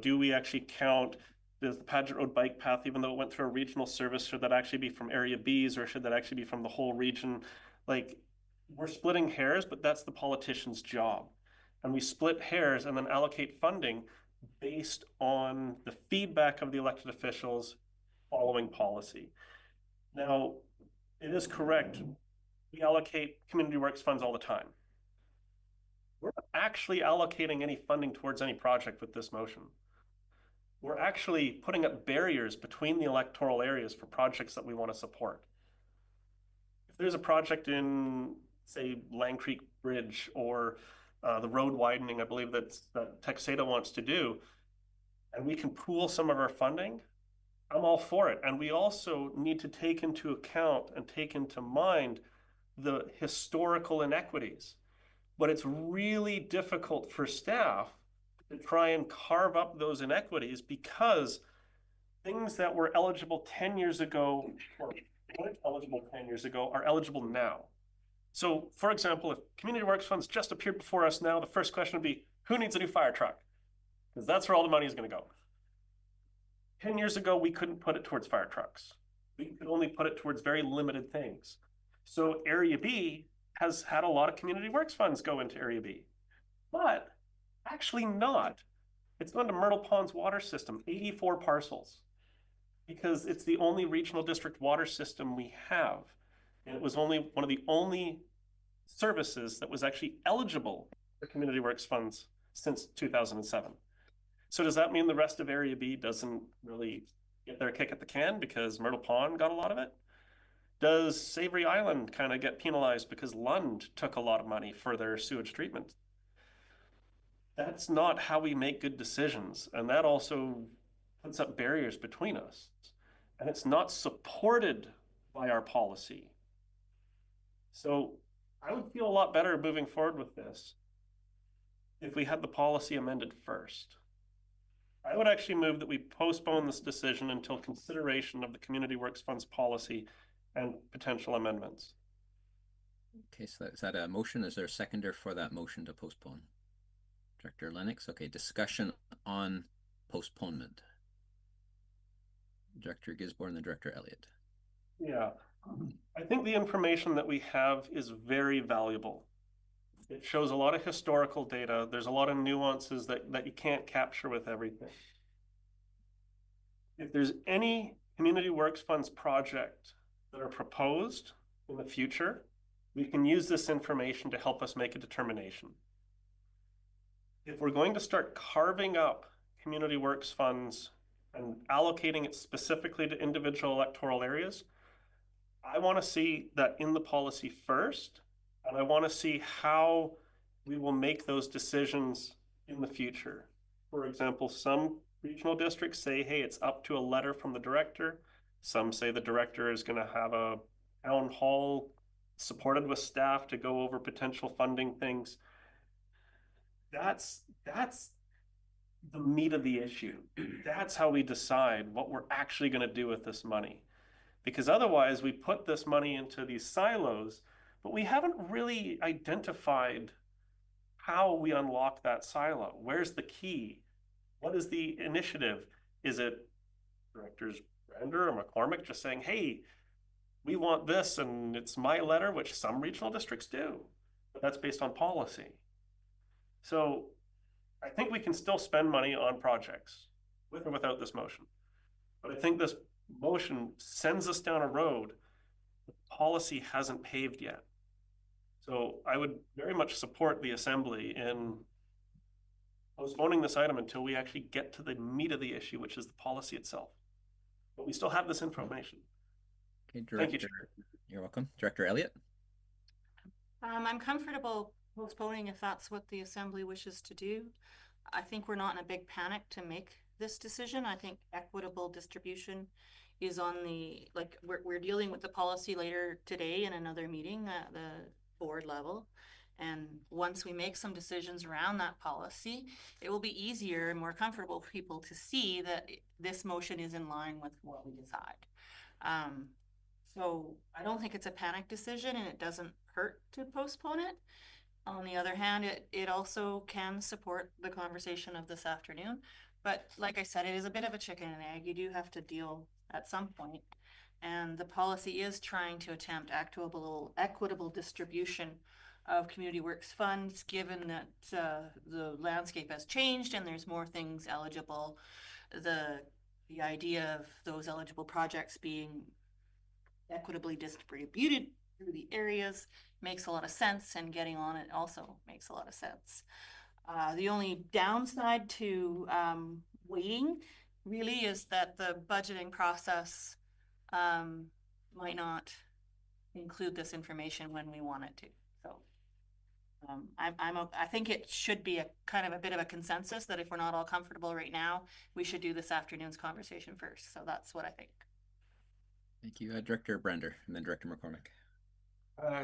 do we actually count the Paget Road bike path, even though it went through a regional service? Should that actually be from area Bs, or should that actually be from the whole region? Like, we're splitting hairs, but that's the politician's job. And we split hairs and then allocate funding based on the feedback of the elected officials following policy. Now, it is correct, we allocate community works funds all the time. We're not actually allocating any funding towards any project with this motion. We're actually putting up barriers between the electoral areas for projects that we want to support. If there's a project in, say, Lang Creek Bridge or the road widening, I believe that Texada wants to do, and we can pool some of our funding, I'm all for it. And we also need to take into account and take into mind the historical inequities. But it's really difficult for staff to try and carve up those inequities because things that were eligible 10 years ago or weren't eligible 10 years ago are eligible now. So, for example, if community works funds just appeared before us now, the first question would be, who needs a new fire truck? Because that's where all the money is going to go. 10 years ago, we couldn't put it towards fire trucks. We could only put it towards very limited things. So Area B has had a lot of community works funds go into Area B, but actually not. It's gone to Myrtle Pond's water system, 84 parcels, because it's the only regional district water system we have. And it was only one of the only services that was actually eligible for community works funds since 2007. So does that mean the rest of Area B doesn't really get their kick at the can because Myrtle Pond got a lot of it? Does Savary Island kind of get penalized because Lund took a lot of money for their sewage treatment? That's not how we make good decisions. And that also puts up barriers between us. And it's not supported by our policy. So I would feel a lot better moving forward with this if we had the policy amended first. I would actually move that we postpone this decision until consideration of the Community Works Funds policy and potential amendments. Okay, so is that a motion? Is there a seconder for that motion to postpone? Director Lennox. Okay, discussion on postponement. Director Gisborne and Director Elliott. Yeah, I think the information that we have is very valuable. It shows a lot of historical data. There's a lot of nuances that you can't capture with everything. If there's any Community Works Funds project that are proposed in the future, we can use this information to help us make a determination. If we're going to start carving up Community Works Funds and allocating it specifically to individual electoral areas, I want to see that in the policy first, and I want to see how we will make those decisions in the future. For example, some regional districts say, hey, it's up to a letter from the director. Some say the director is going to have a town hall supported with staff to go over potential funding things. That's the meat of the issue. That's how we decide what we're actually going to do with this money. Because otherwise we put this money into these silos, but we haven't really identified how we unlock that silo. Where's the key? What is the initiative? Is it Directors Brander or McCormick just saying, hey, we want this and it's my letter, which some regional districts do, but that's based on policy. So I think we can still spend money on projects with or without this motion. But I think this motion sends us down a road the policy hasn't paved yet. So I would very much support the Assembly in postponing this item until we actually get to the meat of the issue, which is the policy itself. But we still have this information. Okay, Director, thank you. You're welcome. Director Elliott? I'm comfortable postponing if that's what the Assembly wishes to do. I think we're not in a big panic to make this decision. I think equitable distribution is on the, like, we're dealing with the policy later today in another meeting at the board level. And once we make some decisions around that policy, it will be easier and more comfortable for people to see that this motion is in line with what we decide. So I don't think it's a panic decision, and it doesn't hurt to postpone it. On the other hand, it also can support the conversation of this afternoon. But like I said, it is a bit of a chicken and egg. You do have to deal at some point And the policy is trying to attempt equitable distribution of community works funds, given that the landscape has changed and there's more things eligible. The idea of those eligible projects being equitably distributed through the areas makes a lot of sense, and getting on it also makes a lot of sense. The only downside to waiting really is that the budgeting process might not include this information when we want it to. So I think it should be a kind of a bit of a consensus that if we're not all comfortable right now, we should do this afternoon's conversation first. So that's what I think. Thank you, Director Brender, and then Director McCormick.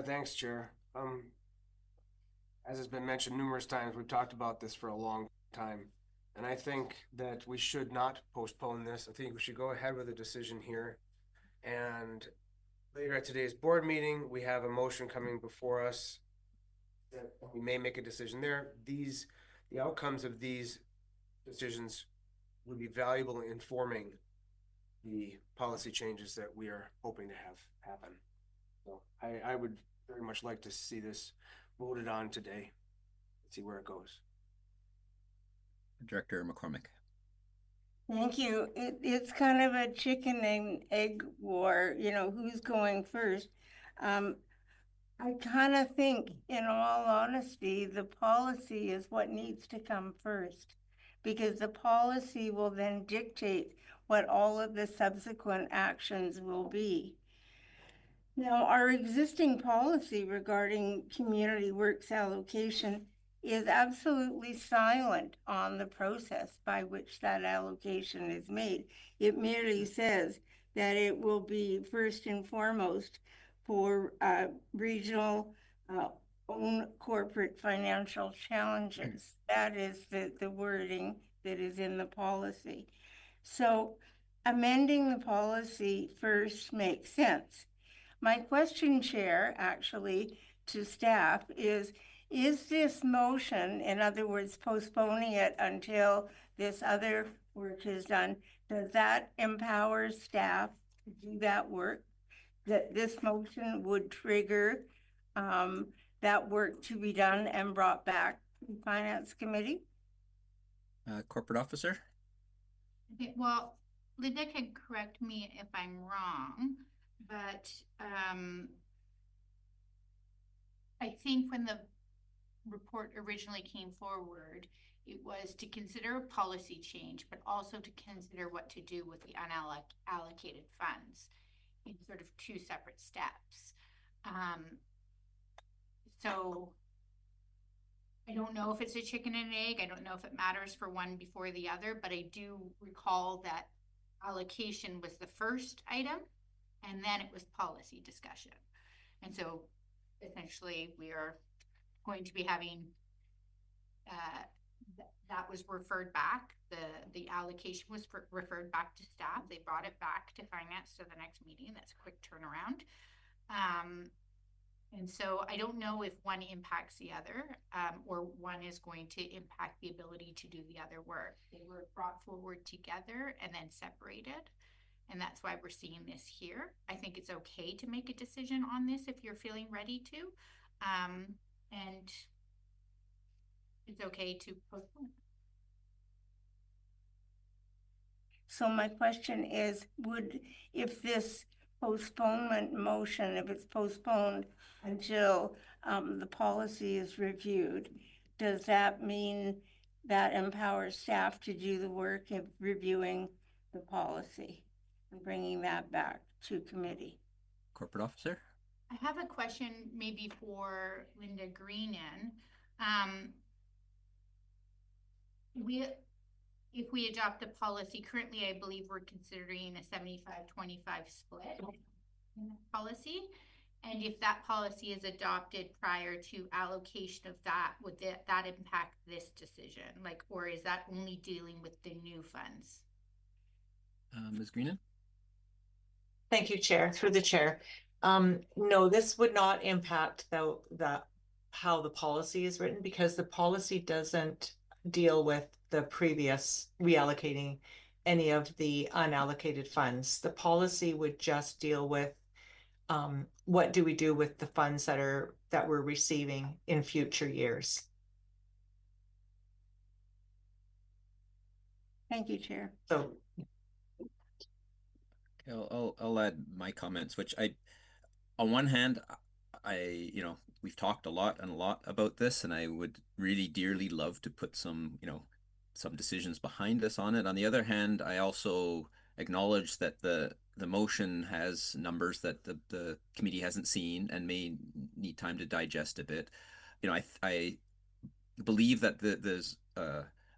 Thanks, Chair. As has been mentioned numerous times, we've talked about this for a long time, and I think that we should not postpone this. I think we should go ahead with a decision here, and later at today's board meeting, we have a motion coming before us that we may make a decision there. The outcomes of these decisions would be valuable in informing the policy changes that we are hoping to have happen. So I would very much like to see this voted on today, see where it goes. Director McCormick. Thank you. It's kind of a chicken and egg war, you know, who's going first. I kind of think, in all honesty, the policy is what needs to come first, because the policy will then dictate what all of the subsequent actions will be. Now, our existing policy regarding community works allocation is absolutely silent on the process by which that allocation is made. It merely says that it will be first and foremost for regional own corporate financial challenges. That is the wording that is in the policy. So amending the policy first makes sense. My question, Chair, actually to staff is this motion, in other words, postponing it until this other work is done, does that empower staff to do that work? That this motion would trigger that work to be done and brought back to the Finance Committee? Corporate Officer? Okay, well, Linda can correct me if I'm wrong, but I think when the report originally came forward, it was to consider a policy change, but also to consider what to do with the unallocated funds in sort of two separate steps. So I don't know if it's a chicken and egg. I don't know if it matters for one before the other, but I do recall that allocation was the first item, and then it was policy discussion. And so essentially we are going to be having that was referred back. The allocation was referred back to staff. They brought it back to finance to the next meeting. That's a quick turnaround. And so I don't know if one impacts the other, or one is going to impact the ability to do the other work. They were brought forward together and then separated. And that's why we're seeing this here. I think it's okay to make a decision on this if you're feeling ready to. And it's okay to postpone. So my question is, if this postponement motion, if it's postponed until the policy is reviewed, does that mean that empowers staff to do the work of reviewing the policy and bringing that back to committee? Corporate Officer? I have a question maybe for Linda Greenan. If we adopt the policy, currently I believe we're considering a 75-25 split in the policy. And if that policy is adopted prior to allocation of that, would that impact this decision? Like, or is that only dealing with the new funds? Ms. Greenan? Thank you, Chair, through the chair. No, this would not impact how the policy is written, because the policy doesn't deal with the previous reallocating any of the unallocated funds. The policy would just deal with what do we do with the funds that we're receiving in future years. Thank you, Chair. So I'll add my comments, which on one hand, we've talked a lot about this, and I would really dearly love to put some decisions behind us on it. On the other hand, I also acknowledge that the motion has numbers that the committee hasn't seen and may need time to digest a bit. I believe that there's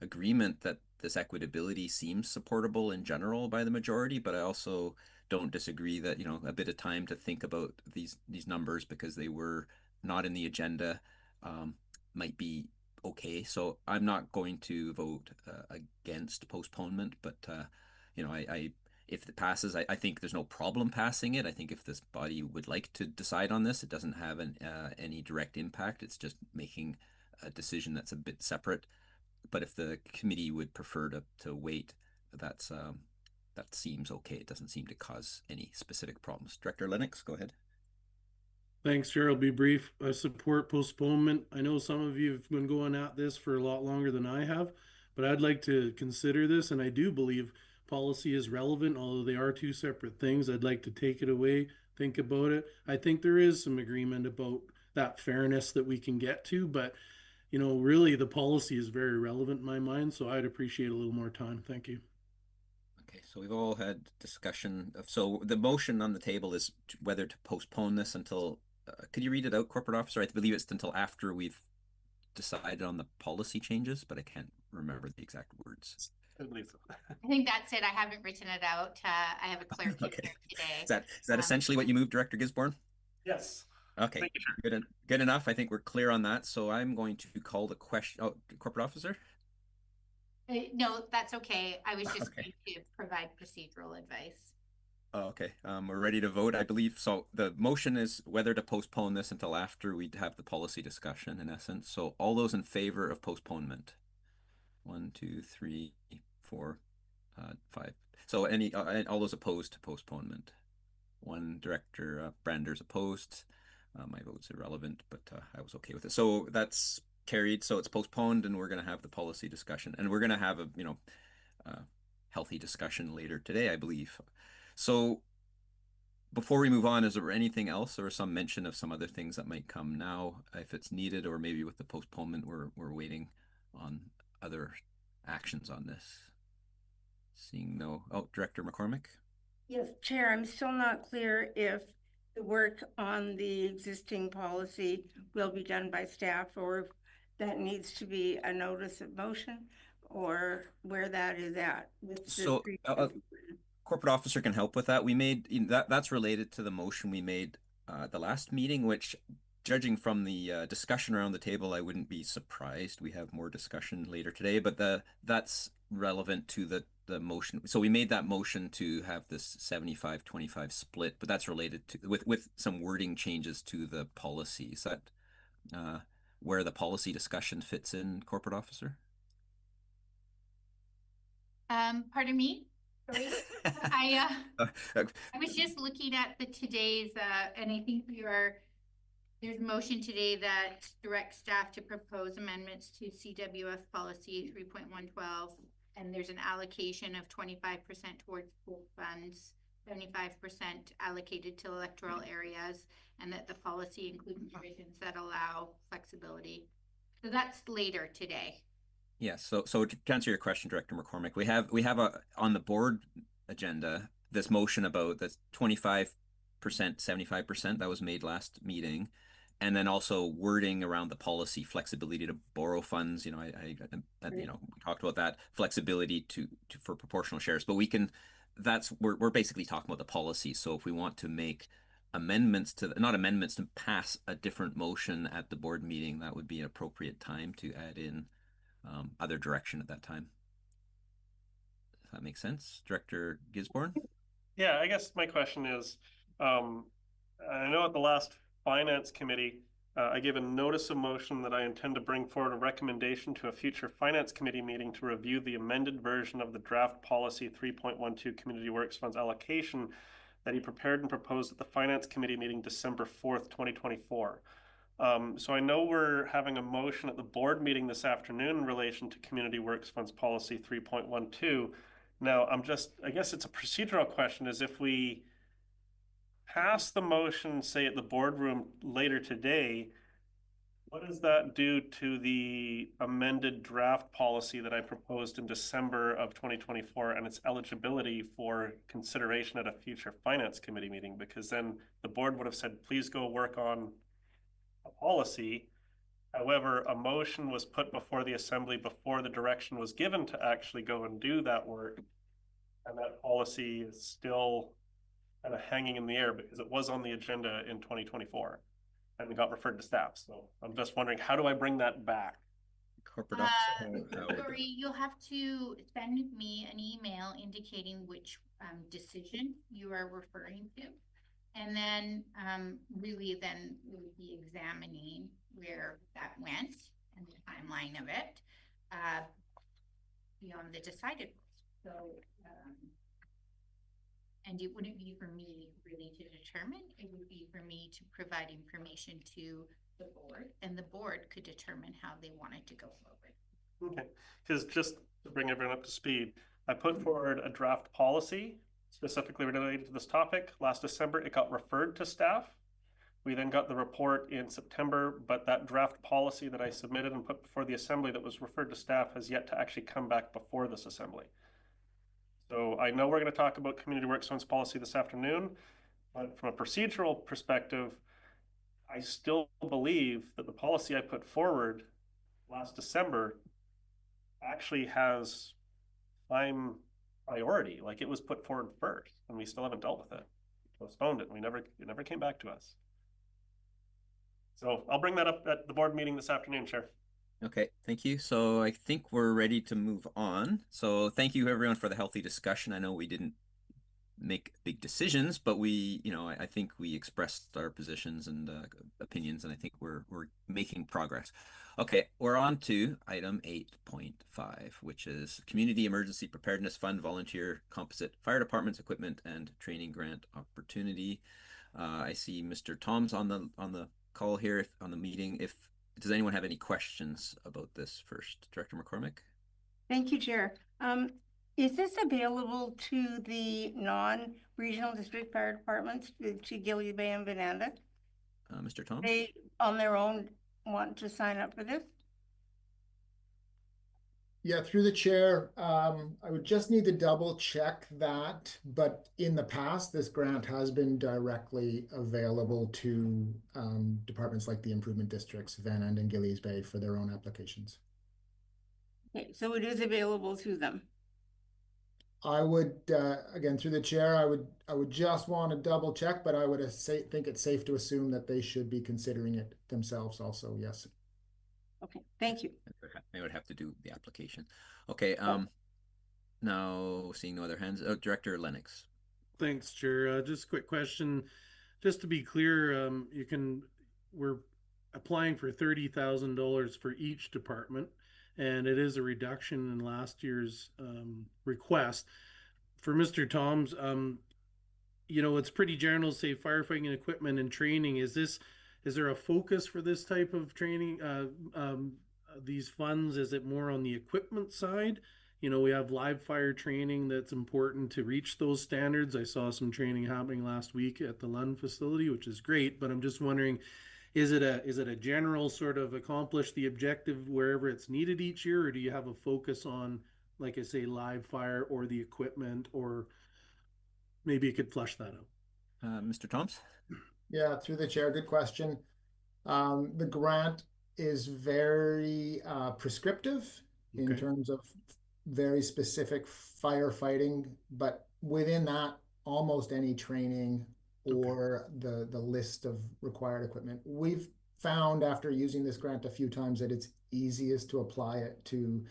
agreement that this equitability seems supportable in general by the majority, but I also don't disagree that a bit of time to think about these numbers, because they were not in the agenda, might be okay. So I'm not going to vote against postponement, but if it passes, I think there's no problem passing it. I think if this body would like to decide on this, it doesn't have any direct impact. It's just making a decision that's a bit separate. But if the committee would prefer to wait, that seems okay. It doesn't seem to cause any specific problems. Director Lennox, go ahead. Thanks, Chair. I'll be brief. I support postponement. I know some of you have been going at this for a lot longer than I have, but I'd like to consider this, and I do believe policy is relevant, although they are two separate things. I'd like to take it away, think about it. I think there is some agreement about that fairness that we can get to, but really the policy is very relevant in my mind, so I'd appreciate a little more time. Thank you. Okay, so we've all had discussion. So the motion on the table is whether to postpone this until, could you read it out, Corporate Officer? I believe it's until after we've decided on the policy changes, but I can't remember the exact words. I believe so. I think that's it. I haven't written it out. I have a clerk Okay. here today. Is that essentially what you moved, Director Gisborne? Yes. Okay, good enough. I think we're clear on that. So I'm going to call the question. Oh, Corporate Officer? No, that's okay. I was just Okay. going to provide procedural advice. Oh, okay. We're ready to vote, I believe. So the motion is whether to postpone this until after we have the policy discussion, in essence. So all those in favor of postponement? 1, 2, 3, 4, 5. So all those opposed to postponement? One. Director Brander's opposed. My vote's irrelevant, but I was okay with it. So that's carried. So it's postponed, and we're going to have the policy discussion, and we're going to have a healthy discussion later today, I believe. So before we move on, is there anything else or some mention of some other things that might come now if it's needed, or maybe with the postponement we're waiting on other actions on this? Seeing no. Oh, Director McCormick? Yes, Chair, I'm still not clear if the work on the existing policy will be done by staff, or if that needs to be a notice of motion, or where that is at with So Corporate Officer can help with that. We made that's related to the motion we made the last meeting, which, judging from the discussion around the table, I wouldn't be surprised we have more discussion later today, but that's relevant to the motion. So we made that motion to have this 75-25 split, but that's related to with some wording changes to the policy. Is that where the policy discussion fits in, Corporate Officer? Pardon me? Sorry. I was just looking at today's, and I think there's a motion today that directs staff to propose amendments to CWF policy 3.112, and there's an allocation of 25% towards pool funds, 75% allocated to electoral areas, and that the policy includes provisions that allow flexibility. So that's later today. Yes. So to answer your question, Director McCormick, we have on the board agenda this motion about the 25%, 75% that was made last meeting, and then also wording around the policy flexibility to borrow funds. We talked about that flexibility for proportional shares, but we're basically talking about the policy. So if we want to make amendments to pass a different motion at the board meeting, that would be an appropriate time to add in other direction at that time. Does that make sense, Director Gisborne? Yeah, I guess my question is, I know at the last Finance Committee, I gave a notice of motion that I intend to bring forward a recommendation to a future Finance Committee meeting to review the amended version of the draft policy 3.12 Community Works Funds allocation that he prepared and proposed at the Finance Committee meeting December 4th, 2024. So I know we're having a motion at the board meeting this afternoon in relation to Community Works Funds Policy 3.12. Now, I guess it's a procedural question, is if we pass the motion, say at the boardroom later today, what does that do to the amended draft policy that I proposed in December of 2024 and its eligibility for consideration at a future Finance Committee meeting? Because then the board would have said, please go work on a policy. However, a motion was put before the assembly before the direction was given to actually go and do that work. And that policy is still kind of hanging in the air because it was on the agenda in 2024 and it got referred to staff. So I'm just wondering, how do I bring that back? Corporate officer. Sorry, you'll have to send me an email indicating which decision you are referring to. And then really then we'll be examining where that went and the timeline of it beyond the decided. So, and it wouldn't be for me really to determine, it would be for me to provide information to the board, and the board could determine how they wanted to go forward. Okay, because just to bring everyone up to speed, I put forward a draft policy specifically related to this topic last December. It got referred to staff. We then got the report in September, but that draft policy that I submitted and put before the assembly that was referred to staff has yet to actually come back before this assembly. So I know we're going to talk about Community Works Funds policy this afternoon, but from a procedural perspective, I still believe that the policy I put forward last December actually has time priority. Like, it was put forward first and we still haven't dealt with it. Postponed it. It never came back to us. So I'll bring that up at the board meeting this afternoon, Chair. Okay, thank you. So I think we're ready to move on. So thank you everyone for the healthy discussion. I know we didn't make big decisions, but we, I think we expressed our positions and opinions, and I think we're making progress. Okay, we're on to item 8.5, which is Community Emergency Preparedness Fund Volunteer Composite Fire Departments Equipment and Training Grant Opportunity. I see Mr. Tom's on the call here on the meeting. Does anyone have any questions about this first? Director McCormick? Thank you, Chair. Is this available to the non-regional district fire departments, to Gillies Bay and Venanda? Mr. Tom? They, on their own, want to sign up for this? Yeah, through the chair, I would just need to double check that, but in the past, this grant has been directly available to departments like the improvement districts, Venanda and Gillies Bay, for their own applications. Okay, so it is available to them. I would, again, through the chair, I would just want to double check, but I would think it's safe to assume that they should be considering it themselves also, yes. Okay, thank you. They would have to do the application. Okay, now seeing no other hands, Director Lennox. Thanks, Chair. Just a quick question. Just to be clear, we're applying for $30,000 for each department, and it is a reduction in last year's request. For Mr. Tom's, it's pretty general to say firefighting equipment and training. Is there a focus for this type of training, these funds? Is it more on the equipment side? We have live fire training that's important to reach those standards. I saw some training happening last week at the Lund facility, which is great, but I'm just wondering, is it a general sort of accomplish the objective wherever it's needed each year, or do you have a focus on, like I say, live fire or the equipment, or maybe you could flesh that out? Mr. Toms? Yeah, through the chair, good question. The grant is very prescriptive in terms of very specific firefighting, but within that, almost any training or the list of required equipment. We've found after using this grant a few times that it's easiest to apply it to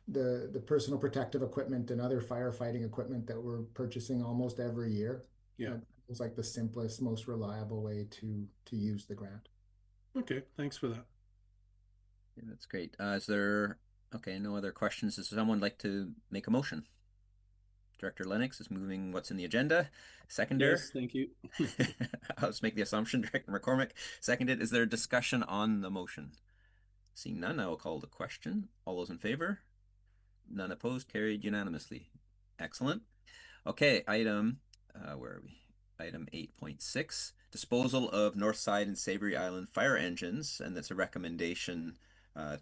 the personal protective equipment and other firefighting equipment that we're purchasing almost every year. Yeah. It's like the simplest, most reliable way to use the grant. Okay, thanks for that. Yeah, that's great. Is there, okay, no other questions? Does someone like to make a motion? Director Lennox is moving what's in the agenda. Seconder? Yes, thank you. I'll just make the assumption. Director McCormick seconded. Is there discussion on the motion? Seeing none, I will call the question. All those in favor? None opposed, carried unanimously. Excellent. Okay, item, where are we? Item 8.6, disposal of Northside and Savary Island fire engines, and that's a recommendation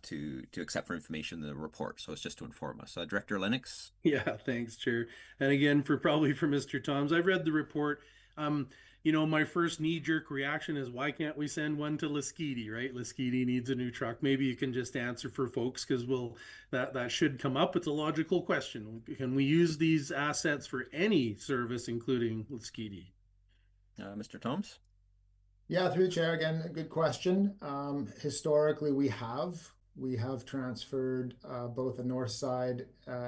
to accept for information the report. So it's just to inform us. Director Lennox. Yeah, thanks, Chair. And again, for Mr. Toms, I've read the report. My first knee-jerk reaction is, why can't we send one to Lasqueti, right? Lasqueti needs a new truck. Maybe you can just answer for folks, because that should come up. It's a logical question. Can we use these assets for any service, including Lasqueti? Mr. Toms? Yeah, through the chair again, a good question. Historically, we have transferred both a Northside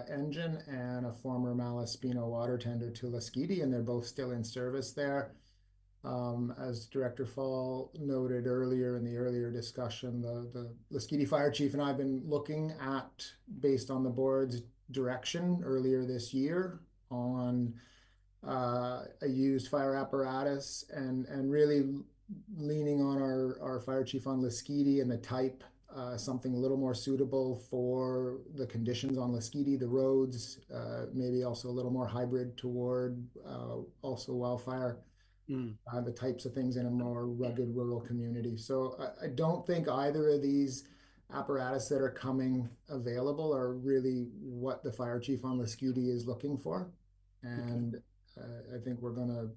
engine and a former Malaspina water tender to Lasqueti, and they're both still in service there. As Director Fall noted earlier in the earlier discussion, the Lasqueti Fire Chief and I have been looking at, based on the board's direction earlier this year, on a used fire apparatus and really leaning on our fire chief on Lasqueti and the type, something a little more suitable for the conditions on Lasqueti, the roads, maybe also a little more hybrid toward also wildfire, the types of things in a more rugged rural community. So I don't think either of these apparatus that are coming available are really what the fire chief on Lasqueti is looking for. And I think we're going to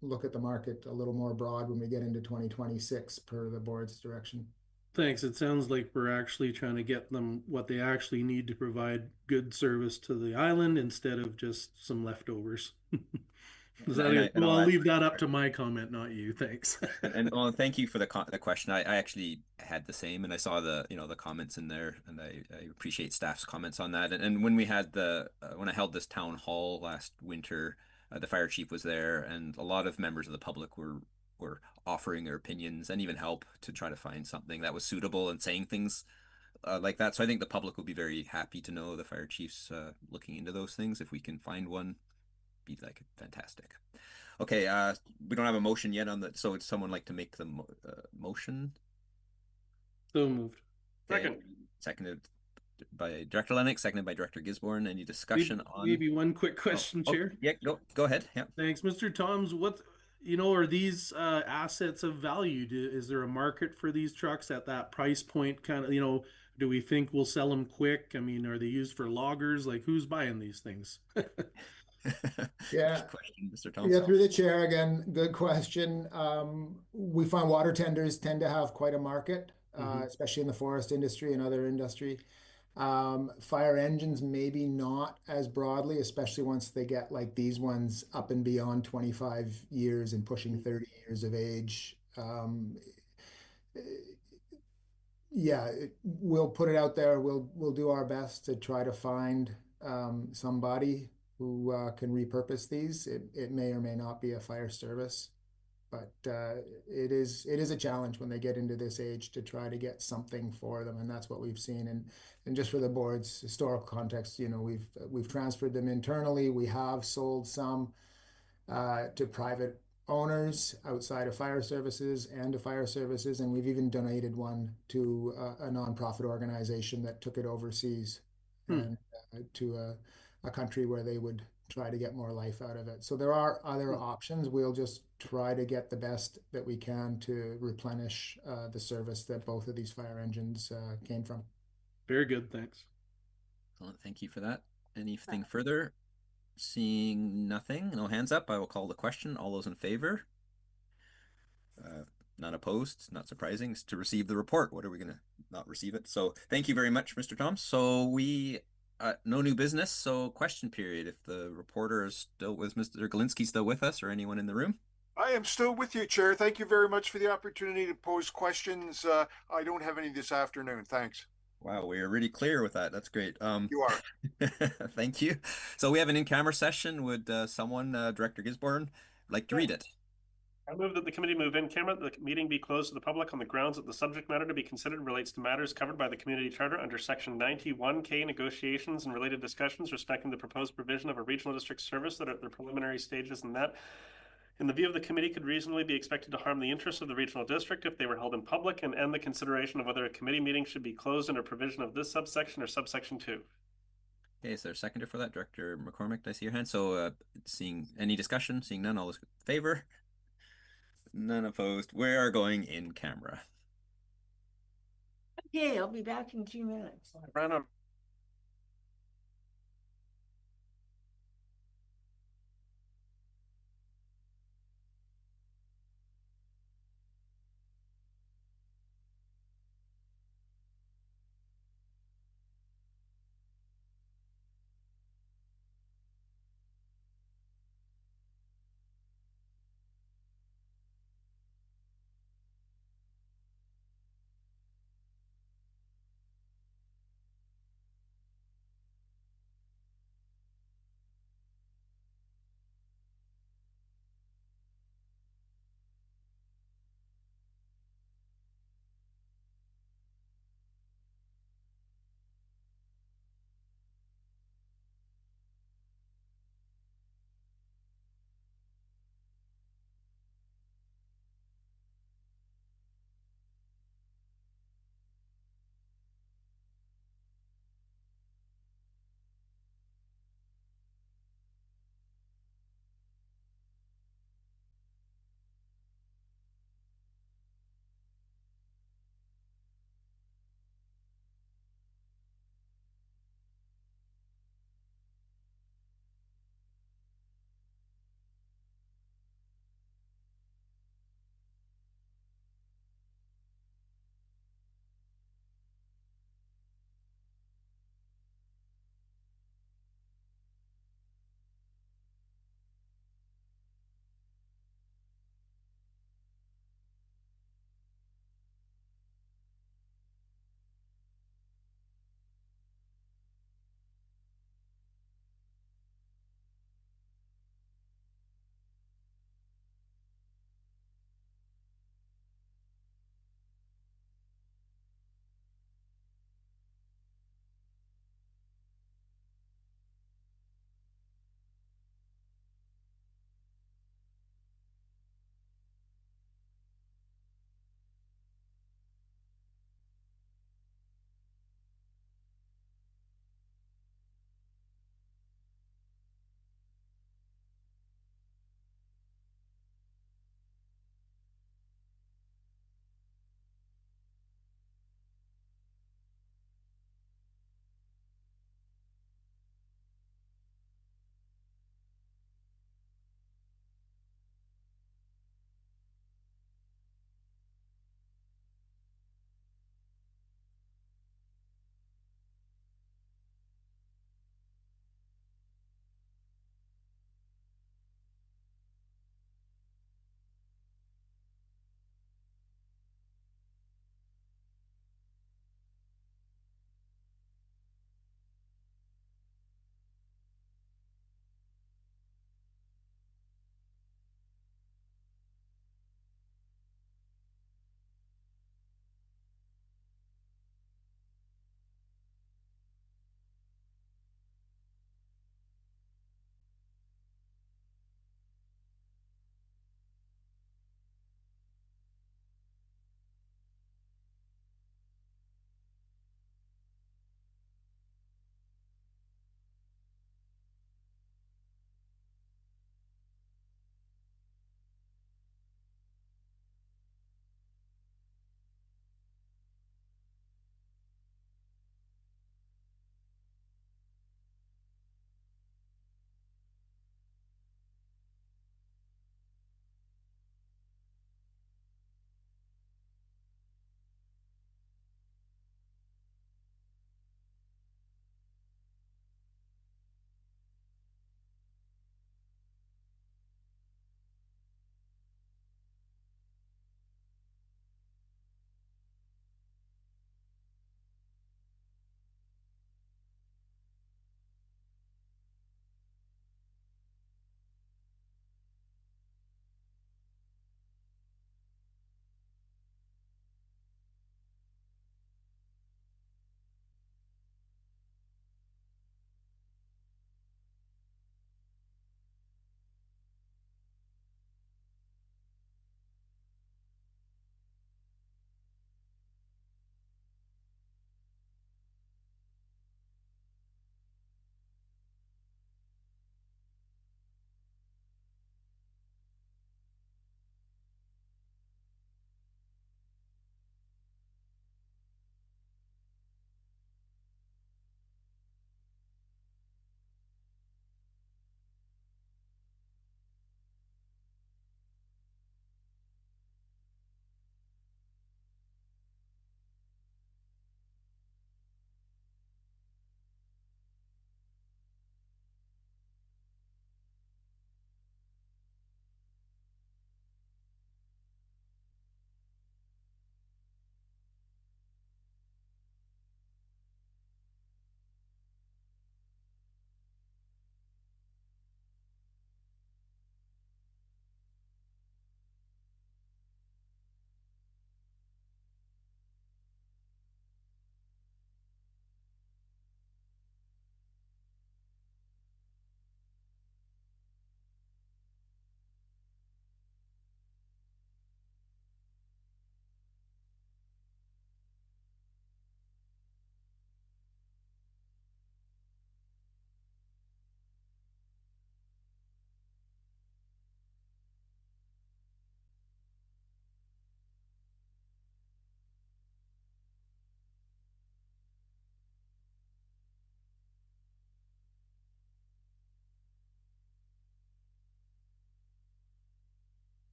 look at the market a little more broad when we get into 2026 per the board's direction. Thanks. It sounds like we're actually trying to get them what they actually need to provide good service to the island instead of just some leftovers. I'll leave that up to my comment, not you. Thanks. and well, thank you for the question. I actually had the same, and I saw the comments in there, and I appreciate staff's comments on that. And when we had when I held this town hall last winter, the fire chief was there, and a lot of members of the public were offering their opinions and even help to try to find something that was suitable and saying things like that. So I think the public will be very happy to know the fire chief's looking into those things. If we can find one, be like fantastic. Okay, we don't have a motion yet on so would someone like to make the motion? So moved. Second. Seconded by Director Lennox, seconded by Director Gisborne. Any discussion on? Maybe one quick question, Chair. Yeah, go ahead. Yeah. Thanks, Mr. Toms. What are these assets of value? Is there a market for these trucks at that price point? Kind of, do we think we'll sell them quick? I mean, are they used for loggers? Like, who's buying these things? Yeah. Question, Mr. Thompson. Yeah, through the chair again, good question. We find water tenders tend to have quite a market, especially in the forest industry and other industry. Fire engines, maybe not as broadly, especially once they get like these ones up and beyond 25 years and pushing 30 years of age. Yeah, we'll put it out there. We'll do our best to try to find somebody who can repurpose these. It may or may not be a fire service, but it is a challenge when they get into this age to try to get something for them, and that's what we've seen. And just for the board's historical context, we've transferred them internally. We have sold some to private owners outside of fire services and to fire services, and we've even donated one to a nonprofit organization that took it overseas and to a country where they would try to get more life out of it. So there are other options. We'll just try to get the best that we can to replenish the service that both of these fire engines came from. Very good, thanks. Excellent, thank you for that. Anything further? Seeing nothing, no hands up, I will call the question. All those in favor? None opposed, not surprising. It's to receive the report. What are we going to not receive it? So thank you very much, Mr. Tom. So we, no new business, so question period. If the reporter is still with Mr. Galinsky, still with us, or anyone in the room? I am still with you, Chair. Thank you very much for the opportunity to pose questions. I don't have any this afternoon. Thanks. Wow, we are really clear with that. That's great. You are. Thank you. So we have an in-camera session. Would someone, Director Gisborne, like to read it? I move that the committee move in camera, that the meeting be closed to the public on the grounds that the subject matter to be considered relates to matters covered by the community charter under section 91K negotiations and related discussions respecting the proposed provision of a regional district service that are at their preliminary stages, and that in the view of the committee could reasonably be expected to harm the interests of the regional district if they were held in public, and end the consideration of whether a committee meeting should be closed under provision of this subsection or subsection 2. Okay, is there a seconder for that? Director McCormick, I see your hand. So seeing any discussion, seeing none, all those in favor? None opposed. We are going in camera. Okay, I'll be back in 2 minutes. Ran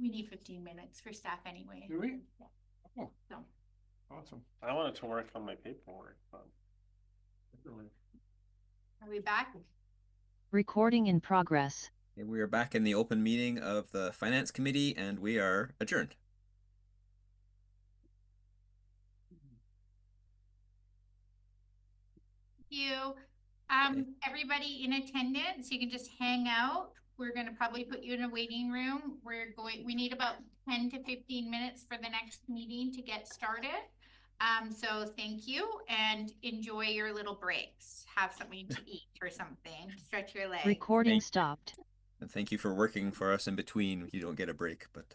We need 15 minutes for staff anyway. Do we? Yeah. Oh, So, awesome. I wanted to work on my paperwork, but. are we back? Recording in progress. Okay, we are back in the open meeting of the Finance Committee, and we are adjourned. You, everybody in attendance, you can just hang out. We're gonna probably put you in a waiting room. We need about 10 to 15 minutes for the next meeting to get started. So thank you and enjoy your little breaks. Have something to eat or something. Stretch your legs. Recording stopped. And thank you for working for us in between. You don't get a break, but